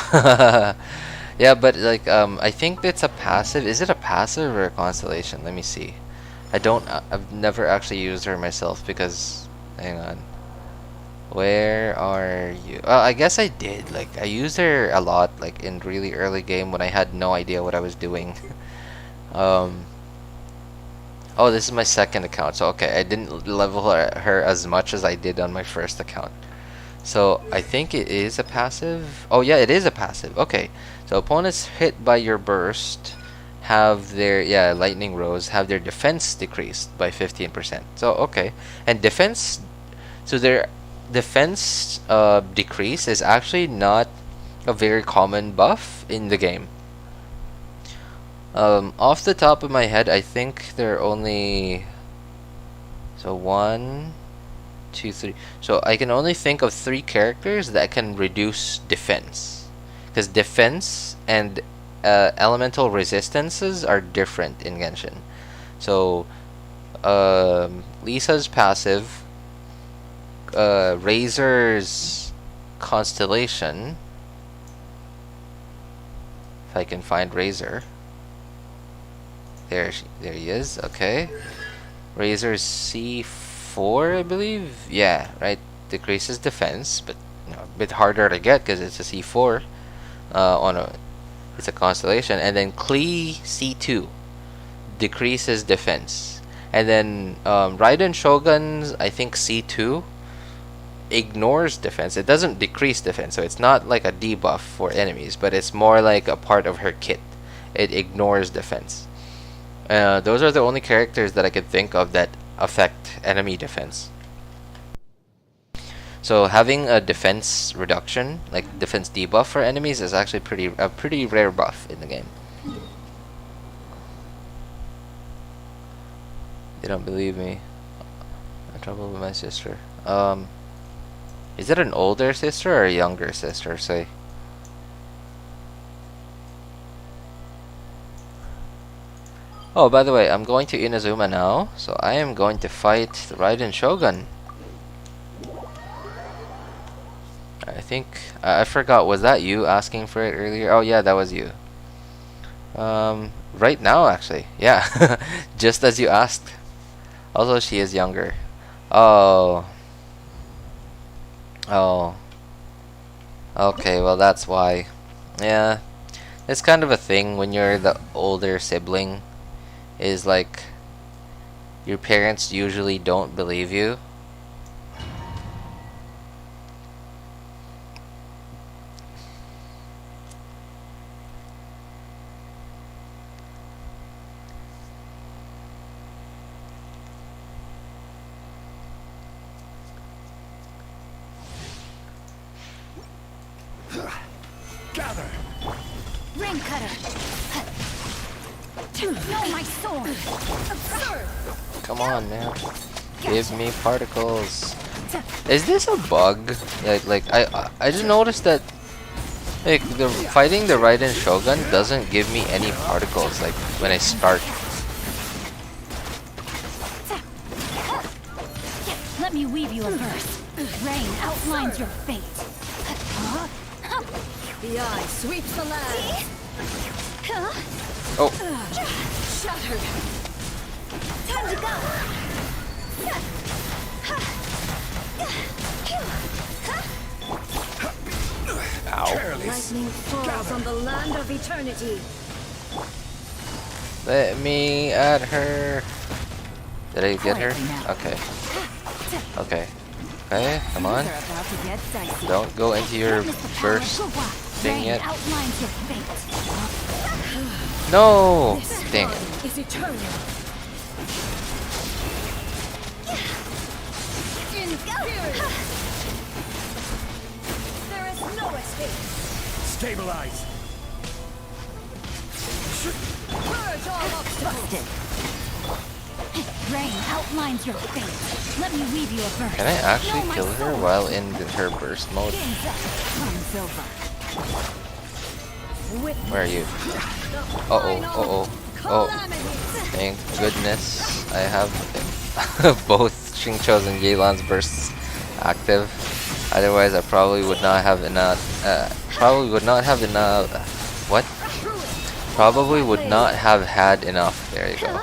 Yeah, but like I think it's a passive. Is it a passive or a constellation? Let me see. I've never actually used her myself because, hang on. Where are you? I guess I did. Like I used her a lot, like in really early game when I had no idea what I was doing. Oh, this is my second account, so okay, I didn't level her as much as I did on my first account. So I think it is a passive. Oh yeah, it is a passive. Okay, so opponents hit by your burst have their lightning rose have their defense decreased by 15%. So okay, and defense. So their defense decrease is actually not a very common buff in the game. Off the top of my head, I think there are only 1, 2, 3. So I can only think of 3 characters that can reduce defense, because defense and elemental resistances are different in Genshin. So Lisa's passive, Razor's constellation. If I can find Razor. There he is. Okay. Razor's C4, I believe. Yeah, right. Decreases defense, but a bit harder to get because it's a C4. It's a constellation, and then Klee C2 decreases defense, and then Raiden Shogun's I think C2 ignores defense. It doesn't decrease defense, so it's not like a debuff for enemies, but it's more like a part of her kit. It ignores defense. Those are the only characters that I could think of that affect enemy defense. So having a defense reduction, like defense debuff for enemies, is actually a pretty rare buff in the game. They don't believe me. I'm in trouble with my sister. Is it an older sister or a younger sister? Say. Oh, by the way, I'm going to Inazuma now, so I am going to fight the Raiden Shogun. I think I forgot. Was that you asking for it earlier? Oh yeah, that was you. Right now, actually, yeah, just as you asked. Also, she is younger. Oh. Okay, well that's why. Yeah, it's kind of a thing when you're the older sibling. Is like your parents usually don't believe you. Gather. Ring cutter. No, my sword. Absurd. Come on, man. Give me particles. Is this a bug? Like I just noticed that like fighting the Raiden Shogun doesn't give me any particles like when I start. Let me weave you a verse. Rain outlines your fate. The eye sweeps the land. Oh. Shattered. Time to go. Ow. Lightning falls on the land of eternity. Let me at her. Did I get her? Okay. Okay. Okay, come on. Don't go into your burst thing yet. No! Dang it. Is eternal. There is no escape. Stabilize. Busted. Rain outlines your fate. Let me weave you a verse. Can I actually kill her while in her burst mode? Game's up. Time's over. Where are you? Oh, thank goodness I have both Xingqiu's and Yelan's bursts active. Otherwise, I probably would not have enough. Probably would not have enough. What? Probably would not have had enough. There you go.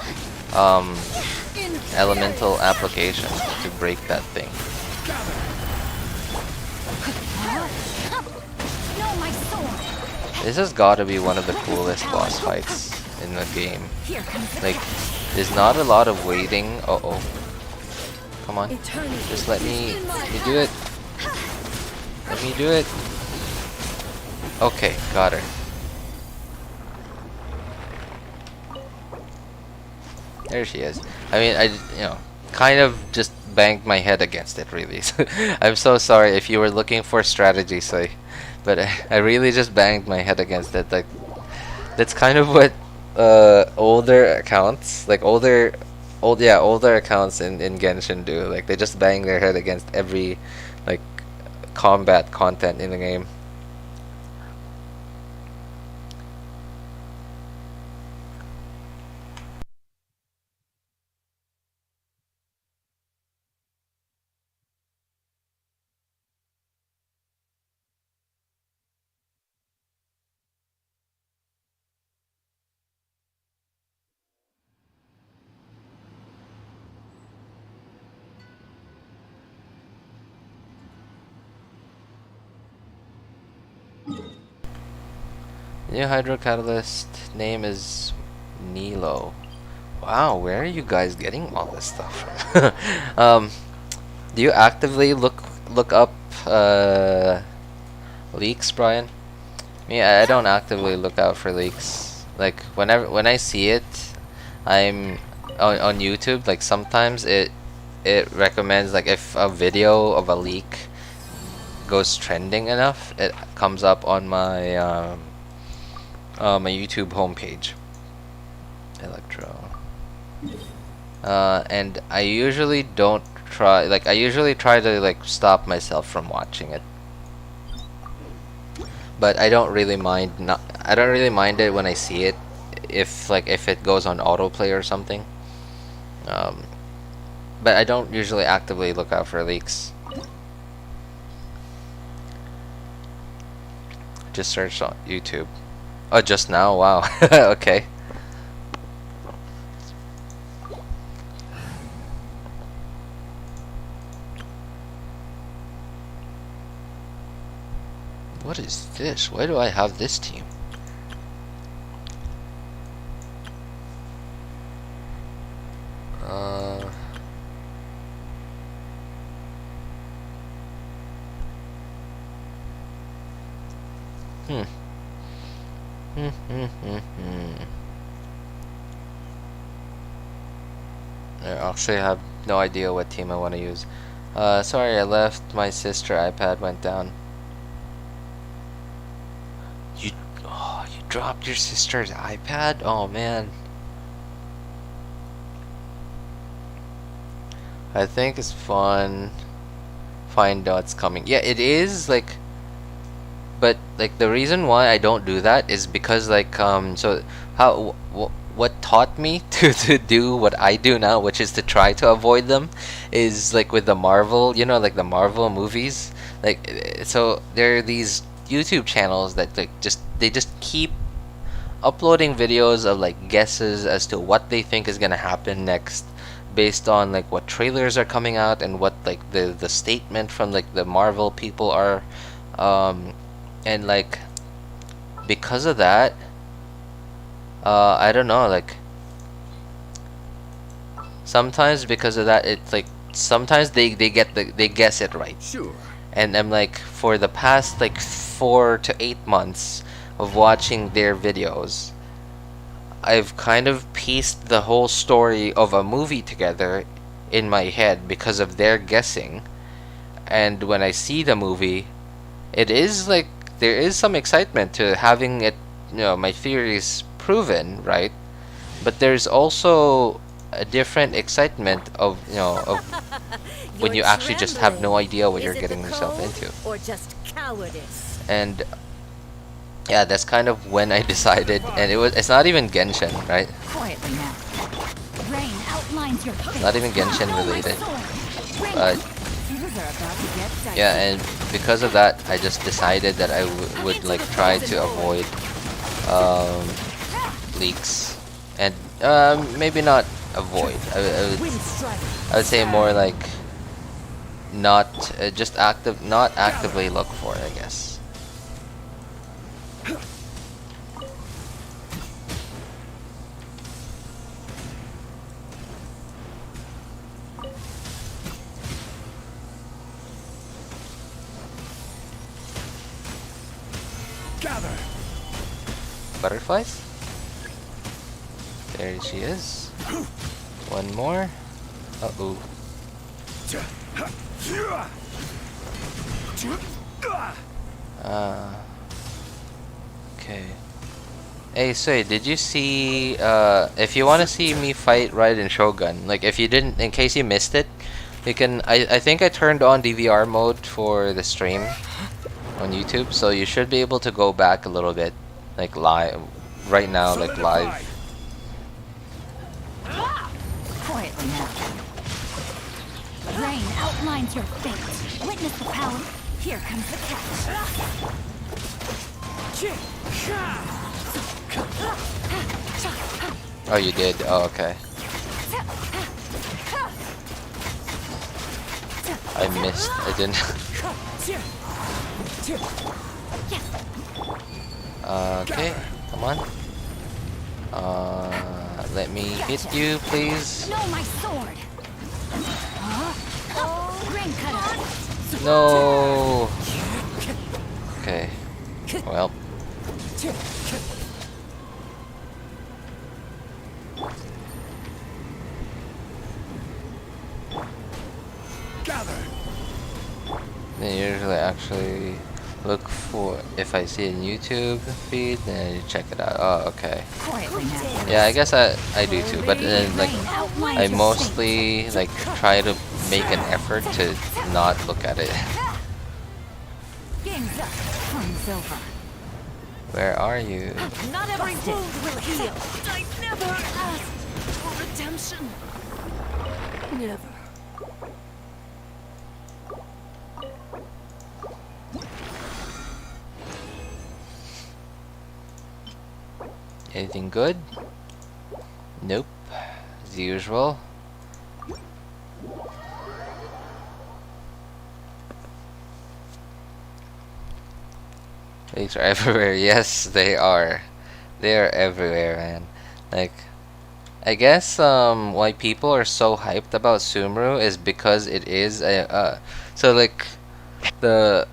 Elemental application to break that thing. No, my sword. This has got to be one of the coolest boss fights in the game. Here comes the Like, there's not a lot of waiting. Come on. Just let me do it. Let me do it. Okay, got her. There she is. I mean, kind of just banged my head against it, really. I'm so sorry if you were looking for strategy, but I really just banged my head against it. Like, that's kind of what older accounts, like older accounts in Genshin do. Like, they just bang their head against every like combat content in the game. New Hydro Catalyst name is Nilo. Wow, where are you guys getting all this stuff from? Do you actively look up leaks, Brian? Me, I don't actively look out for leaks. Like, when I see it, I'm on YouTube. Like, sometimes it recommends, like, if a video of a leak goes trending enough, it comes up on my my YouTube homepage. Electro. And I usually don't try. Like, I usually try to like stop myself from watching it. But I don't really mind. I don't really mind it when I see it, if it goes on autoplay or something. But I don't usually actively look out for leaks. Just search on YouTube. Oh, just now? Wow. Okay. What is this? Why do I have this team? I actually have no idea what team I want to use. Sorry, I left. My sister iPad went down. You dropped your sister's iPad? Oh man. I think it's fun. Find what's coming. Yeah, it is, like, but like the reason why I don't do that is because, like, so what taught me to do what I do now, which is to try to avoid them, is like with the Marvel, like the Marvel movies. Like, so there are these YouTube channels that like they just keep uploading videos of like guesses as to what they think is gonna happen next, based on like what trailers are coming out and what like the statement from like the Marvel people are, and like because of that, I don't know, like sometimes because of that, it's like sometimes they guess it right. Sure. And I'm like, for the past like 4 to 8 months of watching their videos, I've kind of pieced the whole story of a movie together in my head because of their guessing. And when I see the movie, it is like there is some excitement to having it, my theories proven, right? but there's also a different excitement of when you actually just have no idea what you're getting yourself into. Or just cowardice? And yeah, that's kind of when I decided, and it's not even Genshin, right? Quietly now. Rain outlines your face. Not even Genshin related. But yeah, and because of that, I just decided that I would like try to avoid leaks, and maybe not avoid. I would say more like not not actively look for it, I guess. Gather. Butterflies? There she is. One more. Uh-oh. Okay. Hey, Sui, did you see, if you want to see me fight Raiden Shogun, like if you didn't, in case you missed it, you can, I think I turned on DVR mode for the stream on YouTube, so you should be able to go back a little bit, like live, right now, like live. Quietly now. Rain outlines your fate. Witness the power. Here comes the catch. Oh, you did? Oh, okay. I missed. I didn't. Okay, come on. Let me hit you, please. No, my sword. Rain cutter. No. Okay. Well. Gather. Then usually actually look for, if I see a YouTube feed, then you check it out. Oh, okay. Quietly now. Yeah, I guess I do too, but then like I mostly like try to make an effort to not look at it. Game's up. Time's over. Where are you? Not every wound will heal. I never asked for redemption. Never. Anything good? Nope. As usual. Leaks are everywhere. Yes, they are. They are everywhere, man. Like, I guess why people are so hyped about Sumeru is because it is a so like the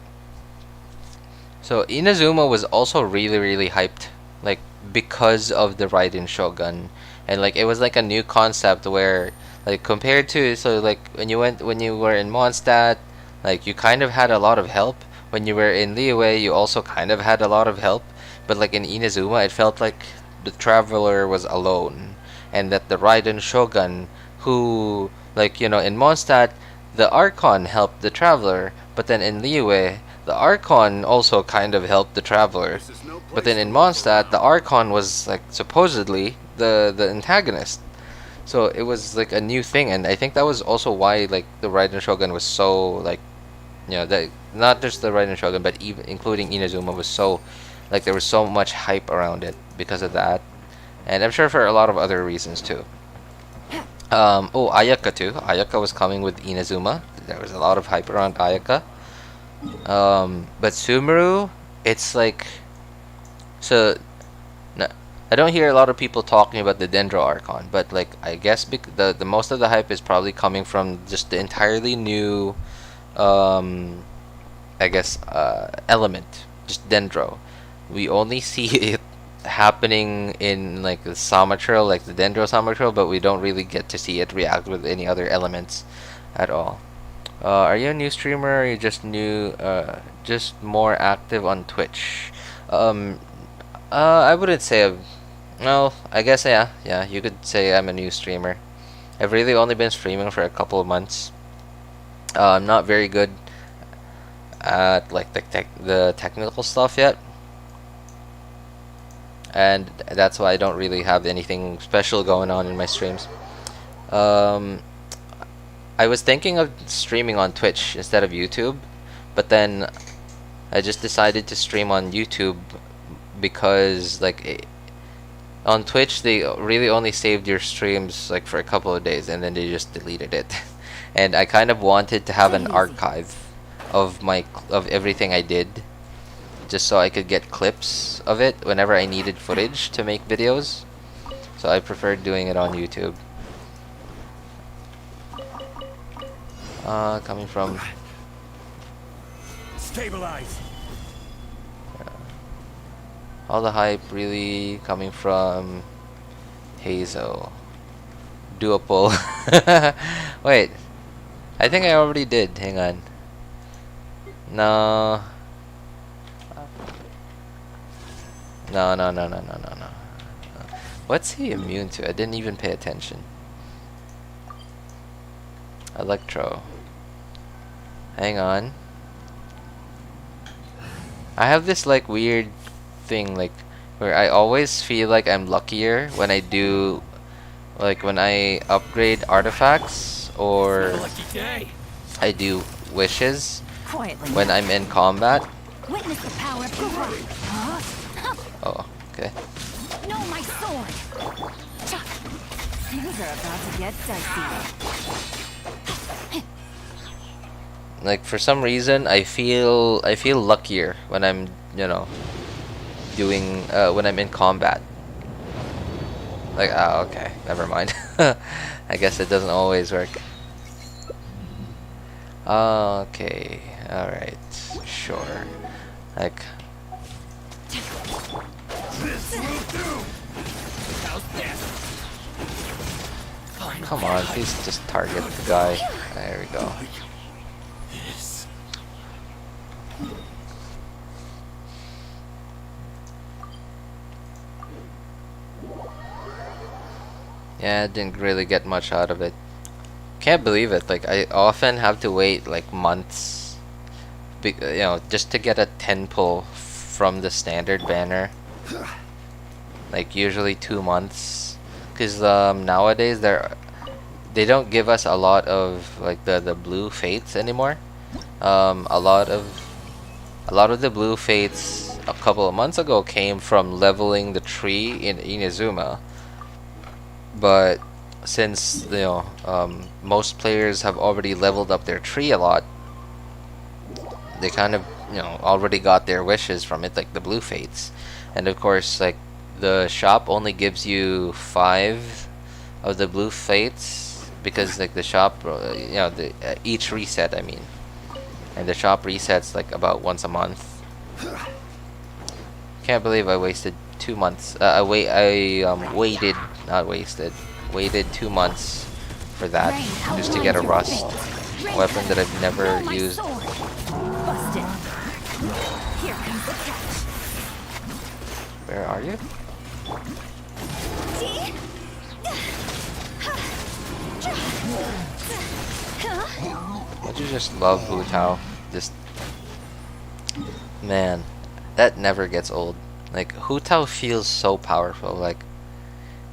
so Inazuma was also really hyped, like because of the Raiden Shogun, and like it was like a new concept where like compared to, so like when you were in Mondstadt, like you kind of had a lot of help. When you were in Liyue, you also kind of had a lot of help, but like in Inazuma, it felt like the traveler was alone, and that the Raiden Shogun, who like in Mondstadt, the Archon helped the traveler, but then in Liyue, the Archon also kind of helped the traveler. But then in Mondstadt, the Archon was like supposedly the antagonist. So it was like a new thing, and I think that was also why like the Raiden Shogun was so like, that not just the Raiden Shogun, but even including Inazuma was so like there was so much hype around it because of that, and I'm sure for a lot of other reasons too. Oh, Ayaka too. Ayaka was coming with Inazuma. There was a lot of hype around Ayaka. But Sumeru, it's like, so I don't hear a lot of people talking about the Dendro Archon, but like I guess the most of the hype is probably coming from just the entirely new I guess element, just Dendro. We only see it happening in like the Samatrail, like the Dendro Samatrail, but we don't really get to see it react with any other elements at all. Are you a new streamer, or are you just just more active on Twitch? I wouldn't say No, I guess yeah, you could say I'm a new streamer. I've really only been streaming for a couple of months. I'm not very good at like the technical stuff yet, and that's why I don't really have anything special going on in my streams. I was thinking of streaming on Twitch instead of YouTube, but then I just decided to stream on YouTube because like on Twitch they really only saved your streams like for a couple of days and then they just deleted it. And I kind of wanted to have an archive of everything I did, just so I could get clips of it whenever I needed footage to make videos. So I preferred doing it on YouTube. Coming from Stabilize. all the hype really coming from Heizou. Duopole. Wait, I think I already did. Hang on. No. No. What's he immune to? I didn't even pay attention. Electro. Hang on. I have this like weird thing like where I always feel like I'm luckier when I do like when I upgrade artifacts or Lucky day. I do wishes Quietly. when I'm in combat. Witness the power of Kazuha. Huh? Oh, okay. No, my sword. Things are about to get dicey. Like for some reason I feel luckier when I'm, you know, doing when I'm in combat. Like okay, never mind. I guess it doesn't always work. Okay, all right, sure. Like This will do. come on, please just target the guy. There we go. This. Yeah, I didn't really get much out of it. Can't believe it. Like I often have to wait like months, you know, just to get a 10 pull from the standard banner. Like usually 2 months, because nowadays they don't give us a lot of like the blue fates anymore. A lot of the blue fates a couple of months ago came from leveling the tree in Inazuma. But since you know most players have already leveled up their tree a lot, they kind of, you know, already got their wishes from it, like the blue fates. And of course, like the shop only gives you 5 of the blue fates because like the shop, you know, each reset, I mean, and the shop resets like about once a month. Can't believe I wasted 2 months. Waited, not wasted. Waited 2 months for that just to get a rust weapon that I've never used. Busted. Here comes the catch. Where are you? Don't you just love Hu Tao? Just man, that never gets old. Like Hu Tao feels so powerful, like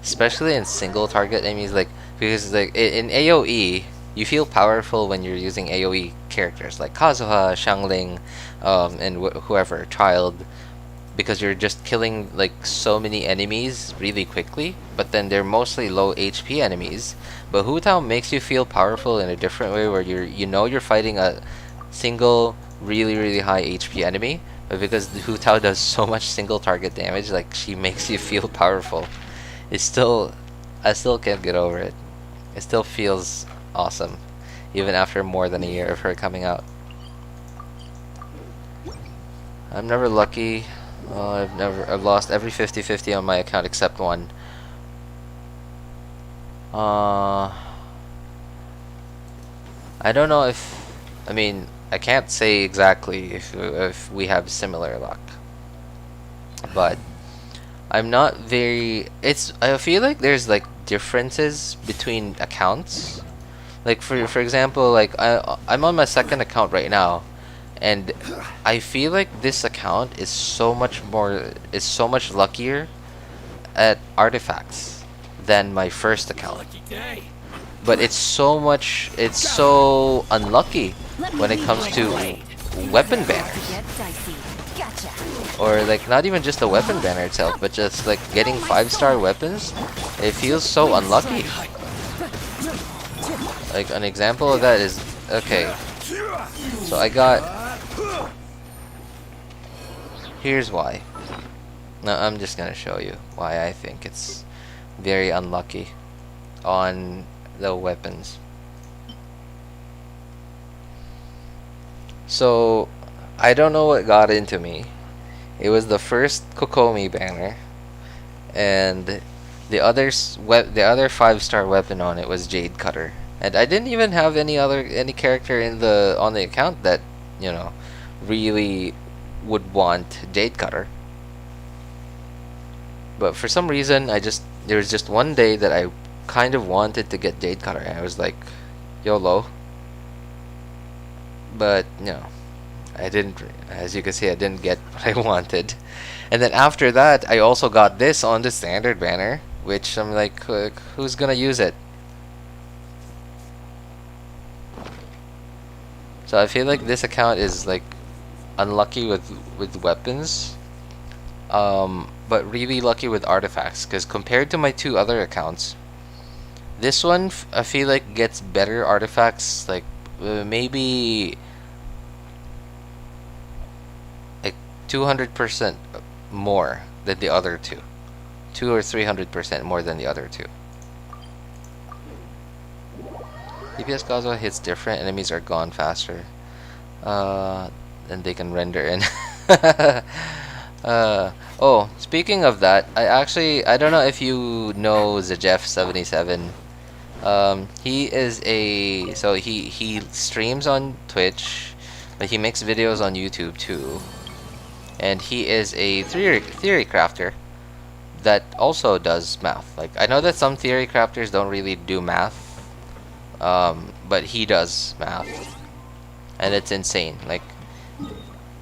especially in single target enemies, like because like in AoE you feel powerful when you're using AoE characters like Kazuha, Xiangling, and whoever, Child, because you're just killing like so many enemies really quickly, but then they're mostly low HP enemies. But Hu Tao makes you feel powerful in a different way, where you're fighting a single really high HP enemy, but because Hu Tao does so much single target damage, like she makes you feel powerful. I still can't get over it. It still feels awesome, even after more than a year of her coming out. I'm never lucky. I've lost every 50-50 on my account except one. I don't know if, I mean, I can't say exactly if we have similar luck, but I'm not very. I feel like there's like differences between accounts. Like for example, like I'm on my second account right now, and I feel like this account is so much luckier at artifacts than my first account. Lucky day. But it's so unlucky when it comes to weapon banners. Get dicey. Gotcha. Or like not even just the weapon banner itself, but just like getting 5-star weapons. It feels so unlucky. Like an example of that is, okay, so I got, here's why. No, I'm just gonna show you why I think it's very unlucky on the weapons. So I don't know what got into me. It was the first Kokomi banner, and the other 5-star weapon on it was Jade Cutter, and I didn't even have any character on the account that, you know, really would want Jade Cutter. But for some reason, there was just one day that I kind of wanted to get Jade Cutter, and I was like, YOLO. But you know, I didn't. As you can see, I didn't get what I wanted. And then after that, I also got this on the standard banner, which I'm like, who's gonna use it? So I feel like this account is like unlucky with weapons, but really lucky with artifacts. Because compared to my 2 other accounts, this one I feel like gets better artifacts, like maybe like 200% more than the other 2, 200 or 300% more than the other 2. DPS Kazuha hits different, enemies are gone faster. And they can render in. Oh, speaking of that, I don't know if you know Zajef77. He is he streams on Twitch, but he makes videos on YouTube too. And he is a theory crafter that also does math. Like, I know that some theory crafters don't really do math, but he does math, and it's insane. Like,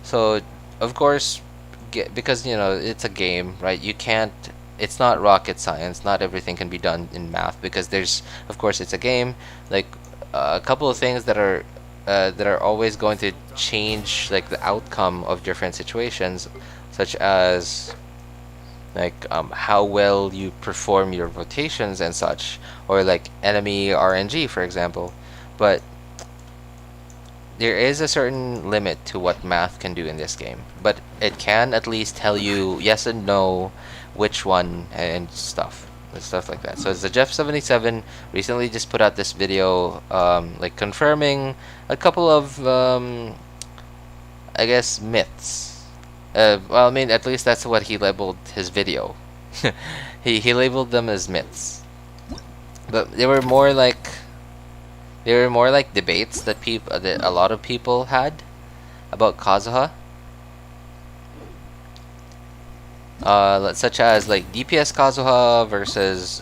so of course, because you know it's a game, right? You can't. It's not rocket science. Not everything can be done in math, because there's, of course, it's a game. Like a couple of things that are always going to change, like the outcome of different situations, such as like how well you perform your rotations and such, or like enemy RNG, for example. But there is a certain limit to what math can do in this game, but it can at least tell you yes and no, which one, and stuff like that. So the Jeff77 recently just put out this video, like confirming a couple of I guess myths. Well, I mean, at least that's what he labeled his video. he labeled them as myths, but they were more like debates that a lot of people had about Kazuha. Such as like DPS Kazuha versus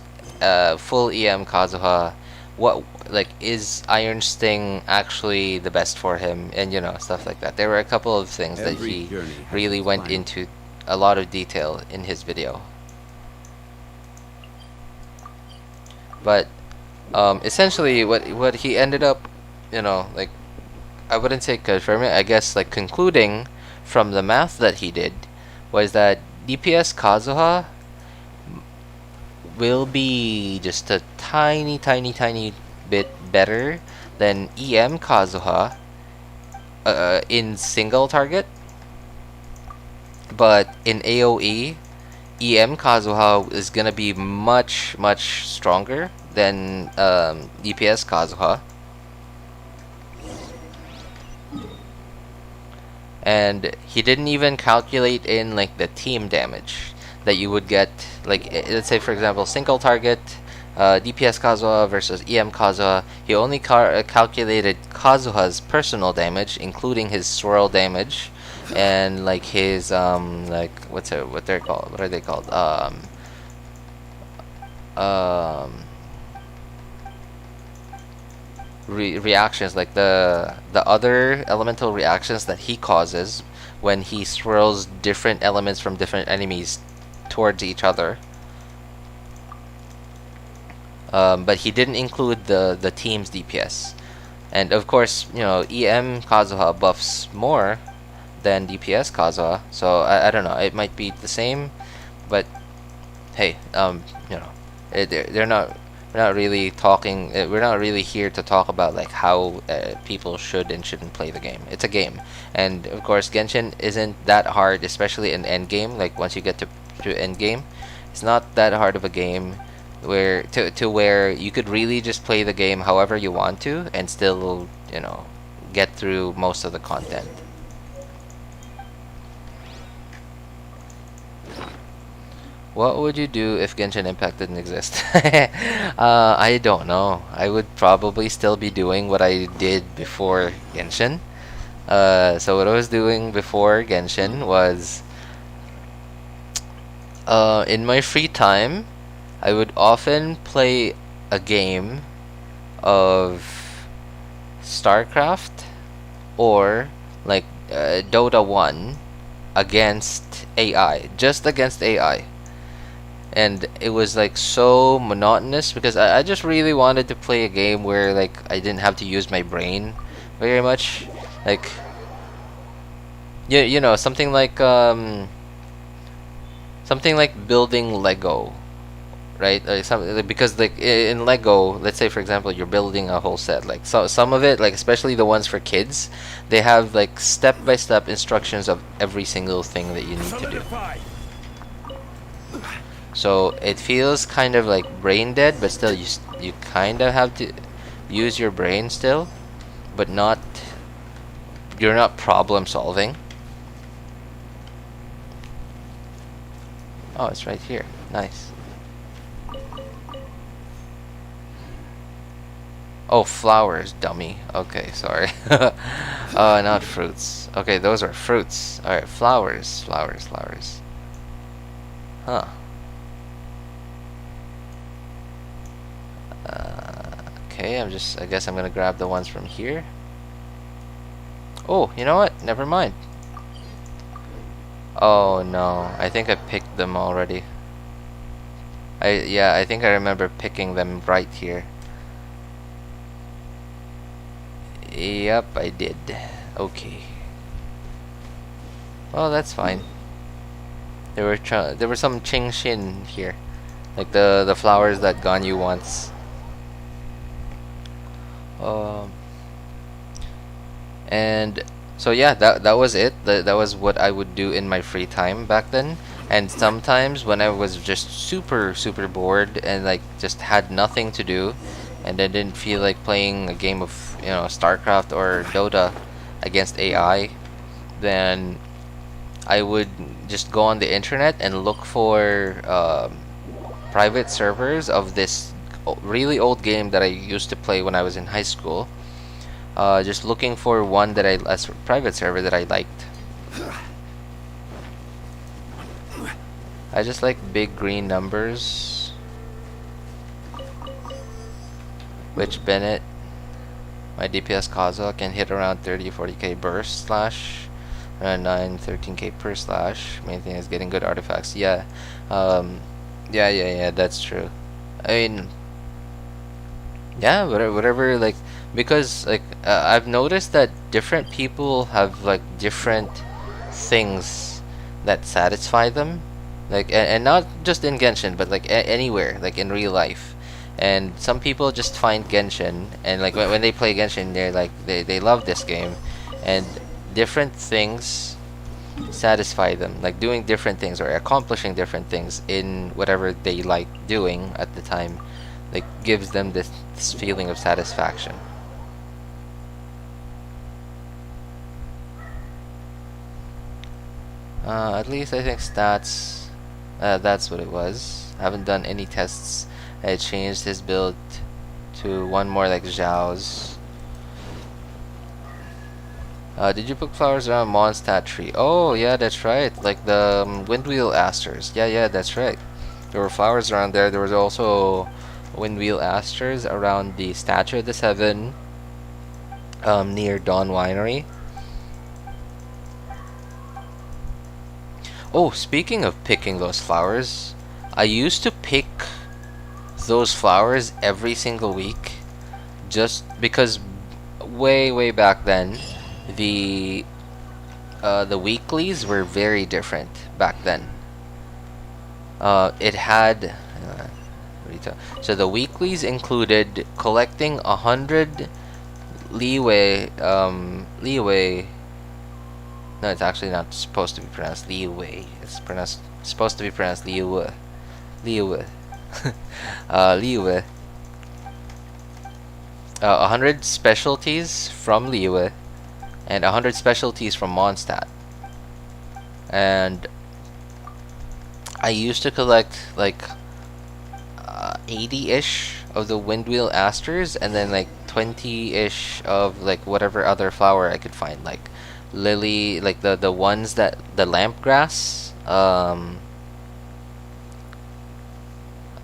full EM Kazuha. What, like, is Iron Sting actually the best for him, and you know, stuff like that. There were a couple of things that he really went into a lot of detail in his video. But essentially what he ended up, you know, like, I wouldn't say confirming, I guess like concluding from the math that he did, was that DPS Kazuha will be just a tiny bit better than EM Kazuha in single target, but in AoE, EM Kazuha is gonna be much stronger than DPS Kazuha. And he didn't even calculate in like the team damage that you would get. Like, let's say for example, single target DPS Kazuha versus EM Kazuha. He only calculated Kazuha's personal damage, including his swirl damage, and like his like what they're called, what are they called, um reactions, like the other elemental reactions that he causes when he swirls different elements from different enemies towards each other. But he didn't include the team's DPS, and of course, you know, EM Kazuha buffs more than DPS Kazuha, so I don't know, it might be the same, but hey, you know, they're not, we're not really talking, we're not really here to talk about like how people should and shouldn't play the game. It's a game, and of course Genshin isn't that hard, especially in end game. Like once you get to end game, it's not that hard of a game where to where you could really just play the game however you want to and still, you know, get through most of the content. What would you do if Genshin Impact didn't exist? I don't know. I would probably still be doing what I did before Genshin. So what I was doing before Genshin was, in my free time, I would often play a game of StarCraft or like Dota 1 against AI, just against AI. And it was like so monotonous because I just really wanted to play a game where like I didn't have to use my brain very much, like you know, something like building Lego, right? Because like in Lego, let's say for example you're building a whole set, like so some of it, like especially the ones for kids, they have like step-by-step instructions of every single thing that you need to do. So it feels kind of like brain dead, but still you kind of have to use your brain still, but not, you're not problem solving. Oh, it's right here. Nice. Oh, flowers, dummy. Okay, sorry. Not fruits. Okay, those are fruits. Alright, flowers. Huh. Okay, I guess I'm gonna grab the ones from here. Oh, you know what? Never mind. Oh no, I think I picked them already. I think I remember picking them right here. Yep, I did. Okay. Well, that's fine. There were some Chingshin here, like the flowers that Ganyu wants. And so yeah, that was it. That was what I would do in my free time back then. And sometimes when I was just super bored and like just had nothing to do, and I didn't feel like playing a game of, you know, StarCraft or Dota against AI, then I would just go on the internet and look for private servers of this really old game that I used to play when I was in high school. Just looking for one that a private server that I liked. I just like big green numbers. Which Bennett, my DPS Kazuha can hit around 30-40k burst slash, around 9-13k per slash. Main thing is getting good artifacts. Yeah, yeah, that's true. I mean, yeah, whatever, like, because like I've noticed that different people have like different things that satisfy them, like, and not just in Genshin, but like anywhere, like in real life. And some people just find Genshin, and like when they play Genshin, they're like they love this game, and different things satisfy them, like doing different things or accomplishing different things in whatever they like doing at the time, like gives them this feeling of satisfaction. At least I think stats, that's what it was. I haven't done any tests. I changed his build to one more like Zhao's. Did you put flowers around Mondstadt tree? Oh, yeah, that's right. Like the windwheel asters. Yeah, yeah, that's right. There were flowers around there. There was also windwheel asters around the Statue of the Seven, near Dawn Winery. Oh, speaking of picking those flowers, I used to pick those flowers every single week, just because way back then, the weeklies were very different back then. It had so the weeklies included collecting 100 leeway. No, it's actually not supposed to be pronounced leeway. It's supposed to be pronounced leeway. Leeway. Leeway. 100 specialties from Leeway and 100 specialties from Mondstadt. And I used to collect like 80-ish of the windwheel asters, and then like 20-ish of like whatever other flower I could find, like lily, like the ones that the lamp grass.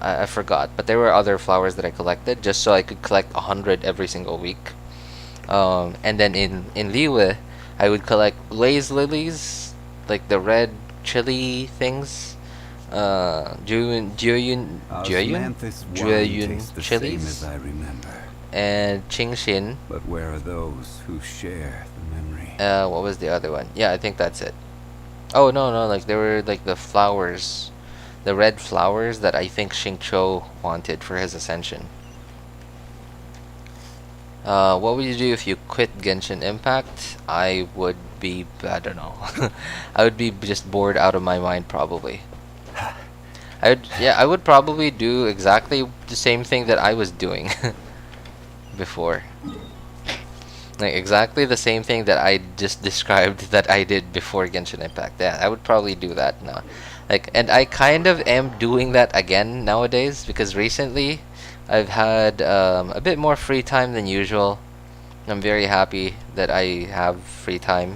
I forgot, but there were other flowers that I collected just so I could collect 100 every single week. And then in Liyue, I would collect blaze lilies, like the red chili things. Juyun chilies, I remember. and Qingxin. But where are those who share the memory? What was the other one? Yeah, I think that's it. Oh no, like there were like the flowers, the red flowers that I think Xingqiu wanted for his ascension. What would you do if you quit Genshin Impact? I would be, I don't know. I would be just bored out of my mind probably. I would probably do exactly the same thing that I was doing before. Like exactly the same thing that I just described that I did before Genshin Impact. Yeah, I would probably do that now. Like, and I kind of am doing that again nowadays because recently I've had a bit more free time than usual. I'm very happy that I have free time.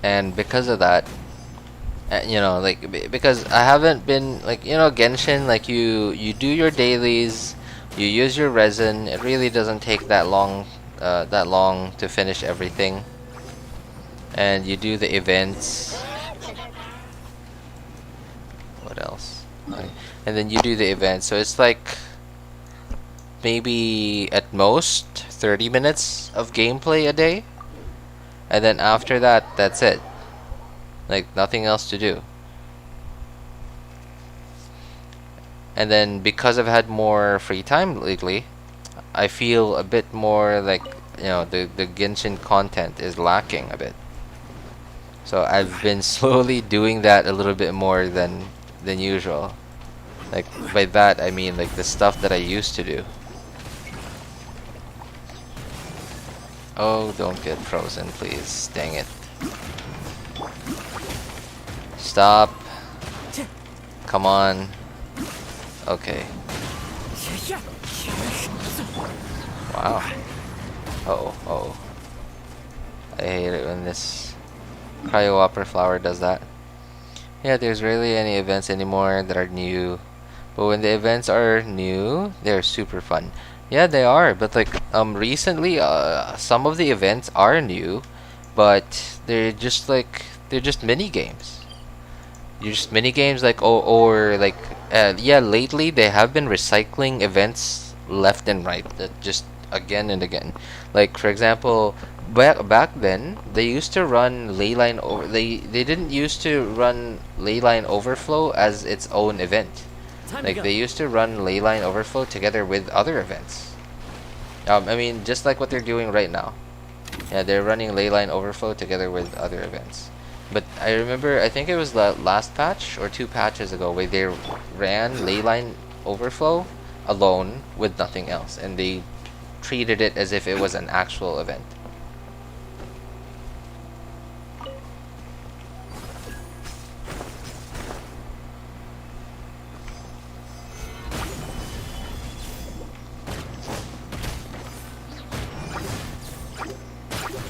And because of that, you know, like because I haven't been like, you know, Genshin, like you do your dailies, you use your resin. It really doesn't take that long to finish everything. And you do the events. What else? And then you do the events. So it's like maybe at most 30 minutes of gameplay a day. And then after that, that's it. Like nothing else to do. And then because I've had more free time lately, I feel a bit more like, you know, the Genshin content is lacking a bit. So I've been slowly doing that a little bit more than usual. Like by that I mean like the stuff that I used to do. Oh, don't get frozen, please. Dang it. Stop. Come on. Okay. Wow. Uh-oh. I hate it when this cryo opera flower does that. Yeah, there's rarely any events anymore that are new. But when the events are new, they're super fun. Yeah, they are, but like recently some of the events are new, but they're just mini games. You're just mini games like or like yeah, lately they have been recycling events left and right, that just again and again. Like for example, back then they used to run leyline over they didn't used to run leyline overflow as its own event. Like they used to run leyline overflow together with other events. I mean, just like what they're doing right now. Yeah, they're running leyline overflow together with other events. But I remember, I think it was the last patch or 2 patches ago where they ran leyline overflow alone with nothing else, and they treated it as if it was an actual event.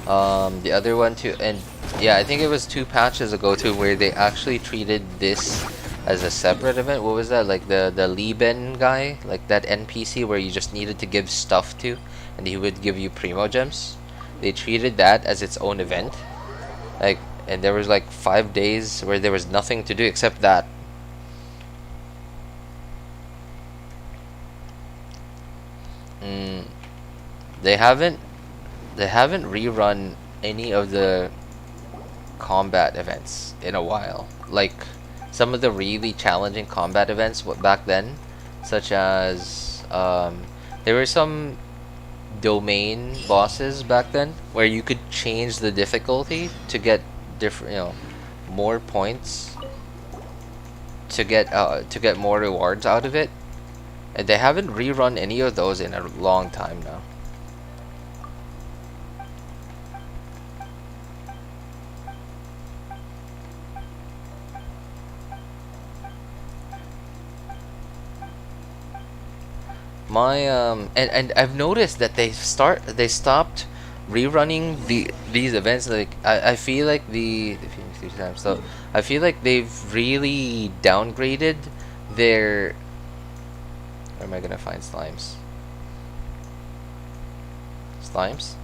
The other one too, and yeah, I think it was 2 patches ago too, where they actually treated this as a separate event. What was that? Like the Lieben guy, like that NPC where you just needed to give stuff to, and he would give you primo gems. They treated that as its own event, like, and there was like 5 days where there was nothing to do except that. They haven't rerun any of the combat events in a while. Like some of the really challenging combat events back then, such as there were some domain bosses back then where you could change the difficulty to get different, more points, to get more rewards out of it. And they haven't rerun any of those in a long time now. My and I've noticed that they stopped rerunning these events. Like I feel like so I feel like they've really downgraded their. Where am I gonna find slimes? Slimes?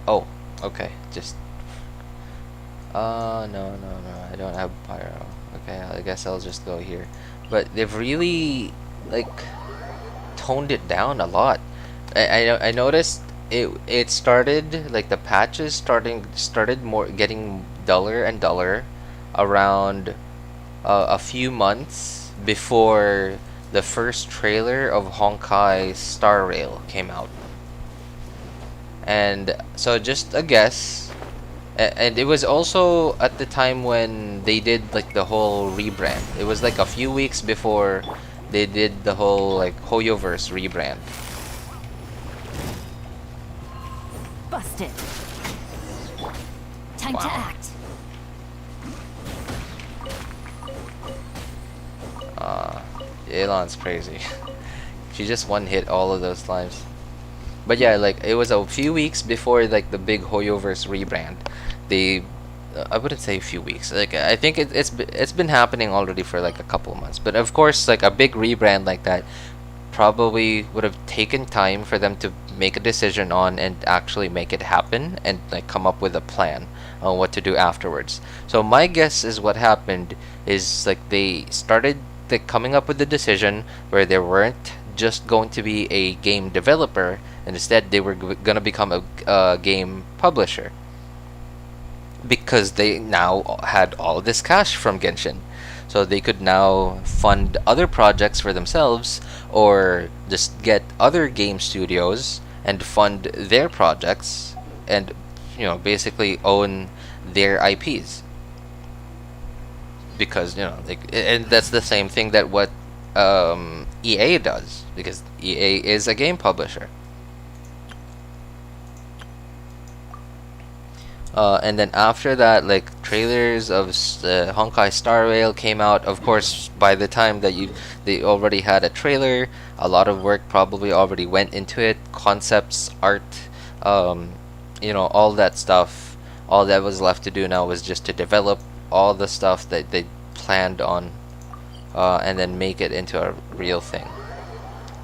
Oh, okay. Just no, I don't have pyro. Okay, I guess I'll just go here. But they've really like toned it down a lot. I noticed it started, like, the patches started more getting duller and duller around a few months before the first trailer of Honkai Star Rail came out. And so just a guess, and it was also at the time when they did like the whole rebrand. It was like a few weeks before they did the whole like Hoyoverse rebrand. Busted. Time to act. Yelan's crazy. She just one hit all of those slimes. But yeah, like it was a few weeks before like the big Hoyoverse rebrand. They, I wouldn't say a few weeks. Like I think it's been happening already for like a couple of months. But of course, like a big rebrand like that probably would have taken time for them to make a decision on and actually make it happen and like come up with a plan on what to do afterwards. So my guess is what happened is like they started like coming up with the decision where they weren't just going to be a game developer, and instead they were gonna become a game publisher, because they now had all this cash from Genshin. So they could now fund other projects for themselves, or just get other game studios and fund their projects, and basically own their IPs. Because like, and that's the same thing that what EA does, because EA is a game publisher. And then after that, like trailers of the Honkai Star Rail came out. Of course, by the time that they already had a trailer, a lot of work probably already went into it. Concepts, art, all that stuff. All that was left to do now was just to develop all the stuff that they planned on, and then make it into a real thing.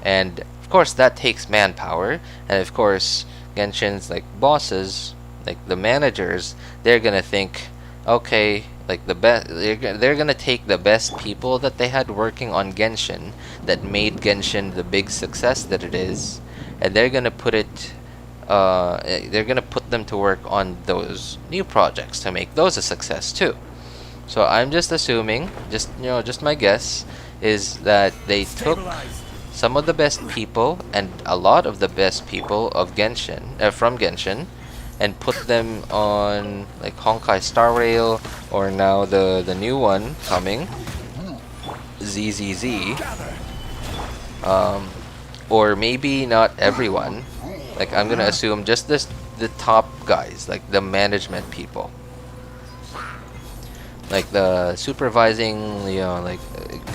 And of course, that takes manpower. And of course, Genshin's like bosses, like the managers, they're gonna think, okay, like the best, they're gonna take the best people that they had working on Genshin that made Genshin the big success that it is, and they're gonna put them to work on those new projects to make those a success too. So I'm just assuming, just my guess is that they took some of the best people and a lot of the best people of Genshin, from Genshin, and put them on like Honkai Star Rail, or now the new one coming, ZZZ. Or maybe not everyone. Like I'm gonna assume just the top guys, like the management people. like the supervising, you know, like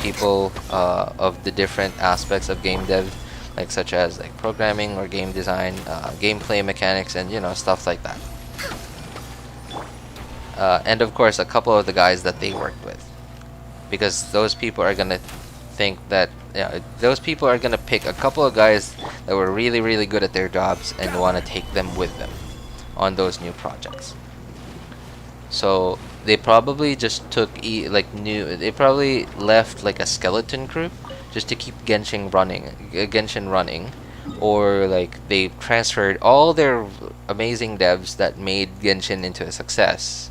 people of the different aspects of game dev, like such as like programming or game design, gameplay mechanics, and you know, stuff like that. And of course, a couple of the guys that they worked with, because those people are gonna think that, yeah, those people are gonna pick a couple of guys that were really, really good at their jobs and want to take them with them on those new projects. So they probably just took they probably left like a skeleton crew just to keep Genshin running, or like they transferred all their amazing devs that made Genshin into a success,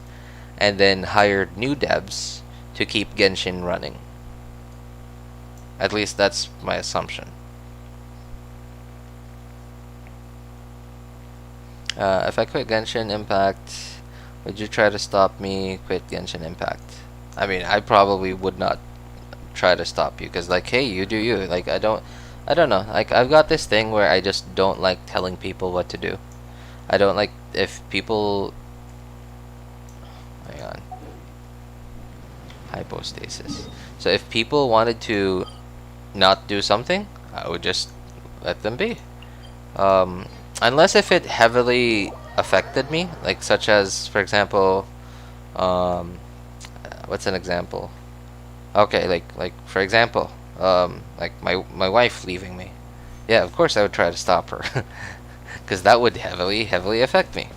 and then hired new devs to keep Genshin running. At least that's my assumption. If I quit Genshin Impact, would you try to stop me quit Genshin Impact? I mean, I probably would not try to stop you, because like, hey, you do you. Like, I don't know. Like, I've got this thing where I just don't like telling people what to do. I don't like if people... Hang on. Hypostasis. So if people wanted to not do something, I would just let them be. Unless if it heavily affected me, like such as, for example, what's an example? Okay, like for example, like my wife leaving me. Yeah, of course I would try to stop her, because that would heavily affect me.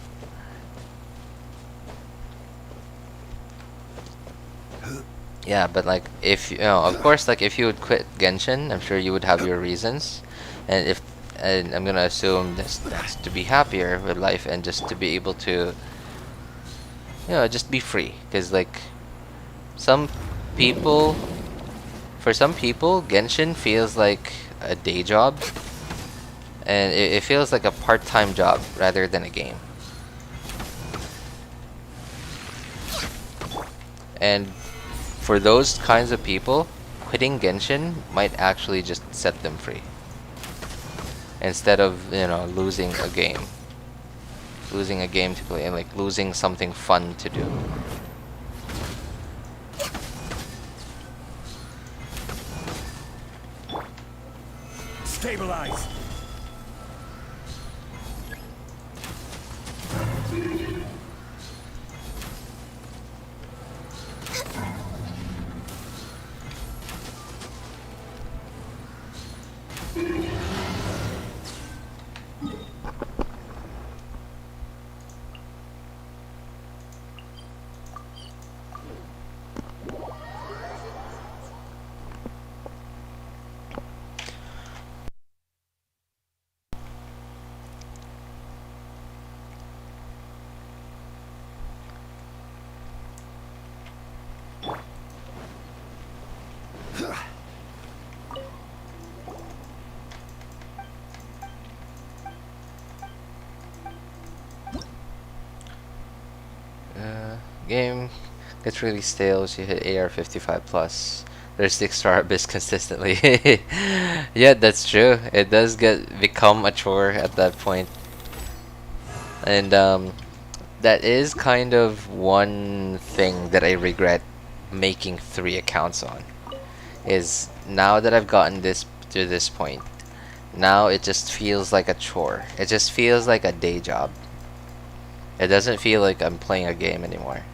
Yeah, but like if you know, of course, like if you would quit Genshin, I'm sure you would have your reasons, and I'm gonna assume that's to be happier with life and just to be able to, you know, just be free. Because like for some people, Genshin feels like a day job, and it feels like a part-time job rather than a game. And for those kinds of people, quitting Genshin might actually just set them free, instead of, you know, losing a game to play, and like losing something fun to do. Stabilize. Game gets really stale as you hit AR 55 plus. There's 6-star abyss consistently. Yeah, that's true. It does become a chore at that point. And that is kind of one thing that I regret making 3 accounts on. Is now that I've gotten to this point, now it just feels like a chore. It just feels like a day job. It doesn't feel like I'm playing a game anymore.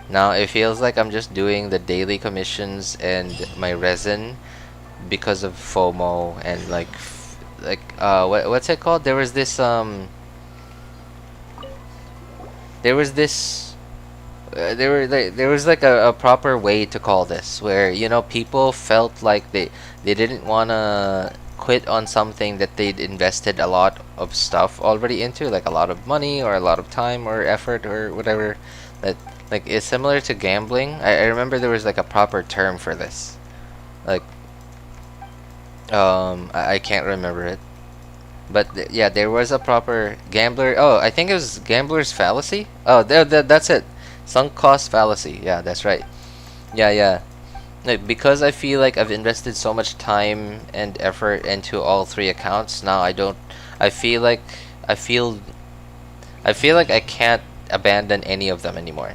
Now it feels like I'm just doing the daily commissions and my resin because of FOMO and what's it called? There was this there was like a proper way to call this, where, you know, people felt like they didn't wanna quit on something that they'd invested a lot of stuff already into, like a lot of money or a lot of time or effort or whatever. That like it's similar to gambling. I remember there was like a proper term for this. Like I can't remember it, but yeah, there was a proper gambler. Oh, I think it was gambler's fallacy. Oh, that's it. Sunk cost fallacy. Yeah, that's right. Yeah. Like, because I feel like I've invested so much time and effort into all 3 accounts, now I feel I feel like I can't abandon any of them anymore.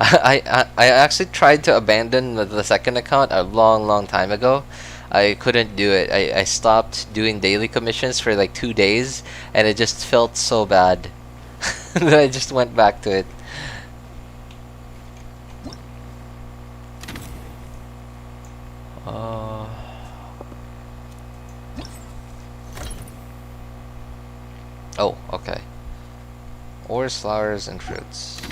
I actually tried to abandon the second account a long time ago. I couldn't do it. I stopped doing daily commissions for like 2 days, and it just felt so bad that I just went back to it. Oh, okay. Ores, flowers, and fruits.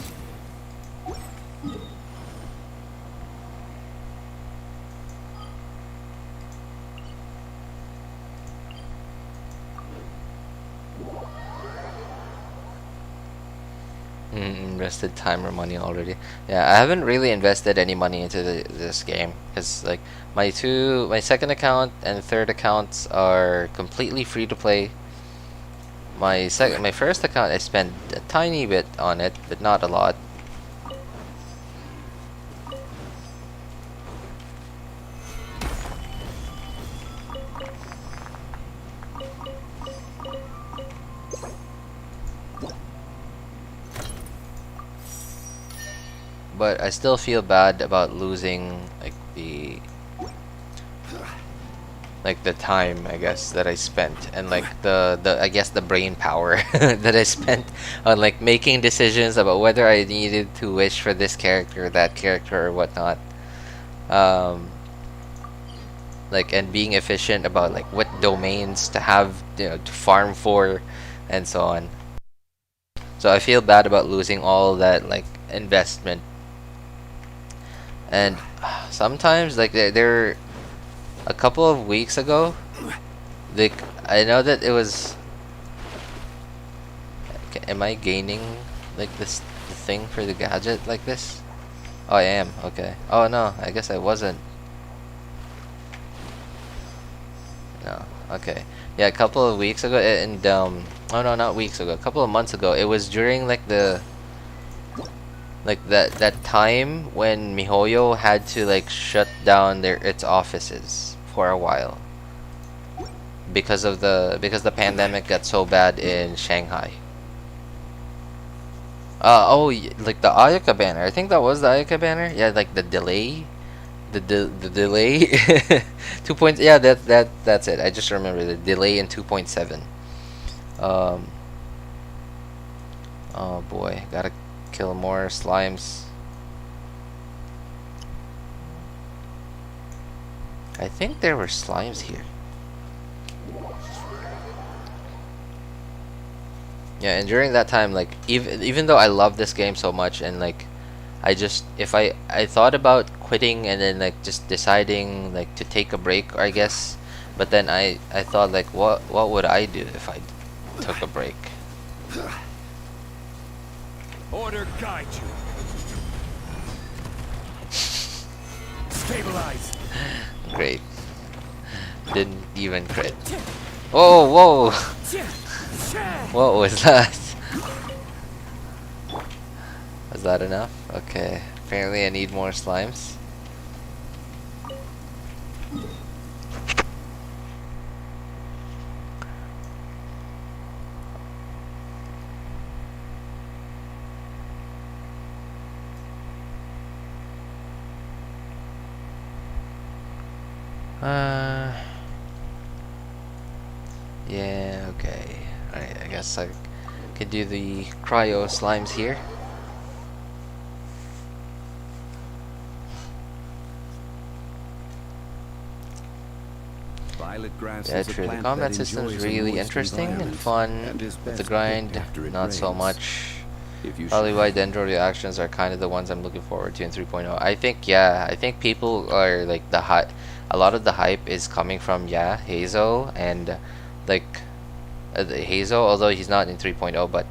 Invested time or money already. Yeah, I haven't really invested any money into this game because like my second account and third accounts are completely free to play. My first account I spent a tiny bit on it, but not a lot. But I still feel bad about losing like the time, I guess, that I spent, and like the I guess the brain power that I spent on like making decisions about whether I needed to wish for this character, that character, or whatnot. Like, and being efficient about like what domains to have, to farm for, and so on. So I feel bad about losing all that like investment. And sometimes like there a couple of weeks ago, like I know that it was. Am I gaining like the thing for the gadget like this? Oh, I am. Okay. Oh no, I guess I wasn't. No. Okay. Yeah, a couple of weeks ago, and oh no, not weeks ago. A couple of months ago, it was during like that time when MiHoYo had to like shut down its offices for a while because the pandemic got so bad in Shanghai. Like the Ayaka banner. I think that was the Ayaka banner. Yeah, like the delay, the delay. 2 points. Yeah, that's it. I just remember the delay in 2.7. Oh boy, gotta kill more slimes. I think there were slimes here. Yeah, and during that time, like even though I love this game so much, and like I thought about quitting and then like just deciding like to take a break, I guess. But then I thought like what would I do if I took a break? Order guide you. Stabilize. Great. Didn't even crit. Whoa! What was that? Was that enough? Okay. Apparently I need more slimes. Yeah, okay. Alright, I guess I could do the cryo slimes here. Yeah, true. The combat system is really interesting and fun, but the grind, not so much. Probably why Dendro reactions are kind of the ones I'm looking forward to in 3.0. I think people are like a lot of the hype is coming from Heizou and like Heizou, although he's not in 3.0, but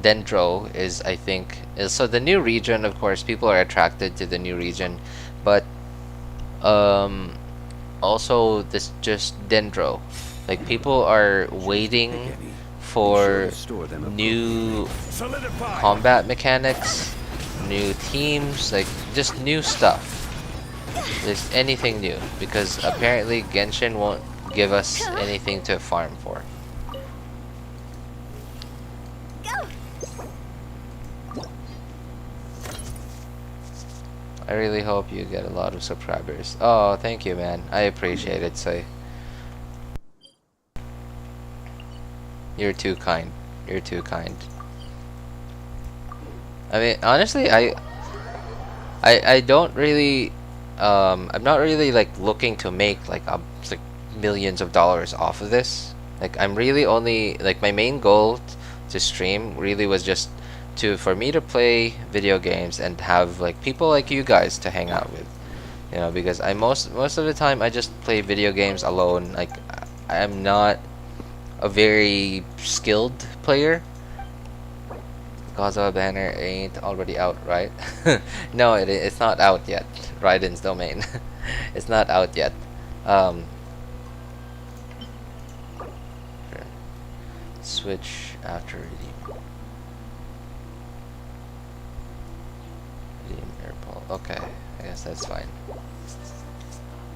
Dendro is, I think, so the new region. Of course, people are attracted to the new region, but also this just Dendro, like people are waiting for new combat mechanics, new teams, like just new stuff. There's anything new, because apparently Genshin won't give us anything to farm for. I really hope you get a lot of subscribers. Oh, thank you, man. I appreciate it, Say. You're too kind. You're too kind. I mean, honestly, I don't really, I'm not really like looking to make like like millions of dollars off of this. Like, I'm really only like, my main goal to stream really was just for me to play video games and have like people like you guys to hang out with, you know, because most of the time I just play video games alone. Like, I'm not a very skilled player. Kazuha banner ain't already out, right? No, it's not out yet. Raiden's domain. It's not out yet. Switch after redeem. Redeem airpole. Okay, I guess that's fine.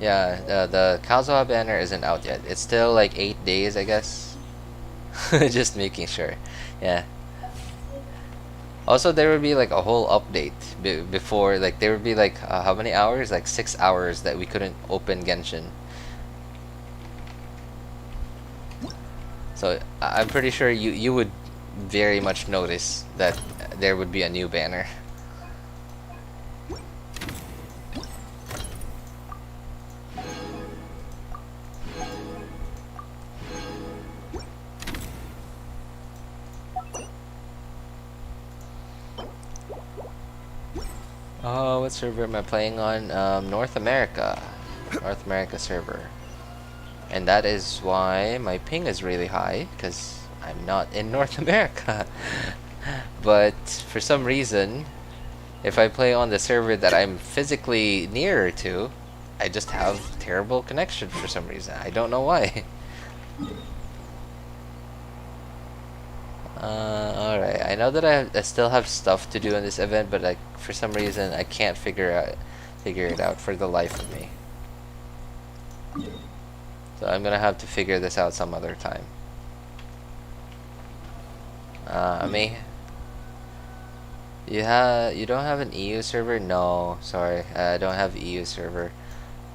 Yeah, the Kazuha banner isn't out yet. It's still like 8 days, I guess. Just making sure. Yeah. Also, there would be like a whole update before, like there would be like how many hours? Like 6 hours that we couldn't open Genshin. So I'm pretty sure you would very much notice that there would be a new banner. Oh, what server am I playing on? North America. North America server. And that is why my ping is really high, because I'm not in North America. But for some reason, if I play on the server that I'm physically nearer to, I just have terrible connection for some reason. I don't know why. Alright, I know that I still have stuff to do in this event, but like for some reason I can't figure it out for the life of me. So I'm gonna have to figure this out some other time. Me? You don't have an EU server? No, sorry, I don't have EU server.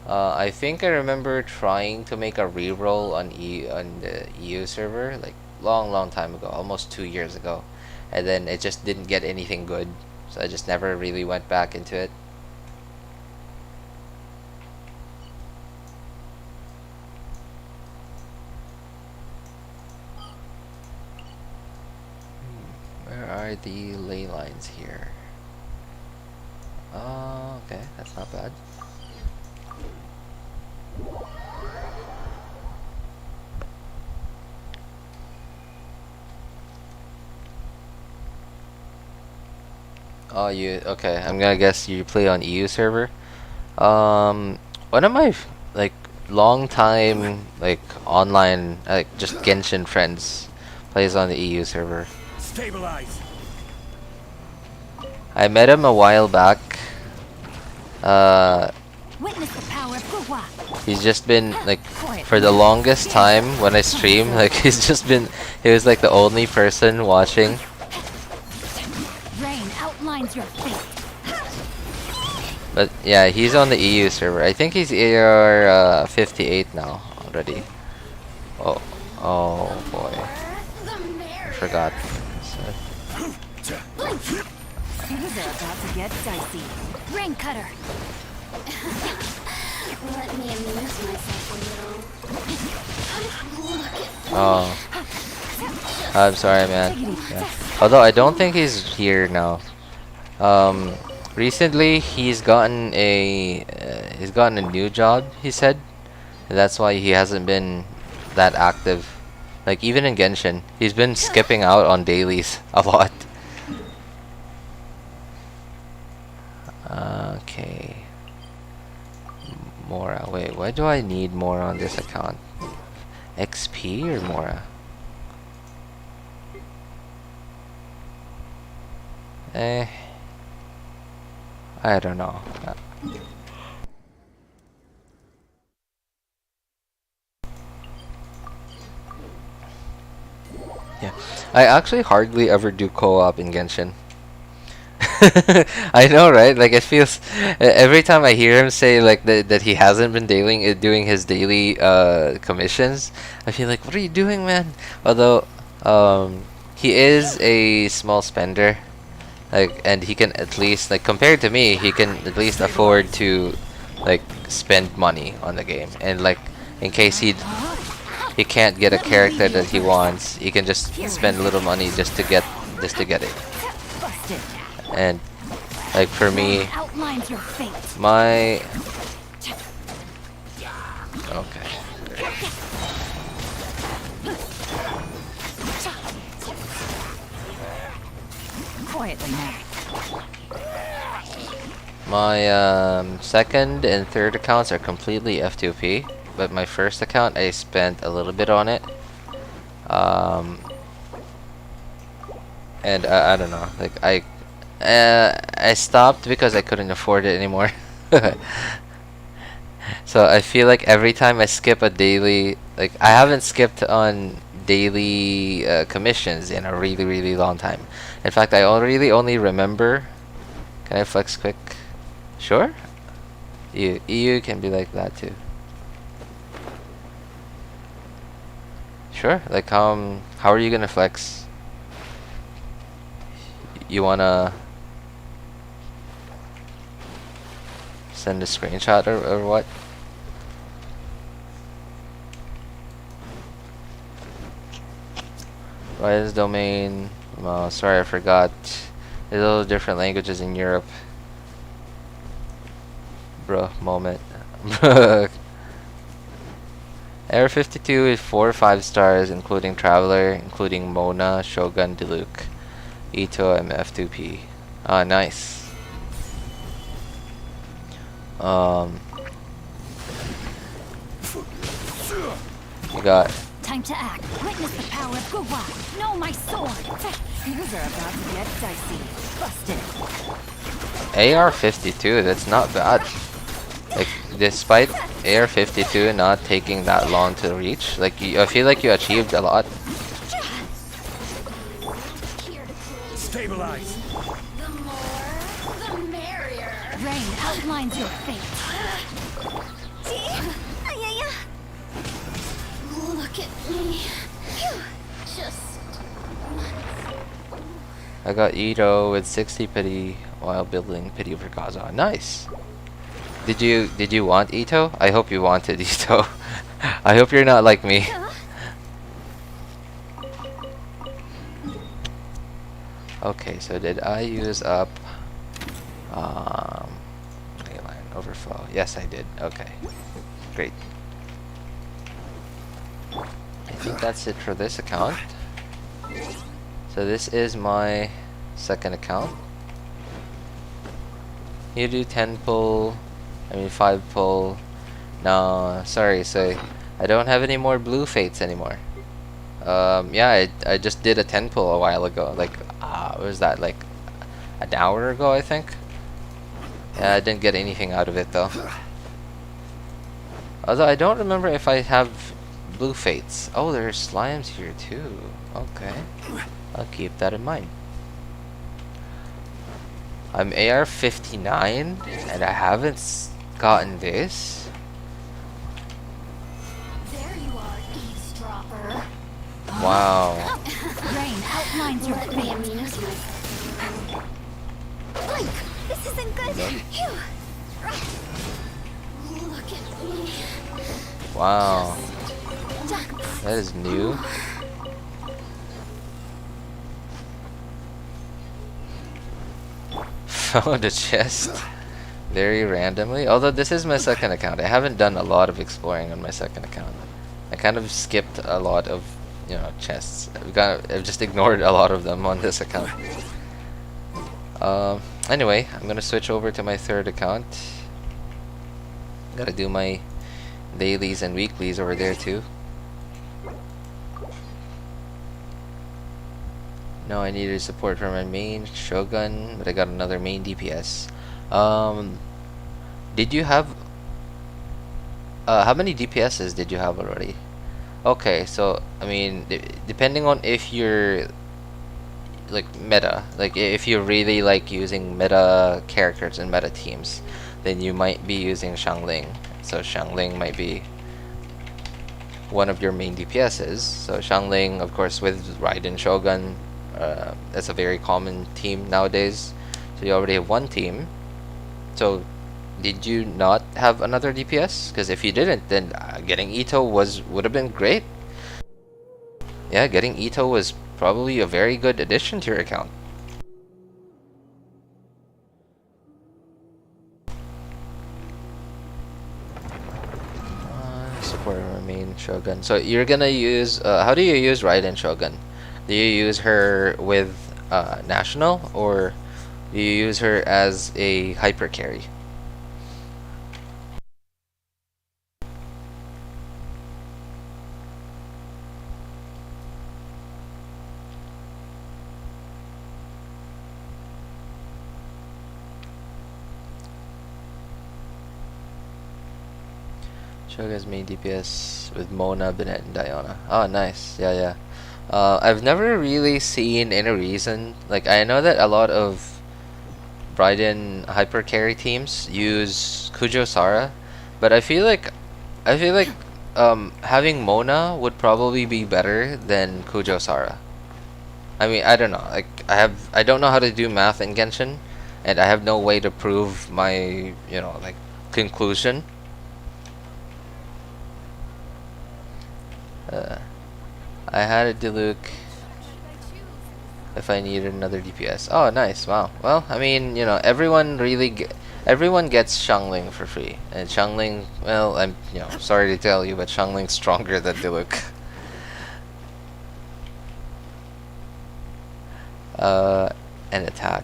I think I remember trying to make a reroll on the EU server like long time ago, almost 2 years ago, and then it just didn't get anything good, so I just never really went back into it. Where are the ley lines here? Oh, okay, that's not bad. Oh, okay, I'm gonna guess you play on EU server. One of my like long time like online like just Genshin friends plays on the EU server. Stabilize. I met him a while back. Witness the power of Kazuha. He's just been like for the longest time when I stream, like he was like the only person watching. Rain outlines your fate. But yeah, he's on the EU server. I think he's AR 58 now already. Oh boy, I forgot. Things are about to get dicey. Rain cutter. Let me amuse myself a little. Oh, I'm sorry, man. Yeah. Although I don't think he's here now. Recently he's gotten a new job, he said, and that's why he hasn't been that active. Like even in Genshin, he's been skipping out on dailies a lot. Okay. Mora. Wait, why do I need more on this account? XP or Mora? I don't know. Yeah, I actually hardly ever do co-op in Genshin. I know, right? Like it feels every time I hear him say like that he hasn't been doing his daily commissions, I feel like, what are you doing, man? Although he is a small spender, like, and he can at least, like, compared to me, he can at least afford to like spend money on the game, and like in case he can't get a character that he wants, he can just spend a little money just to get it. Busted. And like for me, Outlines your fate. my okay. Quietly now. My second and third accounts are completely F2P, but my first account I spent a little bit on it. And I don't know, like I stopped because I couldn't afford it anymore. So I feel like every time I skip a daily, like I haven't skipped on daily commissions in a really long time. In fact, I really only remember. Can I flex quick? Sure. EU can be like that too. Sure. Like how are you gonna flex? You wanna send a screenshot or what? Why is domain? Oh, sorry, I forgot. There's all different languages in Europe. Bro, moment. Air 52 is 4 or 5 stars, including Traveler, including Mona, Shogun, Diluc, Itto, and F2P. Ah, nice. You got Time to act. Witness the power of Guwa. Know my sword. Things are about to get dicey. Busted. AR-52. That's not bad. Like, despite AR-52 not taking that long to reach, like I feel like you achieved a lot. Stabilize. The more, the merrier. Rain outlines your fate. Look at me. Phew. Just I got Itto with 60 pity while building pity for Kazuha. Nice. Did you want Itto? I hope you wanted Itto. I hope you're not like me. Okay, so did I use up Yelan overflow? Yes, I did. Okay, great. I think that's it for this account. So this is my second account. You do 10 pull, 5 pull. No, sorry, so I don't have any more blue fates anymore. Yeah, I just did a 10 pull a while ago. Like, what was that, like an hour ago, I think? Yeah, I didn't get anything out of it though. Although I don't remember if I have blue fates. Oh, there's slimes here too. Okay, I'll keep that in mind. I'm AR-59 and I haven't gotten this. there you are, eavesdropper. Wow. Rain outlines your Let me fate. amuse you. Blink! This isn't good. Phew. Look at me. Wow. That is new. Found a chest very randomly. Although this is my second account, I haven't done a lot of exploring on my second account. I kind of skipped a lot of, chests. I've just ignored a lot of them on this account. Anyway, I'm gonna switch over to my third account. Gotta do my dailies and weeklies over there too. No, I needed support for my main Shogun, but I got another main DPS. Did you have how many DPSs did you have already? Okay, so depending on if like meta. Like if you really like using meta characters and meta teams, then you might be using Xiangling. So Xiangling might be one of your main DPSs. So Xiangling, of course, with Raiden Shogun, that's a very common team nowadays. So you already have one team. So did you not have another DPS? Because if you didn't, then getting Itto would have been great. Yeah, getting Itto was probably a very good addition to your account. Support our main Shogun. So you're gonna use, how do you use Raiden Shogun? Do you use her with National, or do you use her as a hyper carry? Shogun's main DPS with Mona, Bennett, and Diana. Oh, nice. Yeah, yeah. I've never really seen any reason. Like, I know that a lot of Raiden hyper carry teams use Kujo Sara, but I feel like having Mona would probably be better than Kujo Sara. I mean, I don't know. Like, I don't know how to do math in Genshin, and I have no way to prove my, like, conclusion. I had a Diluc if I needed another DPS. Oh, nice. Wow. Well, I mean, everyone gets Xiangling for free. And Xiangling, well, I'm, sorry to tell you, but Xiangling's stronger than Diluc. An attack.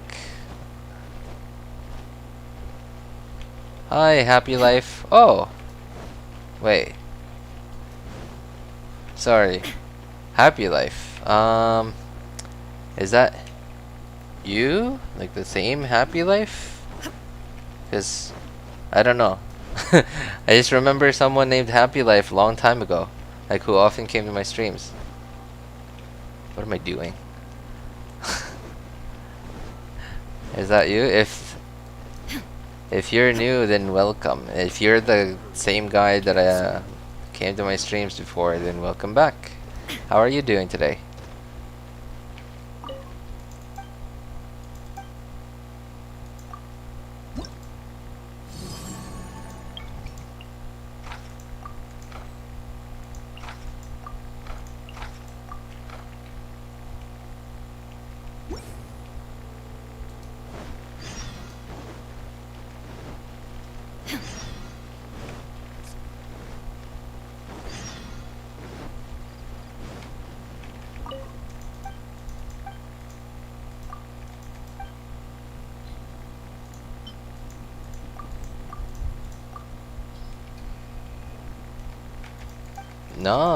Hi, happy life. Oh. Wait. Sorry. Happy life. Is that you? Like the same happy life? Because I don't know. I just remember someone named Happy Life a long time ago, like who often came to my streams. What am I doing? Is that you? If you're new, then welcome. If you're the same guy that came to my streams before, then welcome back. How are you doing today?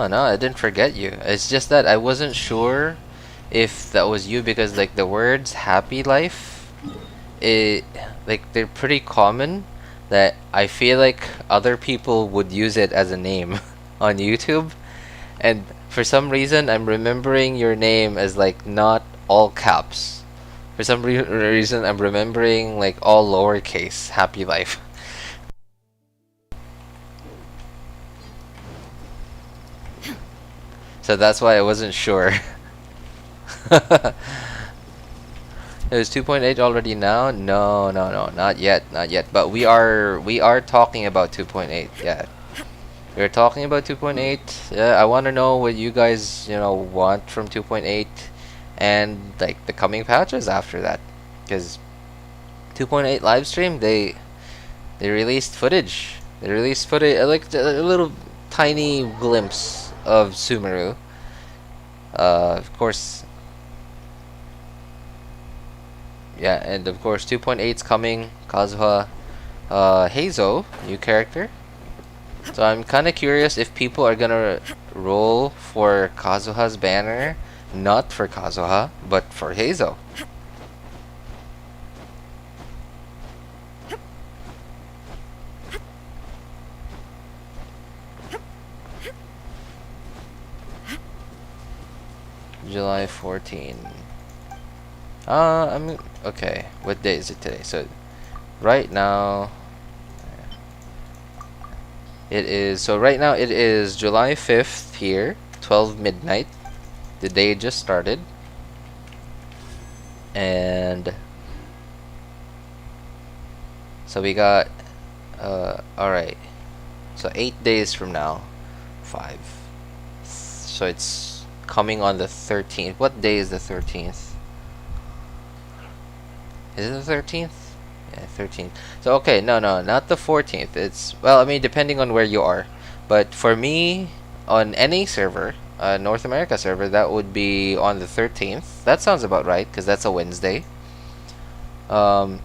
No, I didn't forget you. It's just that I wasn't sure if that was you, because like the words happy life, they're pretty common, that I feel like other people would use it as a name on YouTube, and for some reason I'm remembering your name as like not all caps. For some reason I'm remembering like all lowercase happy life. So that's why I wasn't sure. It was 2.8 already now? No, not yet. But we are talking about 2.8. Yeah, we're talking about 2.8. Yeah, I want to know what you guys want from 2.8, and like the coming patches after that, because 2.8 live stream they released footage. They released footage, like a little tiny glimpse of Sumeru. Of course, yeah, and of course 2.8's coming. Kazuha, Heizou, new character. So I'm kind of curious if people are gonna roll for Kazuha's banner, not for Kazuha, but for Heizou. July 14. I'm okay. What day is it today? So right now it is, so right now it is July 5th here, 12 midnight. The day just started. And so we got alright. So 8 days from now. 5. So it's coming on the 13th. What day is the 13th? Is it the 13th? Yeah, 13th. So okay, no, not the 14th. It's, well, I mean, depending on where you are. But for me, on any server, North America server, that would be on the 13th. That sounds about right, because that's a Wednesday. Oh,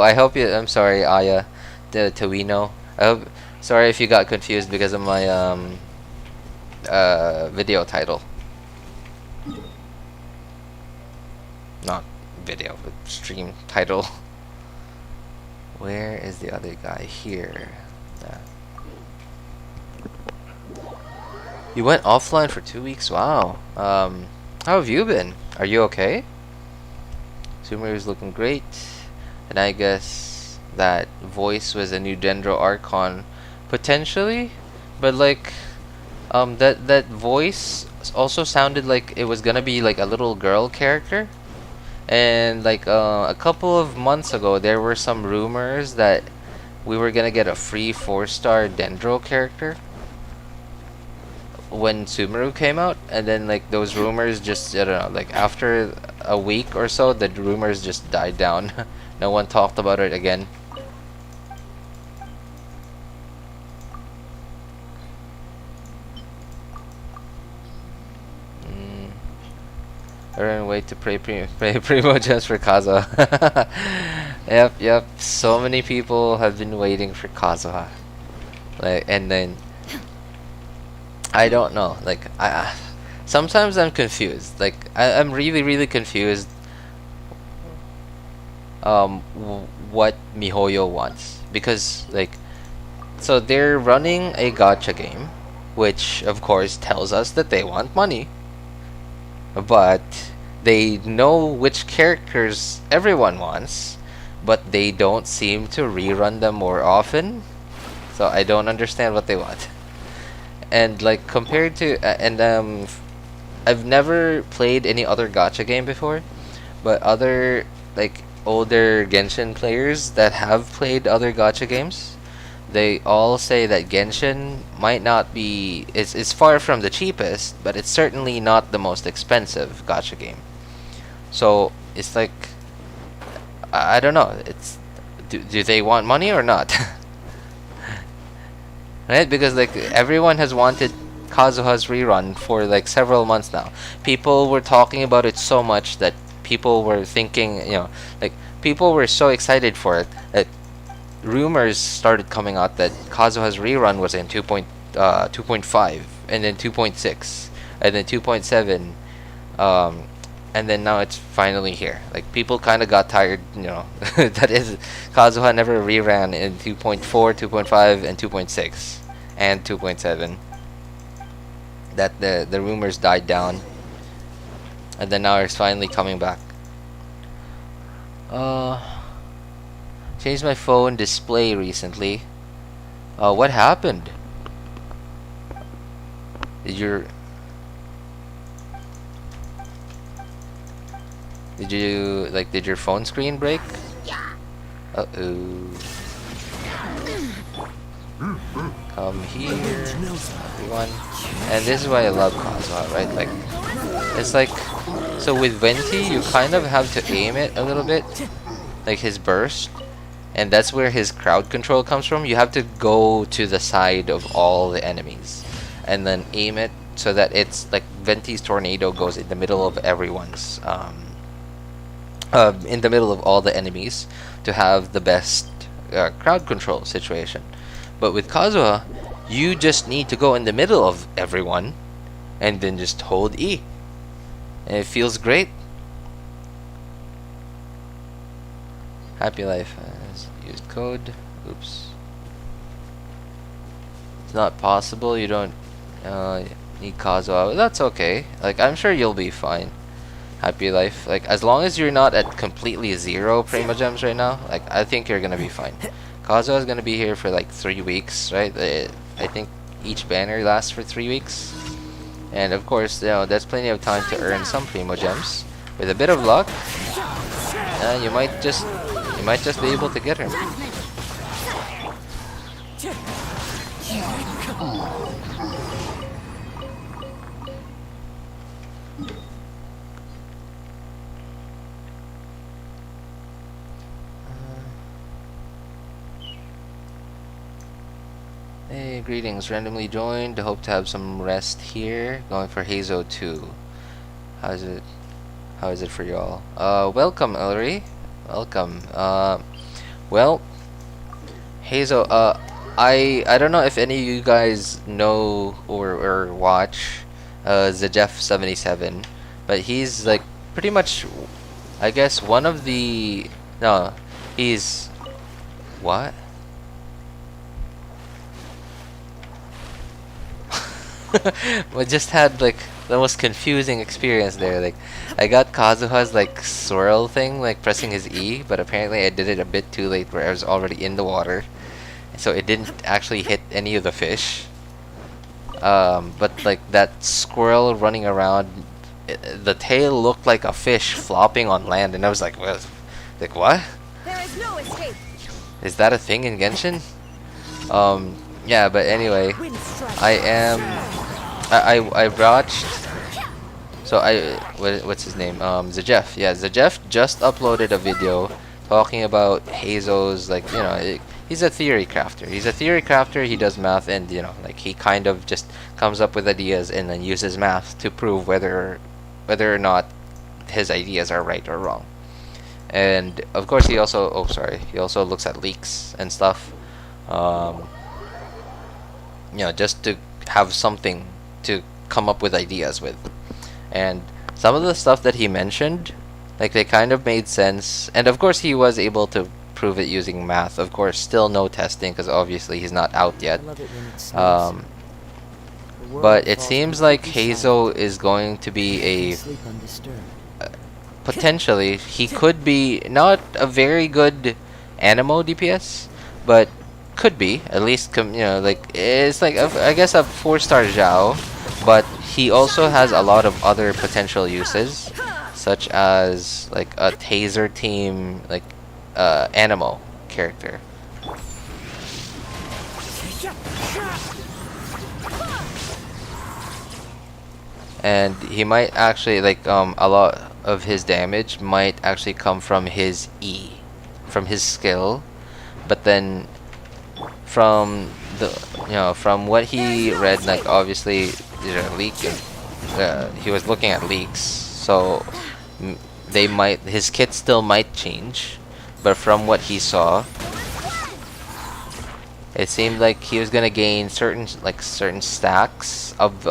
I hope you, I'm sorry, Aya, the Tawino. I hope, sorry if you got confused because of my video title. Not video, but stream title. Where is the other guy? Here. Yeah. You went offline for 2 weeks? Wow. How have you been? Are you okay? Sumeru is looking great. And I guess that voice was a new Dendro Archon. Potentially? But like, that voice also sounded like it was gonna be like a little girl character. And like a couple of months ago, there were some rumors that we were gonna get a free 4-star Dendro character when Sumeru came out, and then like those rumors just, I don't know, like after a week or so, the rumors just died down. No one talked about it again. Wait to pray primo just for Kazuha. Yep. So many people have been waiting for Kazuha. Like, and then I don't know. Like, sometimes I'm confused. Like, I'm really confused. What MiHoYo wants, because like, so they're running a gacha game, which of course tells us that they want money. But they know which characters everyone wants, but they don't seem to rerun them more often. So I don't understand what they want. And like compared to I've never played any other gacha game before, but other like older Genshin players that have played other gacha games, they all say that Genshin might not be, it's far from the cheapest, but it's certainly not the most expensive gacha game. So it's like, I don't know, it's, do they want money or not? Right? Because like everyone has wanted Kazuha's rerun for like several months now. People were talking about it so much that people were thinking, you know, like people were so excited for it that rumors started coming out that Kazuha's rerun was in 2.5 and then 2.6 and then 2.7, and then now it's finally here. Like people kind of got tired, you know, that is Kazuha never reran in 2.4, 2.5 and 2.6 and 2.7. That the rumors died down, and then now it's finally coming back. Changed my phone display recently. What happened? Did you did your phone screen break? Uh-oh. Come here, everyone. And this is why I love Kazuha, right? Like, it's like, so with Venti, you kind of have to aim it a little bit, like his burst. And that's where his crowd control comes from. You have to go to the side of all the enemies and then aim it so that it's like Venti's tornado goes in the middle of everyone's in the middle of all the enemies to have the best crowd control situation. But with Kazuha, you just need to go in the middle of everyone and then just hold E, and it feels great. Happy life. Use code. Oops. It's not possible. You don't need Kazuha. That's okay. Like, I'm sure you'll be fine. happy life. Like, as long as you're not at completely zero Primo Gems right now, like, I think you're gonna be fine. Kazuha is gonna be here for like 3 weeks, right? I think each banner lasts for 3 weeks. And of course, you know, that's plenty of time to earn some Primo Gems. With a bit of luck, you might just be able to get her. Hey, greetings. Randomly joined. Hope to have some rest here. Going for Heizou 2. How is it? How is it for y'all? Welcome, Ellery. Welcome. Well, Heizou. I don't know if any of you guys know or watch Zajef77, but he's like pretty much, I guess, one of the he's what? We just had like the most confusing experience there. Like, I got Kazuha's like swirl thing, like pressing his E, but apparently I did it a bit too late where I was already in the water, so it didn't actually hit any of the fish. But like that squirrel running around, the tail looked like a fish flopping on land, and I was like, what? Like, what? There is no escape. Is that a thing in Genshin? Yeah, but anyway, I watched. So what's his name? Zajef. Yeah, Zajef just uploaded a video talking about Heizou's, like, you know, he's a theory crafter. He's a theory crafter. He does math, and you know, like, he kind of just comes up with ideas and then uses math to prove whether or not his ideas are right or wrong. And of course, he also he also looks at leaks and stuff. You know, just to have something to come up with ideas with. And some of the stuff that he mentioned, like, they kind of made sense. And of course, he was able to prove it using math. Of course, still no testing because obviously he's not out yet. But it seems like Heizou is going to be a potentially, he could be not a very good Anemo DPS, but could be at least, you know, like, it's like I guess a 4-star Zhao, but he also has a lot of other potential uses, such as like a taser team, like Anemo character. And he might actually, like, a lot of his damage might actually come from his E, from his skill, but then from the, you know, from what he read, like, obviously he was looking at leaks, so his kit still might change, but from what he saw, it seemed like he was gonna gain certain stacks of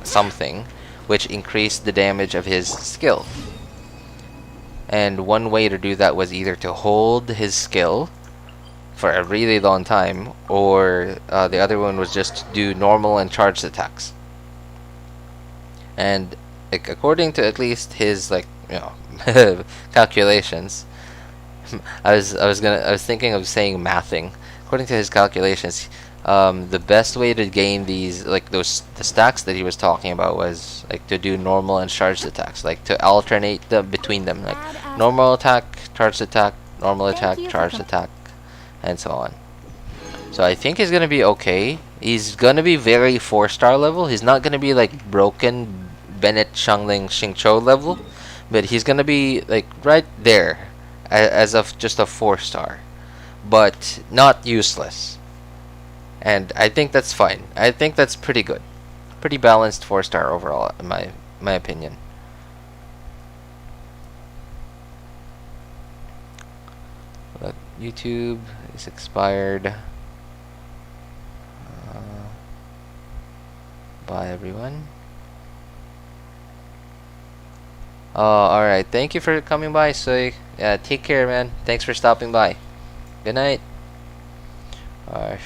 something which increased the damage of his skill. And one way to do that was either to hold his skill for a really long time, or the other one was just to do normal and charged attacks. And like, according to at least his, like, you know, calculations, I was thinking of saying mathing. According to his calculations, the best way to gain these, like, the stacks that he was talking about, was like to do normal and charged attacks, like to alternate between them, like normal attack, charged attack, normal attack, charged attack, and so on. So I think he's gonna be okay. He's gonna be very 4-star level. He's not gonna be like broken Bennett Shangling Xingqiu level, but he's gonna be like right there as of just a 4-star, but not useless. And I think that's fine. I think that's pretty good, pretty balanced 4-star overall, in my opinion. Look, YouTube is expired. Bye, everyone. Oh, alright. Thank you for coming by, Soy. Yeah, take care, man. Thanks for stopping by. Good night. A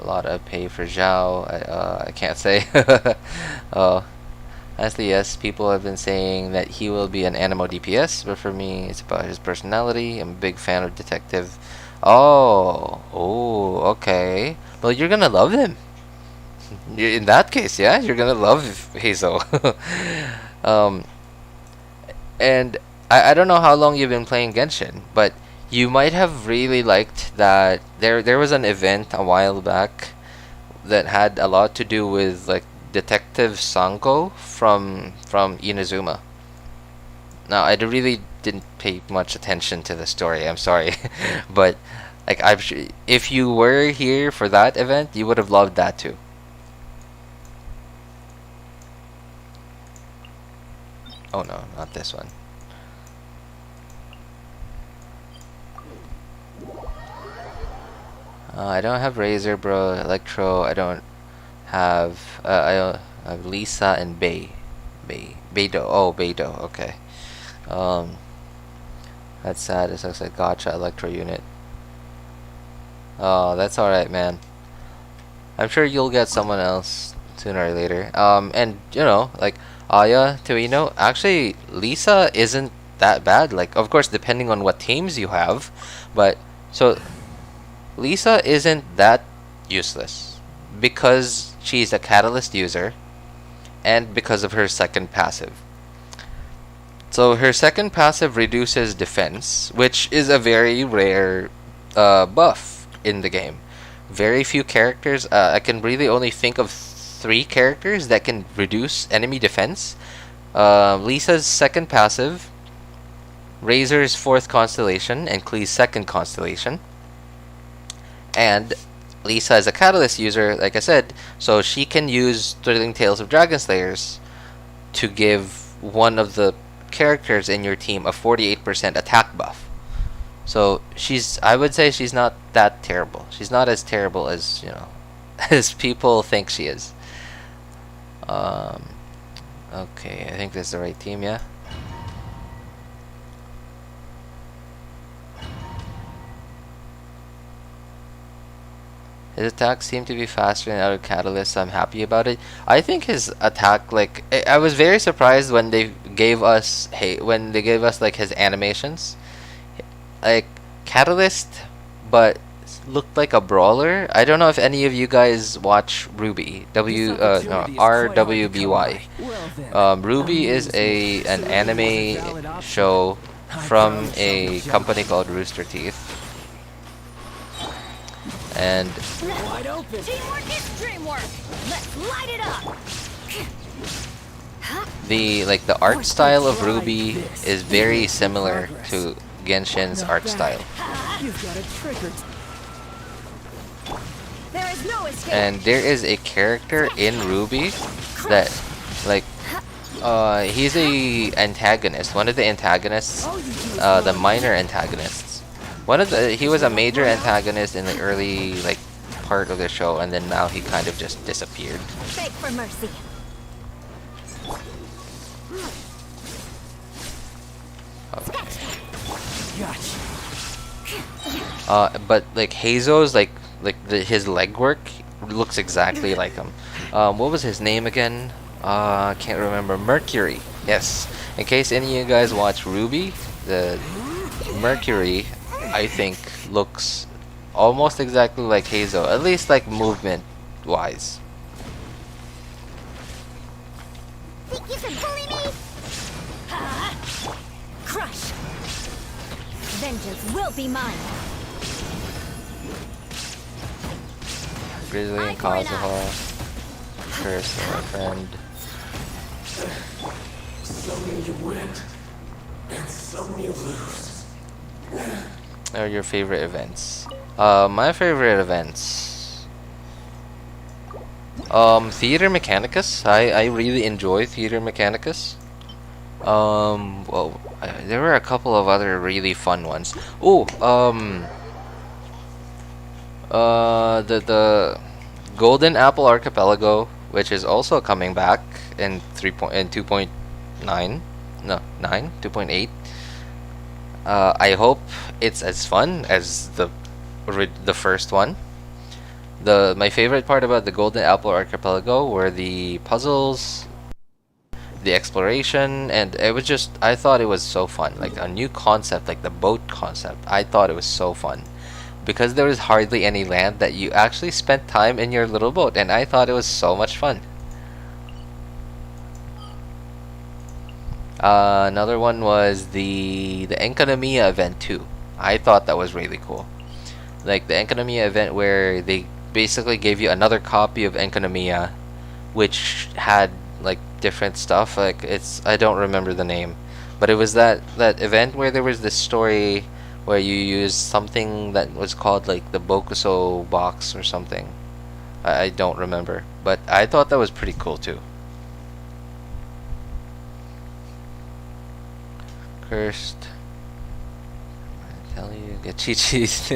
lot of pay for Zhao. I can't say. Oh, Honestly, yes, people have been saying that he will be an animo DPS, but for me, it's about his personality. I'm a big fan of Detective. Oh, okay. Well, you're gonna love him. In that case, yeah, you're gonna love Heizou. um, and I don't know how long you've been playing Genshin, but you might have really liked that there was an event a while back that had a lot to do with like Detective Sanko from Inazuma. Now, I really didn't pay much attention to the story. I'm sorry, but like if you were here for that event, you would have loved that too. Oh no, not this one. I don't have Razor, bro. Electro. I don't have. I have Lisa and Beidou. Oh, Beidou. Okay. That's sad. It looks like Gotcha Electro unit. Oh, that's all right, man. I'm sure you'll get someone else sooner or later. And you know, like Aya, Tuino. Actually, Lisa isn't that bad. Like, of course, depending on what teams you have, but so. Lisa isn't that useless because she's a catalyst user and because of her second passive. So her second passive reduces defense, which is a very rare buff in the game. Very few characters, I can really only think of 3 characters that can reduce enemy defense. Lisa's second passive, Razor's 4th constellation, and Klee's 2nd constellation. And Lisa is a catalyst user, like I said, so she can use Thrilling Tales of Dragon Slayers to give one of the characters in your team a 48% attack buff. So I would say she's not that terrible. She's not as terrible as, you know, as people think she is. Okay, I think this is the right team, yeah? His attacks seem to be faster than other catalysts, so I'm happy about it. I think his attack, like, I was very surprised when they gave us like his animations, like Catalyst, but looked like a brawler. I don't know if any of you guys watch Ruby, RWBY. Ruby is an anime show from a company called Rooster Teeth. And Wide open. Teamwork is dreamwork. Let's light it up. the art style of Ruby is very similar to Genshin's art style. You've got a trigger. There is no escape. And there is a character in Ruby that, like, he's a antagonist, one of the antagonists, the minor antagonists. He was a major antagonist in the early, like, part of the show, and then now he kind of just disappeared. Beg for mercy. Okay. But like Heizou's, his legwork looks exactly like him. What was his name again? I can't remember. Mercury. Yes. In case any of you guys watch Ruby, the Mercury, I think, looks almost exactly like Heizou, at least like movement wise. Think you can bully me? Crush. Vengeance will be mine. Grizzly and Kazuha. Curse, my friend. Some you win, and some you lose. Are your favorite events? My favorite events. Theater Mechanicus. I really enjoy Theater Mechanicus. Well, there were a couple of other really fun ones. Oh, the Golden Apple Archipelago, which is also coming back in 2.9. No, 2.8. I hope it's as fun as the first one. My favorite part about the Golden Apple Archipelago were the puzzles the exploration, and it was just, I thought it was so fun. Like a new concept, like the boat concept. I thought it was so fun because there was hardly any land that you actually spent time in your little boat, and I thought it was so much fun. Another one was the Enkanomiya event too. I thought that was really cool. Like the Enkanomiya event where they basically gave you another copy of Enkanomiya, which had like different stuff. Like I don't remember the name, but it was that event where there was this story where you used something that was called like the Bokuso box or something. I don't remember, but I thought that was pretty cool too. Cursed. I tell you, get Chi-Chi's.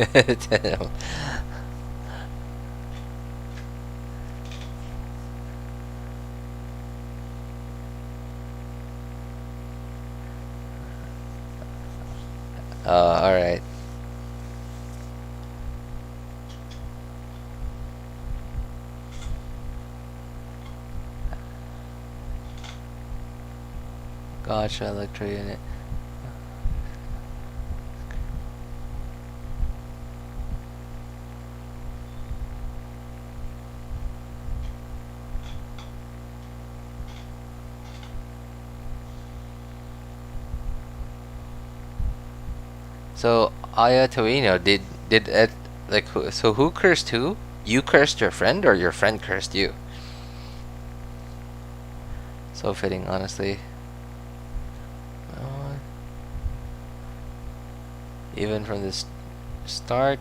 Alright. Gotcha, electro unit. So Aya Torino, did it like so who cursed who? You cursed your friend, or your friend cursed you? So fitting, honestly. Even from the start,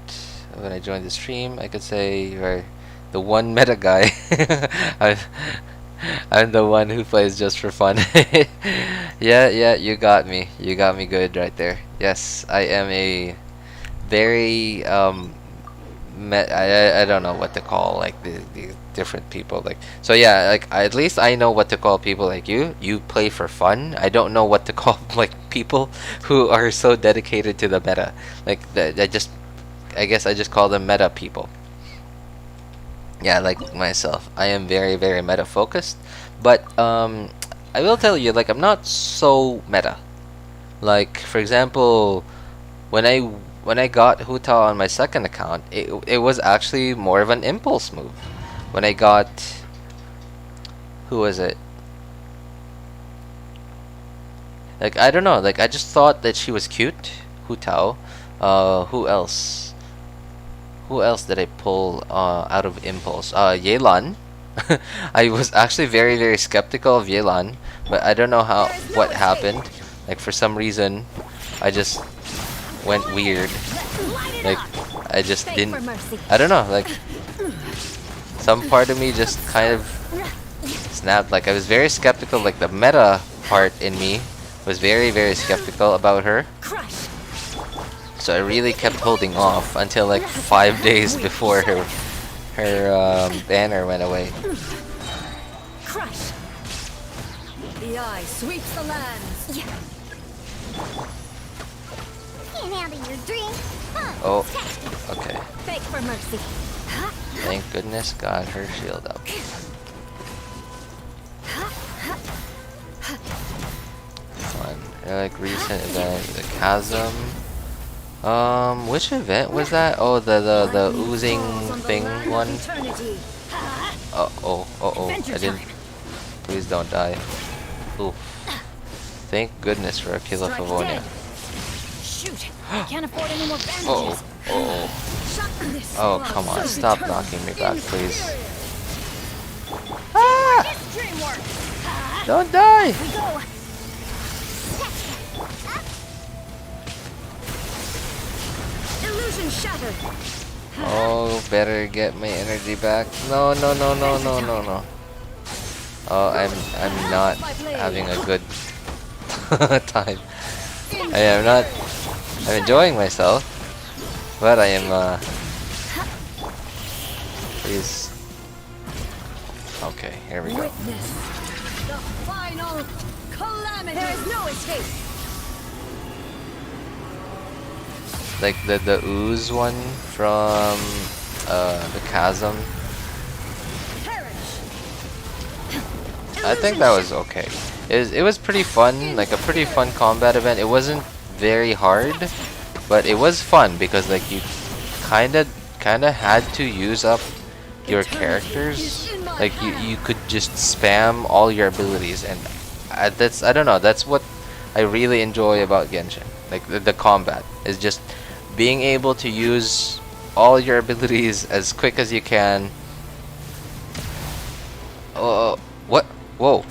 when I joined the stream, I could say you're the one meta guy. I'm the one who plays just for fun. Yeah, you got me. You got me good right there. Yes, I am a very I don't know what to call like the different people, like, so yeah, like at least I know what to call people like you. You play for fun. I don't know what to call like people who are so dedicated to the meta. Like I guess I just call them meta people. Yeah, like myself, I am very meta focused, but I will tell you, like, I'm not so meta. Like for example, when I got Huta on my second account, it was actually more of an impulse move. When I got, who was it? Like I don't know, like I just thought that she was cute, Hutao. Who else? Who else did I pull out of impulse? Yelan. I was actually very skeptical of Yelan, but I don't know what happened. Like for some reason, I just went weird. Like I just didn't. I don't know. Like some part of me just kind of snapped. Like I was very skeptical. Like the meta part in me was very skeptical about her. So I really kept holding off until like 5 days before her banner went away. Crush. The eye sweeps the lands. Can't handle your drink. Oh, okay. Beg for mercy. Thank goodness, got her shield up. Fun. Like recent event, the chasm. Which event was that? Oh, the oozing thing one. Oh, I didn't. Please don't die. Oof. Thank goodness for Aquila Favonia. Shoot! Can't afford any more bandages. Oh, come on! Stop knocking me back, please. Don't die! Illusion shattered. Oh, better get my energy back. No. Oh, I'm not having a good time. I'm enjoying myself, but I am please. Okay, here we go. Witness the final calamity. There is no escape. Like the ooze one from the chasm. I think that was okay. it was pretty fun, like a pretty fun combat event. It wasn't very hard, but it was fun because like you kind of had to use up your characters. Like you could just spam all your abilities, and that's, I don't know, that's what I really enjoy about Genshin. Like the combat is just being able to use all your abilities as quick as you can. What? Whoa!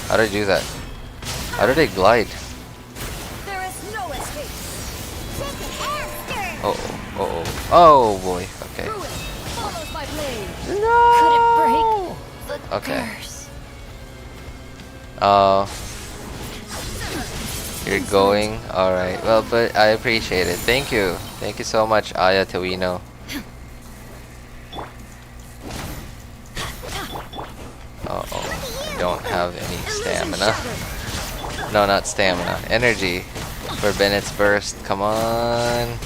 How did I do that? How did I glide? There is no escape. Oh, oh boy. Okay. Ruin follows my blade. Could it break the Okay. curse? You're going. All right. Well, but I appreciate it. Thank you. Thank you so much, Aya Tawino. Uh-oh. I don't have any stamina. No, not stamina. Energy for Bennett's burst. Come on.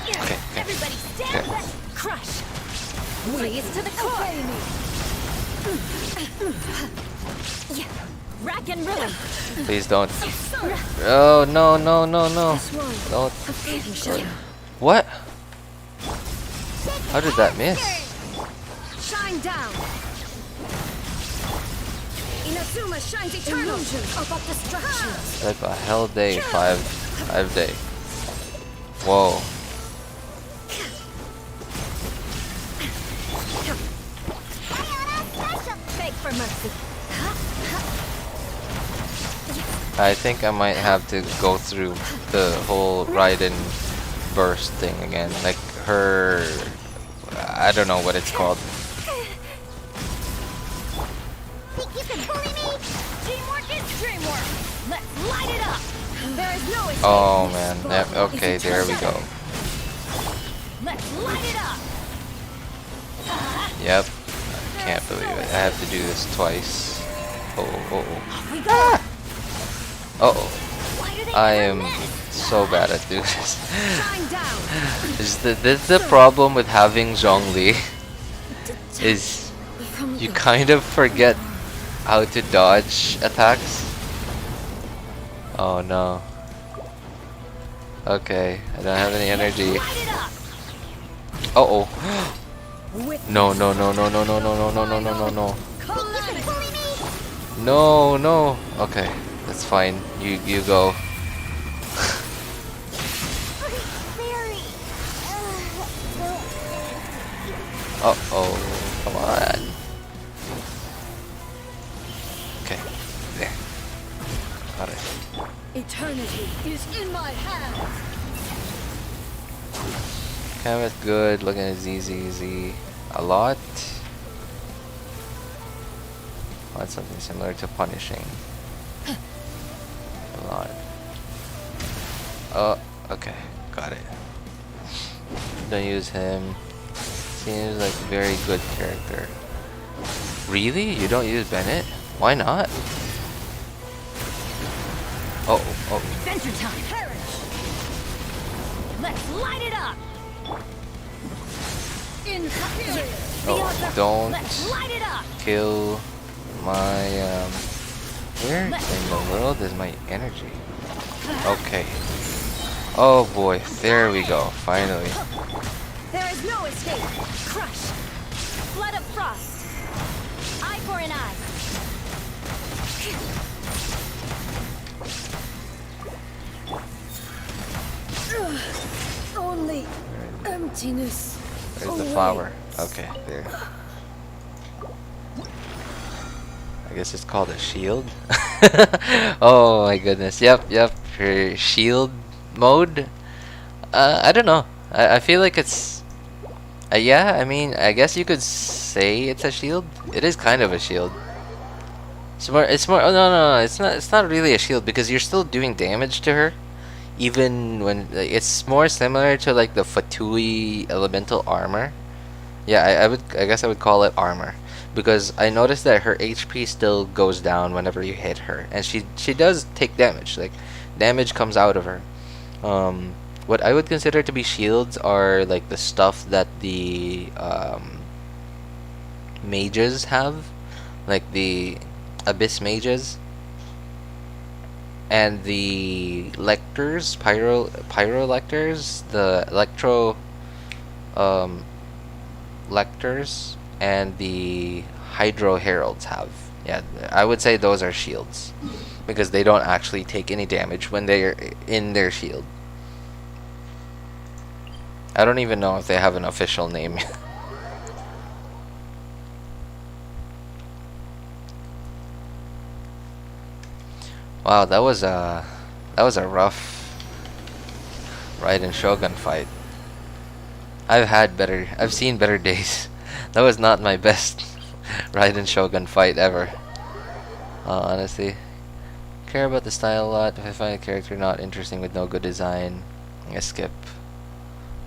Okay, okay. Everybody stand Okay. back. Crush. Blaze to the core. Rack and ruin. Please don't. Oh, no, no, no, no. Don't. What? How did that miss? Shine down. Inazuma shines eternal. Illusion of destruction. Like a hell day, five day. Whoa. Beg for mercy. I think I might have to go through the whole Raiden burst thing again. Like her, I don't know what it's called. Think you can bully me? Teamwork is dreamwork. Let's light it up. There is no escape. Oh man. Yep, okay, there we go. Let's light it up. Yep. I can't believe it. I have to do this twice. We go. Uh-oh. Why do they I never am miss? so bad at doing this. Shine down. This is the problem with having Zhongli. Is you kind of forget how to dodge attacks. Oh no. Okay, I don't have any energy. Light it up. Uh-oh. No, no, no, no, no, no, no, no, no, no, no, no, no. Calamity. No, no. Okay, that's fine. You go. Uh-oh. Come on. Okay. There. Got it. Eternity is in my hands. Camera's good. Looking at ZZZ a lot. Want something similar to punishing. A lot. Oh, okay. Got it. Don't use him. Seems like a very good character. Really? You don't use Bennett? Why not? Oh, oh. Adventure time. Perish. Let's light it up. Inferior. Oh, don't Let's light it up. kill my where in the world is my energy? Okay. Oh boy, there we go, finally. There is no escape. Crush. Flood of frost. Eye for an eye. Only emptiness. Where's the flower? Okay, there. I guess it's called a shield. Oh my goodness. Yep, yep. For shield mode. I don't know. I feel like it's yeah, I mean, I guess you could say it's a shield. It is kind of a shield. It's more oh no, it's not really a shield because you're still doing damage to her. Even when like, it's more similar to like the Fatui elemental armor. Yeah, I guess I would call it armor because I noticed that her HP still goes down whenever you hit her, and she does take damage. Like damage comes out of her. What I would consider to be shields are like the stuff that the mages have, like the Abyss Mages and the Lectors, Pyro Lectors, the Electro Lectors, and the Hydro Heralds have. Yeah, I would say those are shields because they don't actually take any damage when they're in their shield. I don't even know if they have an official name. Wow, that was a rough Raiden Shogun fight. I've seen better days. That was not my best Raiden Shogun fight ever. Honestly, care about the style a lot. If I find a character not interesting with no good design, I skip.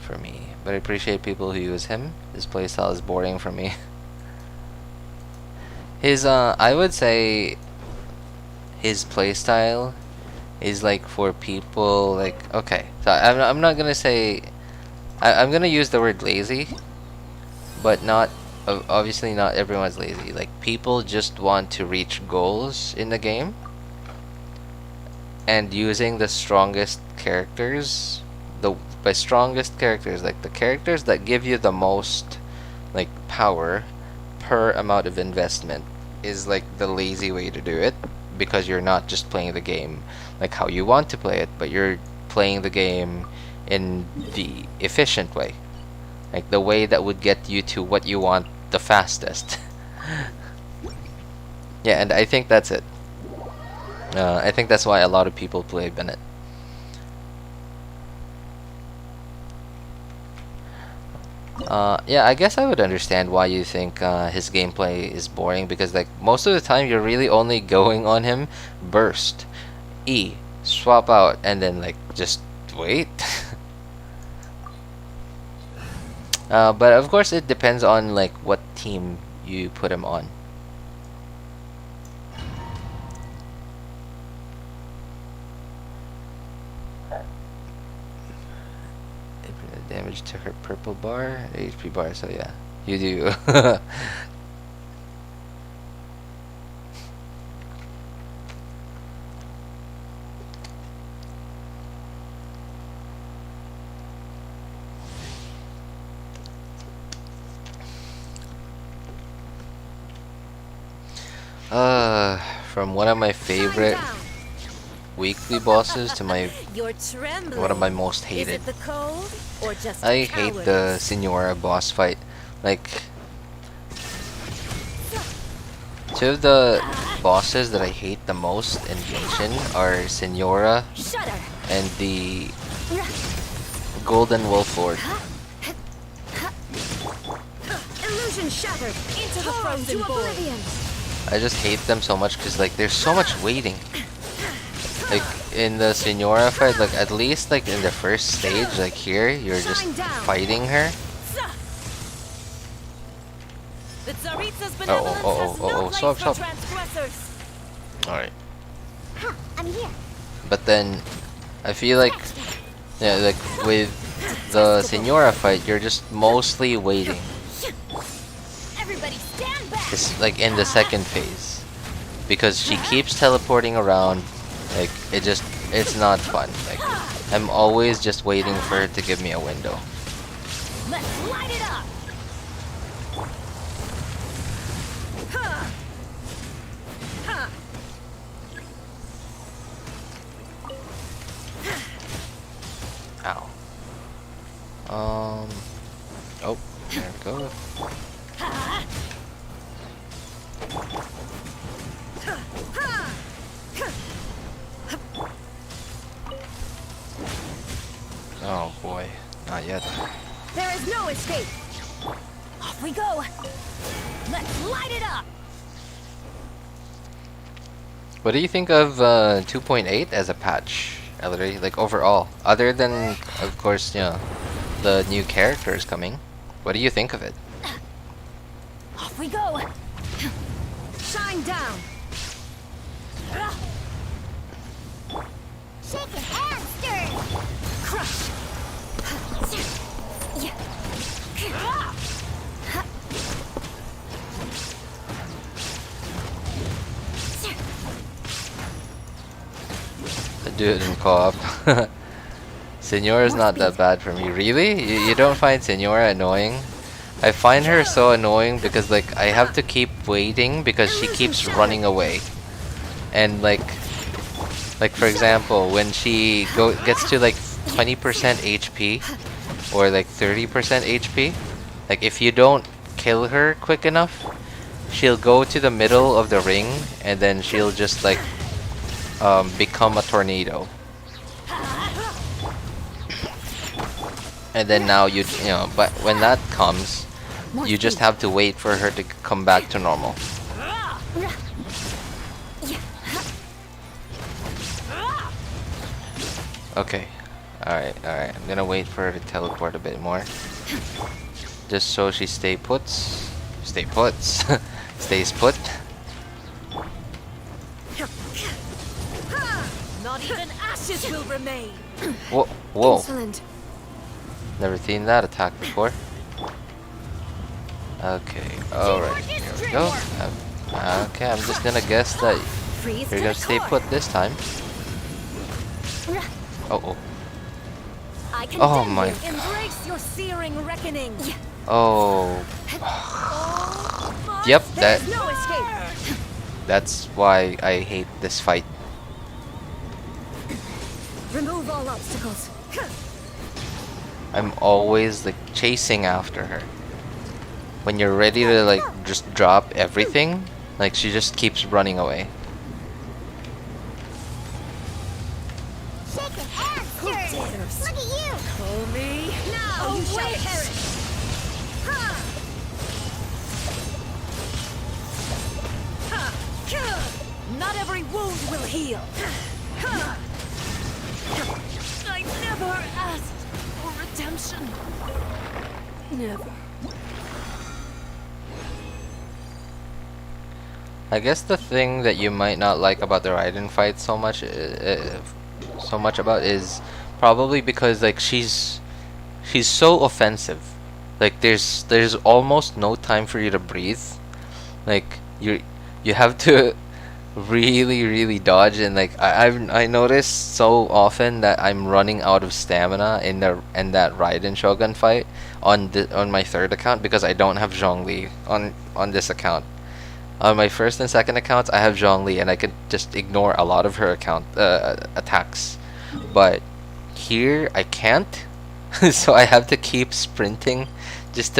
For me, but I appreciate people who use him. His playstyle is boring for me. His I would say his playstyle is like for people like, okay, so I'm not gonna say I'm gonna use the word lazy, but not obviously not everyone's lazy. Like people just want to reach goals in the game, and using the strongest characters, by strongest characters, like the characters that give you the most like power per amount of investment, is like the lazy way to do it, because you're not just playing the game like how you want to play it, but you're playing the game in the efficient way, like the way that would get you to what you want the fastest. Yeah, and I think that's it. I think that's why a lot of people play Bennett. Yeah, I guess I would understand why you think his gameplay is boring, because like most of the time you're really only going on him burst, E, swap out, and then like just wait. But of course it depends on like what team you put him on. Damage to her purple bar, HP bar, so yeah, you do. From one of my favorite weekly bosses to my one of my most hated. I hate the Senora boss fight. Like, two of the bosses that I hate the most in Genshin are Senora and the Golden Wolf Lord. Illusion shattered into the frozen oblivion. I just hate them so much because like there's so much waiting. Like in the Senora fight, like at least like in the first stage, like here, you're just fighting her. Stop. Alright. I'm here. But then, I feel like, yeah, like with the Senora fight, you're just mostly waiting. Everybody stand back. It's like in the second phase. Because she keeps teleporting around. Like, it's not fun. Like, I'm always just waiting for her to give me a window. Let's light it up. Ow. Oh, there it goes. Oh boy, not yet. There is no escape. Off we go. Let's light it up. What do you think of 2.8 as a patch, Ellery? Like overall, other than of course, you know, the new characters coming. What do you think of it? Off we go. Shine down. Shaken and stirred. Crush. do it in co-op. Senora is not that bad for me. Really? You don't find Senora annoying? I find her so annoying because like I have to keep waiting because she keeps running away. And like for example, when she gets to like 20% HP or like 30% HP, like if you don't kill her quick enough, she'll go to the middle of the ring and then she'll just like become a tornado. And then now you know, but when that comes, you just have to wait for her to come back to normal. Okay. Alright. I'm gonna wait for her to teleport a bit more. Just so she stays put. Stays put. Not even ashes will remain. Whoa. Excellent. Never seen that attack before. Okay, alright, here we go. Okay, I'm just gonna guess that Freeze you're to gonna the stay core. put this time. Oh. I can Oh my. Embrace your searing reckoning. Oh. But Yep, there's no escape. that's why I hate this fight. Remove all obstacles. I'm always like chasing after her. When you're ready to like just drop everything, like she just keeps running away. Shaking and stirred. Look at you. Call me. Now you shall perish. Not every wound will heal. I never asked for redemption. Never. I guess the thing that you might not like about the Raiden fight so much about is probably because like she's so offensive. Like there's almost no time for you to breathe. Like you have to really dodge, and like I noticed so often that I'm running out of stamina in that Raiden Shogun fight on my third account because I don't have Zhongli on this account. On my first and second accounts, I have Zhongli, and I could just ignore a lot of her attacks. But here, I can't, so I have to keep sprinting, just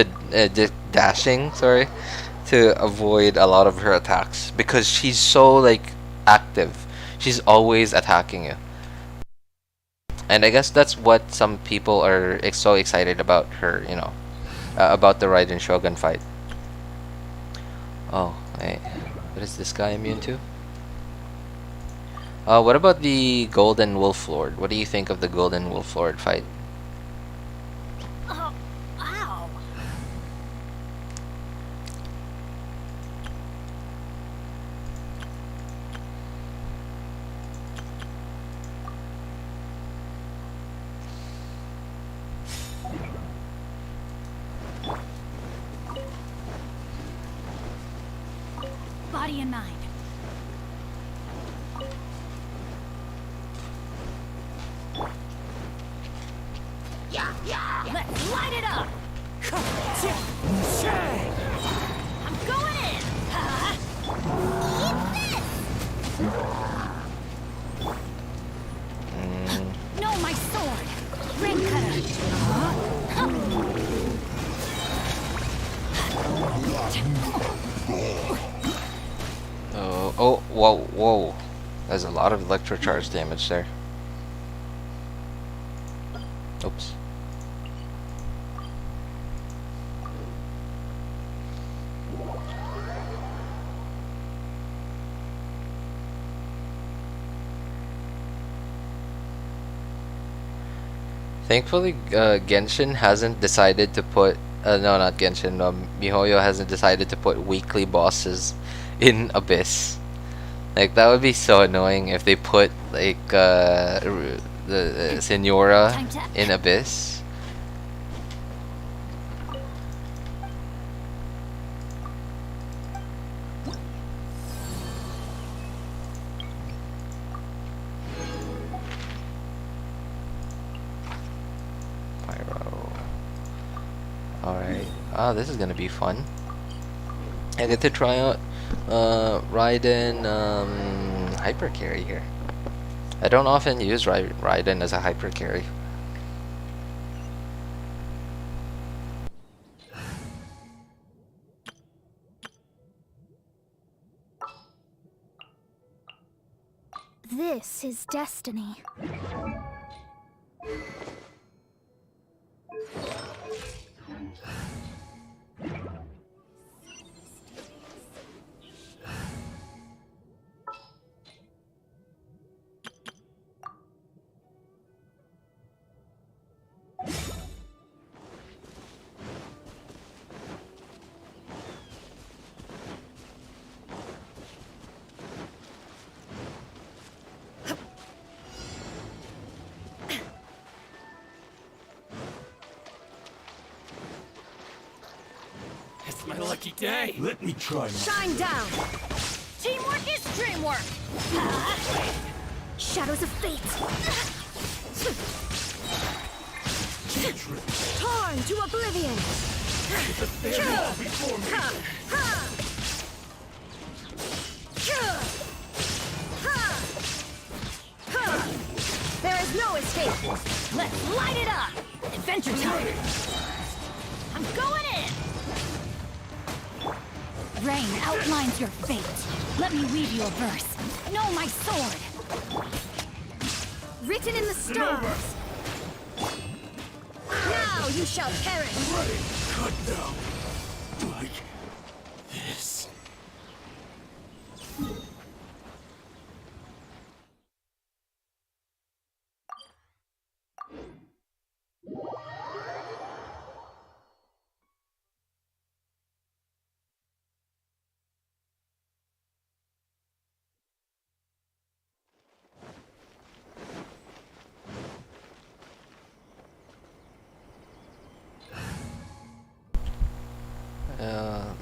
dashing, sorry, to avoid a lot of her attacks because she's so like active. She's always attacking you, and I guess that's what some people are so excited about her. You know, about the Raiden Shogun fight. Oh, wait. What is this guy immune to? What about the Golden Wolf Lord? What do you think of the Golden Wolf Lord fight? Ow. Body and mind. Let's light it up. I'm going in. No, my sword. Ring cutter. Oh, whoa. There's a lot of electrocharge damage there. Oops. Thankfully, Genshin hasn't decided to put no, not Genshin. MiHoYo hasn't decided to put weekly bosses in Abyss. Like that would be so annoying if they put like the Senora in Abyss. Ah, this is gonna be fun. I get to try out Raiden hyper carry here. I don't often use Raiden as a hyper carry. This is destiny. It's my lucky day. Let me try my Shine down! Teamwork is dreamwork! Shadows of fate. Torn to oblivion! before me. There is no escape! Let's light it up! Adventure time! I'm going in! Rain outlines your fate. Let me weave you a verse. Know my sword. Written in the stars. Now you shall perish! Ready, cut down. Like this.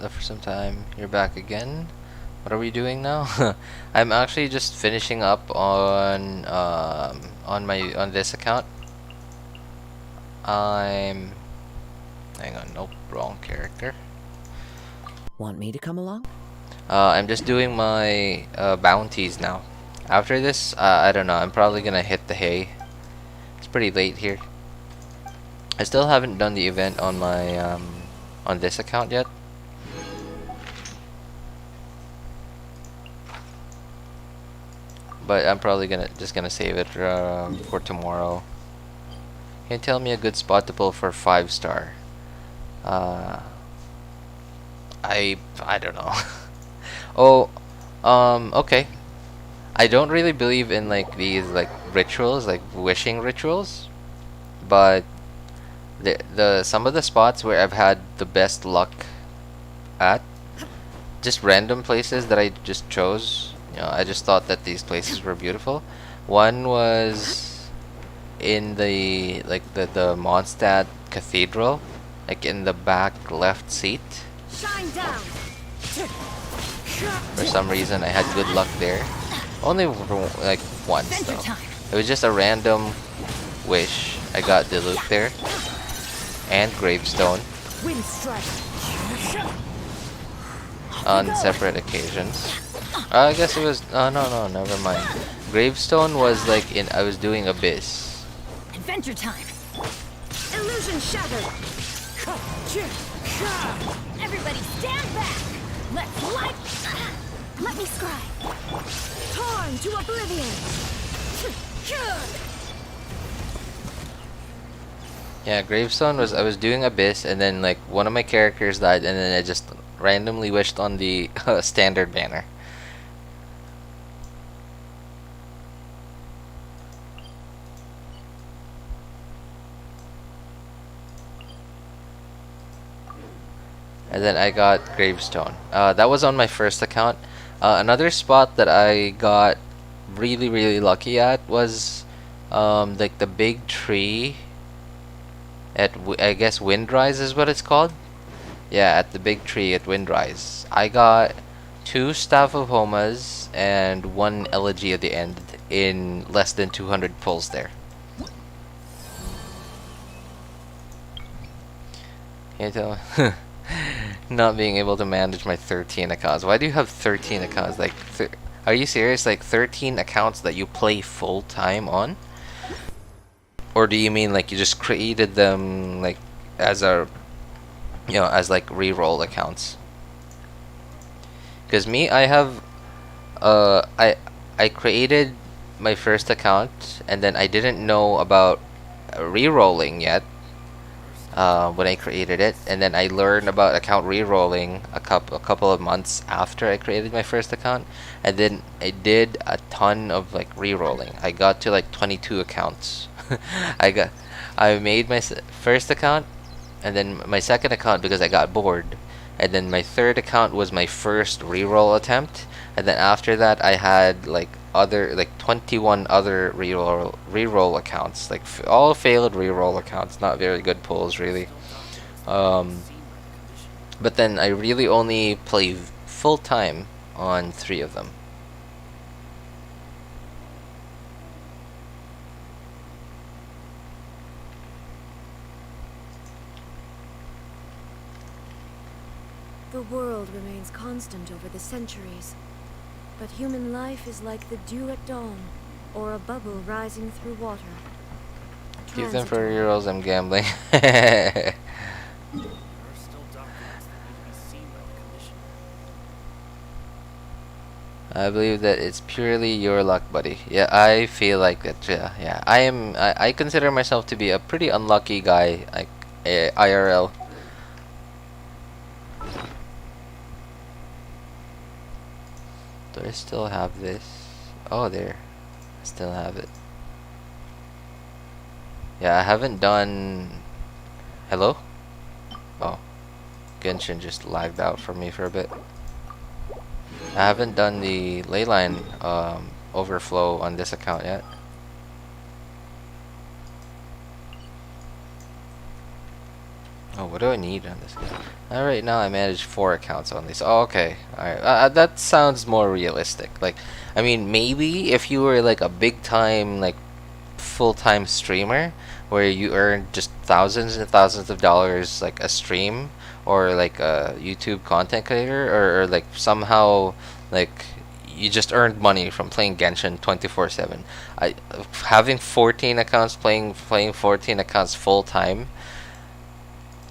For some time. You're back again. What are we doing now? I'm actually just finishing up on this account. Hang on, nope, wrong character. Want me to come along? I'm just doing my bounties now. After this, I don't know. I'm probably gonna hit the hay. It's pretty late here. I still haven't done the event on my on this account yet. But I'm probably just gonna save it for tomorrow. Can you tell me a good spot to pull for 5-star? I don't know. Oh, okay. I don't really believe in like these like rituals, like wishing rituals, but the some of the spots where I've had the best luck at, just random places that I just chose. You know, I just thought that these places were beautiful. One was in the the Mondstadt Cathedral, like in the back left seat. Shine down! For some reason, I had good luck there. Only for, like once though. It was just a random wish. I got the loot there and gravestone Wind strike! on separate occasions. I guess it was. No, never mind. Gravestone was like in. I was doing Abyss. Adventure time. Illusion shattered! Everybody stand back. Let's light. Let me scribe. Torn to oblivion! Yeah, Gravestone was. I was doing Abyss, and then like one of my characters died, and then I just randomly wished on the standard banner. And then I got Gravestone. That was on my first account. Another spot that I got really lucky at was like the big tree at I guess Windrise is what it's called. Yeah, at the big tree at Windrise. I got 2 Staff of Homas and 1 Elegy at the end in less than 200 pulls there. Can you tell? Not being able to manage my 13 accounts. Why do you have 13 accounts? Like, are you serious? Like 13 accounts that you play full time on? Or do you mean like you just created them like as a, you know, as like reroll accounts? Because me, I have, I created my first account and then I didn't know about rerolling yet. When I created it, and then I learned about account rerolling a couple of months after I created my first account, and then I did a ton of like rerolling. I got to like 22 accounts. I made my first account, and then my second account because I got bored, and then my third account was my first reroll attempt, and then after that I had like 21 other reroll accounts, like all failed reroll accounts, not very good pulls really. But then I really only play full time on 3 of them. The world remains constant over the centuries, but human life is like the dew at dawn, or a bubble rising through water. Keep them for rerolls, I'm gambling. I believe that it's purely your luck, buddy. Yeah, I feel like that. Yeah. I consider myself to be a pretty unlucky guy, like IRL. Do I still have this? Oh, there. I still have it. Yeah, I haven't done... Hello? Oh. Genshin just lagged out for me for a bit. I haven't done the leyline overflow on this account yet. Oh, what do I need on this? Right now I manage 4 accounts only. So, oh, okay. Alright. That sounds more realistic. Like, I mean, maybe if you were like a big time, like, full-time streamer where you earn just thousands and thousands of dollars like a stream, or like a YouTube content creator, or like somehow like you just earned money from playing Genshin 24/7. Having 14 accounts, playing 14 accounts full time,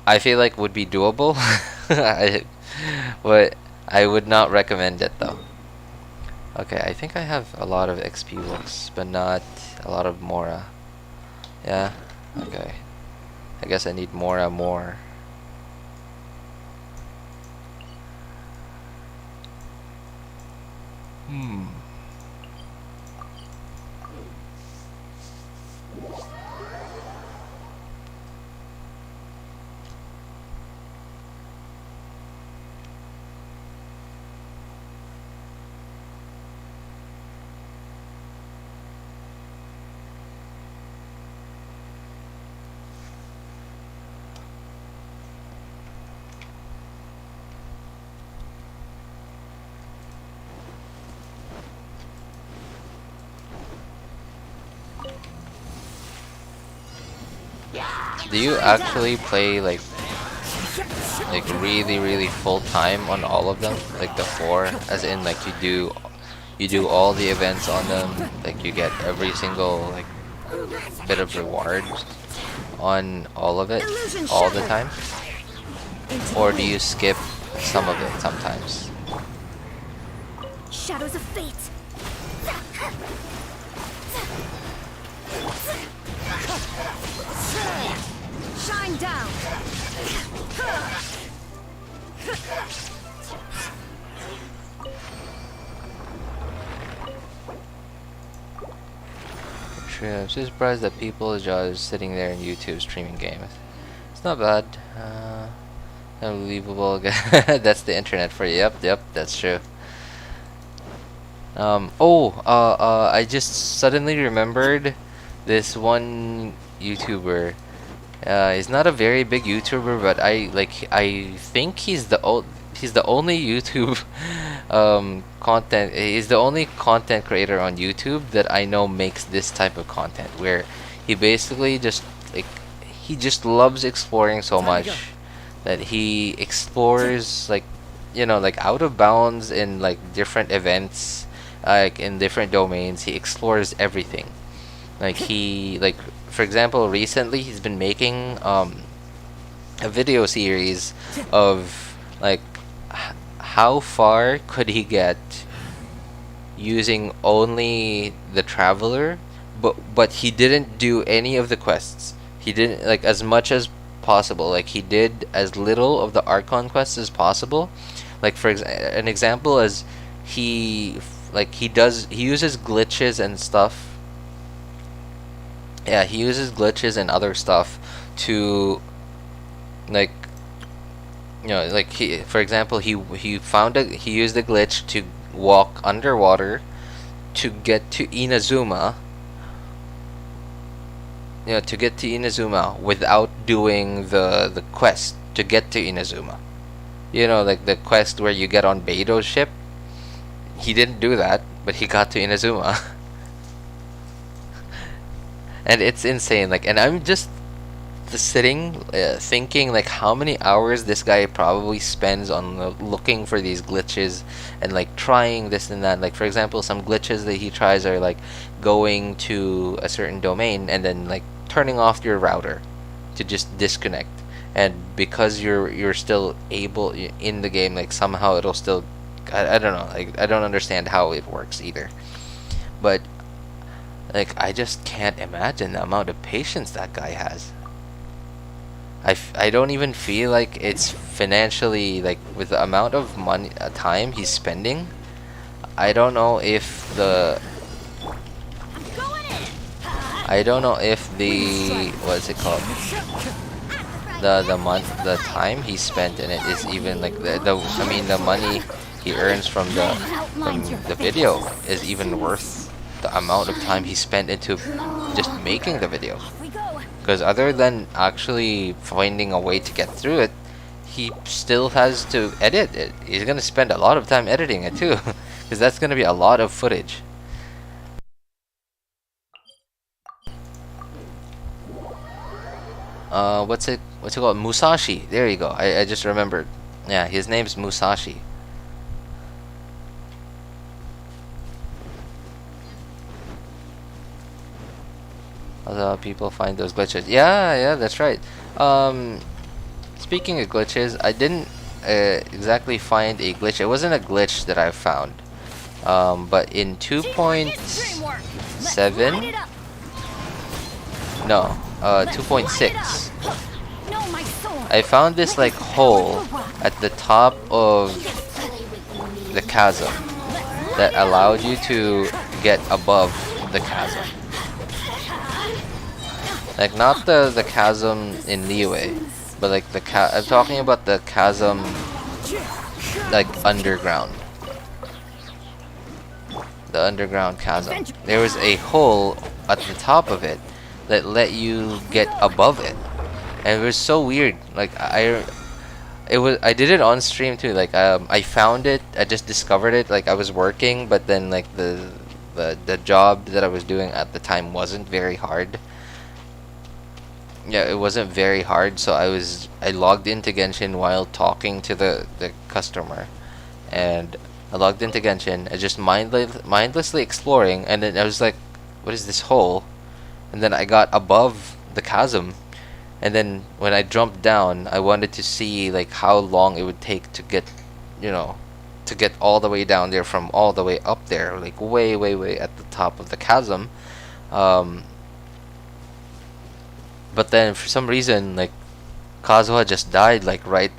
I feel like would be doable. But I would not recommend it though. Okay, I think I have a lot of XP books, but not a lot of Mora. Yeah, okay. I guess I need Mora more. Do you actually play like really full time on all of them, like the 4, as in like you do all the events on them, like you get every single like bit of reward on all of it all the time, or do you skip some of it sometimes? Shadows of fate. Shine down. True, I'm so surprised that people are just sitting there in YouTube streaming games. It's not bad. Unbelievable. That's the internet for you. Yep, that's true. I just suddenly remembered this one YouTuber. He's not a very big YouTuber, but I think he's the only YouTube content. He's the only content creator on YouTube that I know makes this type of content, where he basically just he just loves exploring so much. that he explores like, you know, like out of bounds in like different events, like in different domains. He explores everything. Like he, like for example, recently he's been making a video series of like how far could he get using only the traveler, but he didn't do any of the quests. He didn't, like, as much as possible. Like he did as little of the Archon quests as possible. Like for an example is he uses glitches and stuff. Yeah, he uses glitches and other stuff to, like, you know, like for example, he used a glitch to walk underwater to get to Inazuma. You know, to get to Inazuma without doing the quest to get to Inazuma. You know, like the quest where you get on Beido's ship. He didn't do that, but he got to Inazuma. And it's insane. Like, and I'm just sitting thinking like how many hours this guy probably spends on looking for these glitches and like trying this and that. Like for example, some glitches that he tries are like going to a certain domain and then like turning off your router to just disconnect, and because you're still able in the game, like somehow it'll still, I don't know, like I don't understand how it works either. But like I just can't imagine the amount of patience that guy has. I don't even feel like it's financially, like with the amount of money time he's spending. I don't know if the what is it called, the time he spent in it is even like the money he earns from the video is even worth the amount of time he spent into just making the video. Because other than actually finding a way to get through it, he still has to edit it. He's gonna spend a lot of time editing it too, because that's gonna be a lot of footage. What's it called? Musashi. There you go. I just remembered. Yeah, his name's Musashi. People find those glitches. Yeah, that's right. Speaking of glitches, I didn't exactly find a glitch. It wasn't a glitch that I found. But in 2.7, no, 2.6, I found this like hole at the top of the chasm that allowed you to get above the chasm. Like not the chasm in Liyue, but like I'm talking about the chasm like underground. The underground chasm. There was a hole at the top of it that let you get above it. And it was so weird. Like I did it on stream too. Like I found it, I just discovered it, like I was working, but then like the job that I was doing at the time wasn't very hard. Yeah, it wasn't very hard, so I logged into Genshin while talking to the customer, and I logged into Genshin, I just mindlessly exploring, and then I was like, what is this hole? And then I got above the chasm, and then when I jumped down, I wanted to see like how long it would take to get, you know, to get all the way down there from all the way up there, like way at the top of the chasm. But then for some reason, like Kazuha just died like right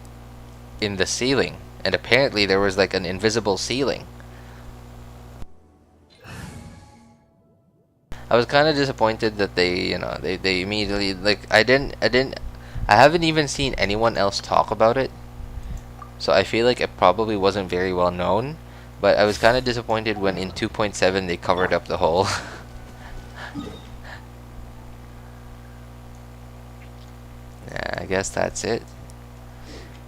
in the ceiling, and apparently there was like an invisible ceiling. I was kind of disappointed that they immediately, like I haven't even seen anyone else talk about it, so I feel like it probably wasn't very well known. But I was kind of disappointed when in 2.7 they covered up the hole. Yeah, I guess that's it.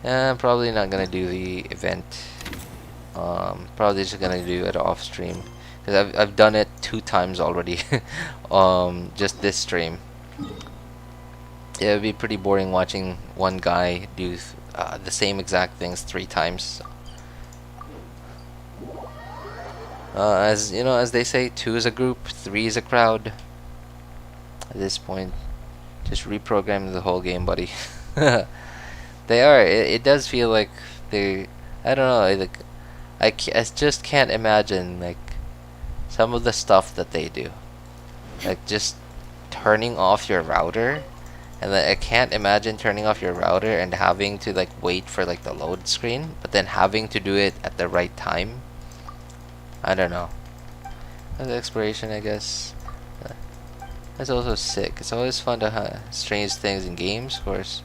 I'm probably not gonna do the event. Probably just gonna do it off stream, because I've done it 2 times already. Just this stream. Yeah, it'd be pretty boring watching one guy do the same exact things 3 times. As you know, as they say, 2 is a group, 3 is a crowd. At this point, just reprogram the whole game, buddy. They are. It does feel like they. I don't know. Like, I just can't imagine like some of the stuff that they do. Like just turning off your router, and then I can't imagine turning off your router and having to like wait for like the load screen, but then having to do it at the right time. I don't know. The exploration, I guess. That's also sick. It's always fun to have strange things in games, of course.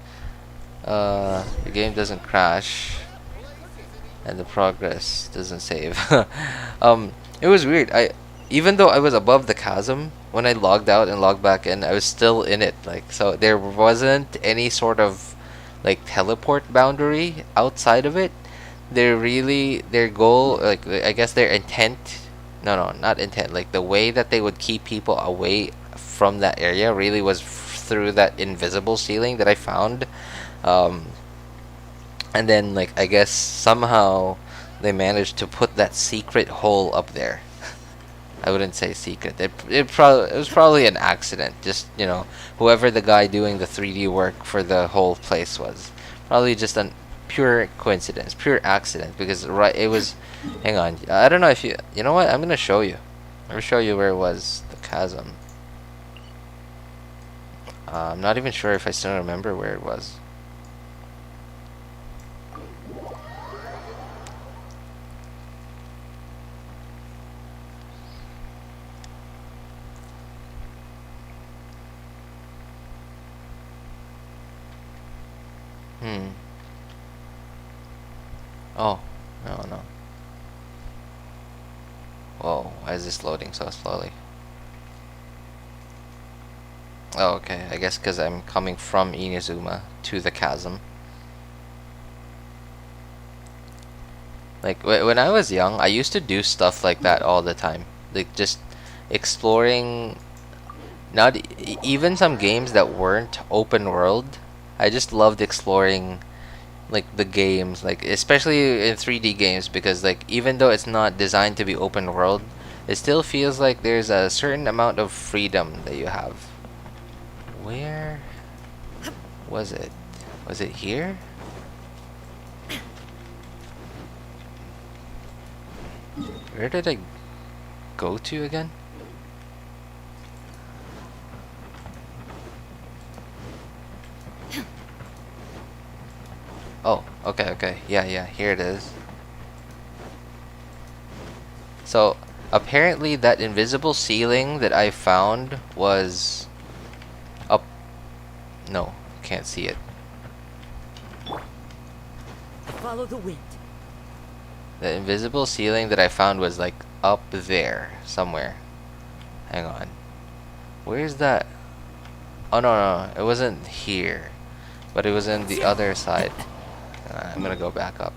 The game doesn't crash, and the progress doesn't save. It was weird. Even though I was above the chasm, when I logged out and logged back in, I was still in it. Like, so there wasn't any sort of like teleport boundary outside of it. Their goal, like I guess their intent, no, not intent, like the way that they would keep people away from that area really was through that invisible ceiling that I found. And then like I guess somehow they managed to put that secret hole up there. I wouldn't say secret. It was probably an accident. Just, you know, whoever the guy doing the 3D work for the whole place was, probably just a pure coincidence, pure accident. Because it was. Hang on, I don't know if you know what? I'm gonna show you. I'm gonna show you where it was, the chasm. I'm not even sure if I still remember where it was. Oh, no. Whoa, why is this loading so slowly? Oh, okay. I guess because I'm coming from Inazuma to the chasm. Like, when I was young, I used to do stuff like that all the time. Like, just exploring... Not even some games that weren't open world. I just loved exploring like the games, like especially in 3D games, because like even though it's not designed to be open world, it still feels like there's a certain amount of freedom that you have. Where was it? Was it here? Where did I go to again? Oh, okay. Yeah, here it is. So, apparently that invisible ceiling that I found was up... No, can't see it. Follow the wind. The invisible ceiling that I found was like up there, somewhere. Hang on. Where's that? Oh, no, it wasn't here. But it was on the other side. I'm gonna go back up.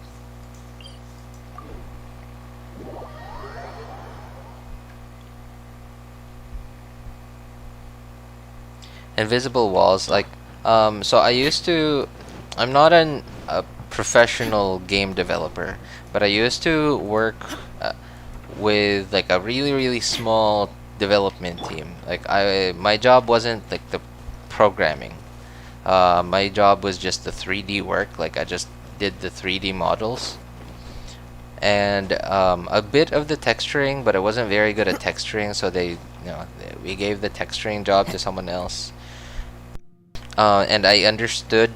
Invisible walls, like, so I used to... I'm not a professional game developer, but I used to work with like a really small development team. Like, my job wasn't like the programming. My job was just the 3D work. Like, I just did the 3D models and a bit of the texturing, but I wasn't very good at texturing, so we gave the texturing job to someone else. And I understood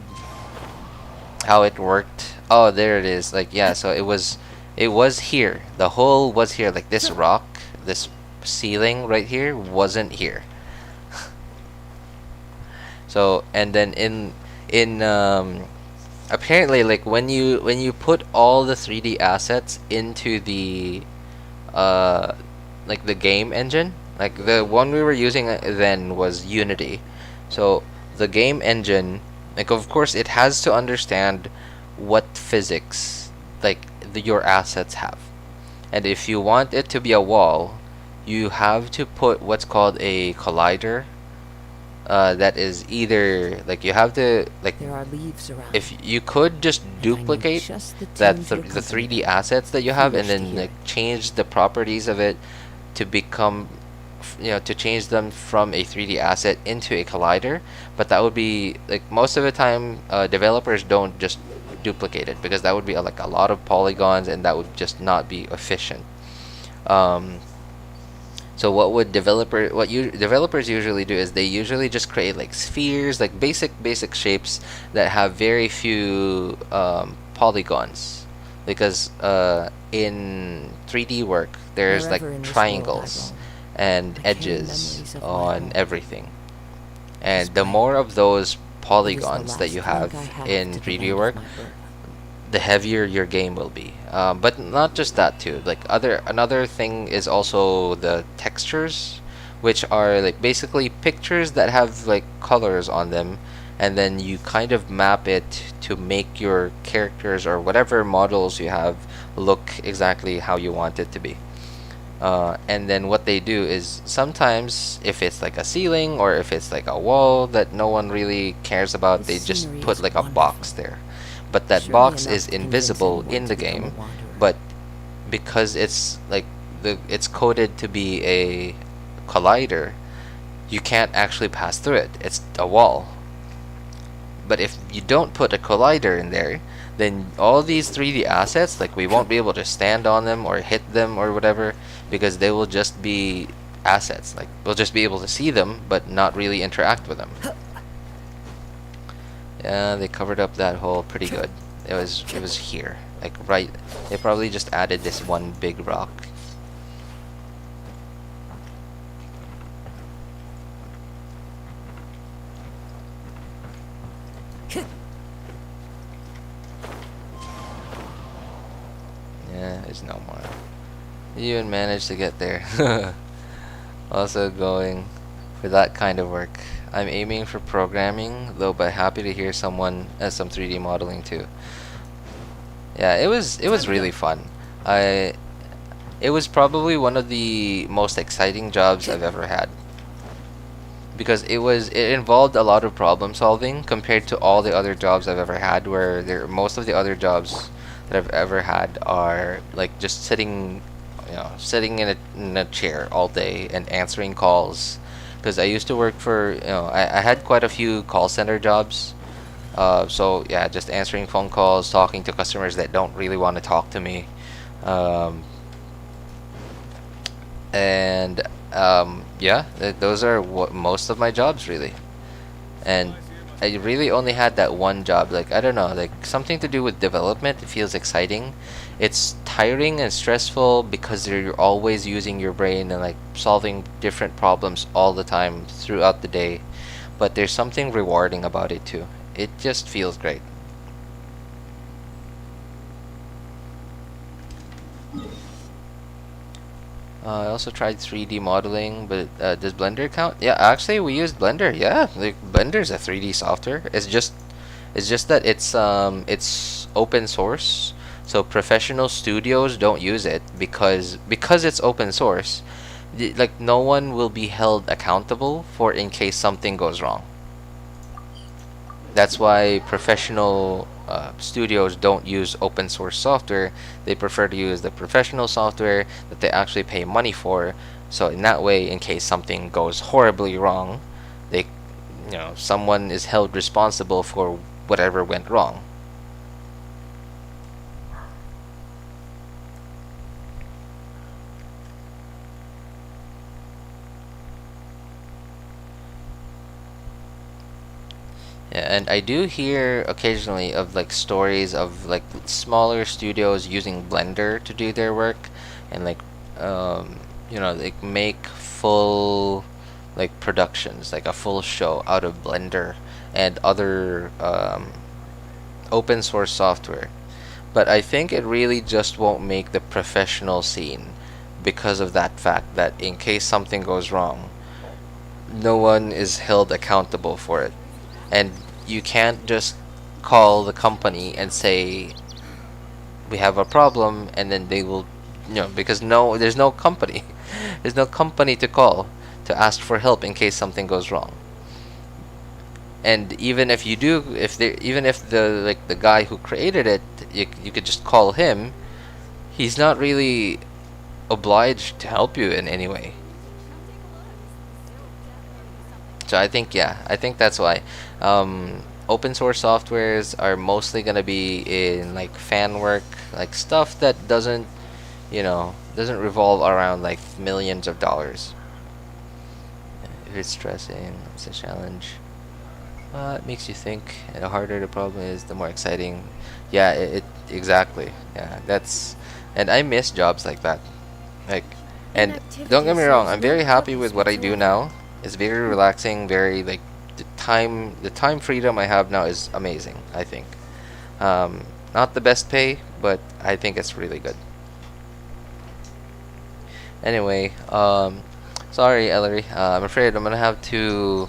how it worked. Oh, there it is. Like, yeah, so it was here. The hole was here. Like, this rock, this ceiling right here wasn't here. So, and then in apparently, like, when you put all the 3D assets into the like the game engine, like the one we were using then was Unity. So the game engine, like, of course it has to understand what physics like your assets have. And if you want it to be a wall, you have to put what's called a collider that is either like you have to like There are leaves around. if you could just I need duplicate just the that tinge of the 3D comfort. assets that you If have you and wish to then hear like it. change the properties of it to become to change them from a 3D asset into a collider, but that would be like most of the time developers don't just duplicate it because that would be like a lot of polygons and that would just not be efficient. um, so what you developers usually do is they usually just create like spheres, like basic shapes that have very few polygons, because in 3D work there's like Wherever in this world I triangles roam, and I carry edges memories of my on home. everything, and the Spring. more of those It is the polygons that last you link have I have in to the 3D land of work, my birth. the heavier your game will be. But not just that too. Like another thing is also the textures, which are like basically pictures that have like colors on them, and then you kind of map it to make your characters or whatever models you have look exactly how you want it to be. And then what they do is sometimes if it's like a ceiling or if it's like a wall that no one really cares about, The they just scenery put is like a wonderful. box there. But that Surely box enough is to convince invisible anyone in to the become a game, wanderer. but because it's like it's coded to be a collider, you can't actually pass through it. It's a wall. But if you don't put a collider in there, then all these 3D assets, like we won't be able to stand on them or hit them or whatever, because they will just be assets. Like we'll just be able to see them, but not really interact with them. Yeah, they covered up that hole pretty good. It was here, like right. They probably just added this one big rock. Yeah, there's no more. You even managed to get there. Also going for that kind of work. I'm aiming for programming, though, but happy to hear someone has some 3D modeling too. Yeah, it was really fun. It was probably one of the most exciting jobs I've ever had, because it involved a lot of problem solving compared to all the other jobs I've ever had, where most of the other jobs that I've ever had are like just sitting in a chair all day and answering calls. Because I used to work for, I had quite a few call center jobs. So yeah, just answering phone calls, talking to customers that don't really want to talk to me. Um, and yeah, those are most of my jobs really. And I really only had that one job. Like I don't know, like something to do with development. It feels exciting. It's tiring and stressful because you're always using your brain and like solving different problems all the time throughout the day. But there's something rewarding about it too. It just feels great. I also tried 3D modeling, but does Blender count? Yeah, actually we used Blender. Yeah, like Blender's a 3D software. It's just that it's open source, so professional studios don't use it because it's open source. Like no one will be held accountable for in case something goes wrong. That's why professional studios don't use open source software. They prefer to use the professional software that they actually pay money for. So in that way, in case something goes horribly wrong, they, someone is held responsible for whatever went wrong. Yeah, and I do hear occasionally of like stories of like smaller studios using Blender to do their work, and like like make full like productions, like a full show out of Blender and other open source software. But I think it really just won't make the professional scene because of that fact that in case something goes wrong, no one is held accountable for it. And you can't just call the company and say we have a problem, and then they will, because there's no company there's no company to call to ask for help in case something goes wrong. And even if you do, even if the guy who created it, you could just call him. He's not really obliged to help you in any way. So I think, yeah, I think that's why open source softwares are mostly gonna be in like fan work, like stuff that doesn't, doesn't revolve around like millions of dollars. If it's stressing, it's a challenge. It makes you think, and the harder the problem is, the more exciting. Yeah, it exactly. Yeah, and I miss jobs like that. Like, and don't get me wrong, I'm very happy with what I do now. It's very relaxing, very like the time freedom I have now is amazing, I think. Not the best pay, but I think it's really good. Anyway, sorry, Ellery. I'm afraid I'm gonna have to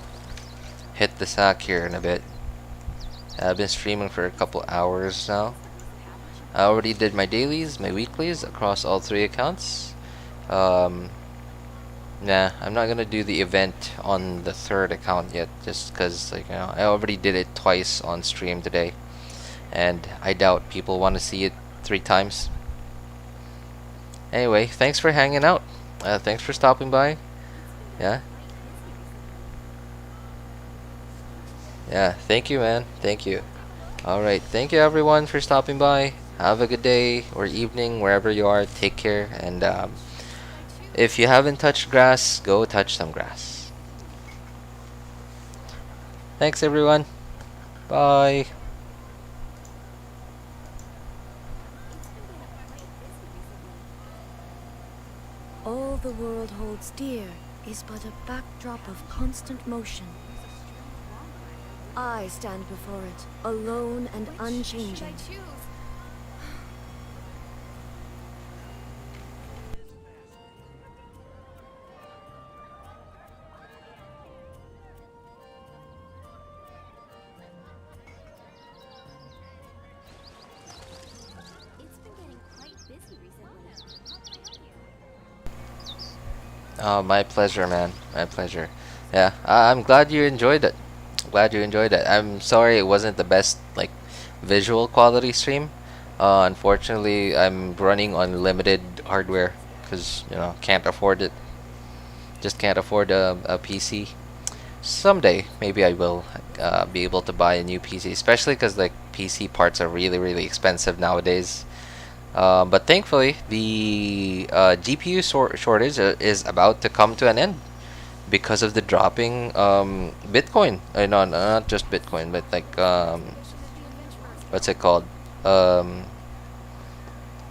hit the sack here in a bit. I've been streaming for a couple hours now. I already did my dailies, my weeklies across all 3 accounts. Nah, I'm not gonna do the event on the 3rd account yet, just because I already did it twice on stream today, and I doubt people want to see it 3 times. Anyway, thanks for hanging out. Thanks for stopping by. Yeah. Yeah, thank you, man. Thank you. Alright, thank you everyone for stopping by. Have a good day or evening wherever you are. Take care, and if you haven't touched grass, go touch some grass. Thanks everyone. Bye. All the world holds dear is but a backdrop of constant motion. I stand before it, alone and unchanging. Oh, my pleasure, man. My pleasure. Yeah, I'm glad you enjoyed it. Glad you enjoyed it. I'm sorry it wasn't the best like visual quality stream. Unfortunately, I'm running on limited hardware because can't afford it. Just can't afford a PC. Someday, maybe I will be able to buy a new PC, especially because like PC parts are really expensive nowadays. But thankfully, the GPU shortage is about to come to an end because of the dropping Bitcoin. No, not just Bitcoin, but like what's it called?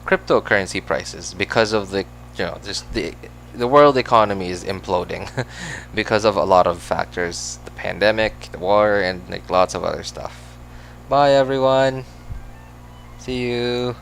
Cryptocurrency prices, because of the just the world economy is imploding because of a lot of factors: the pandemic, the war, and like lots of other stuff. Bye everyone. See you.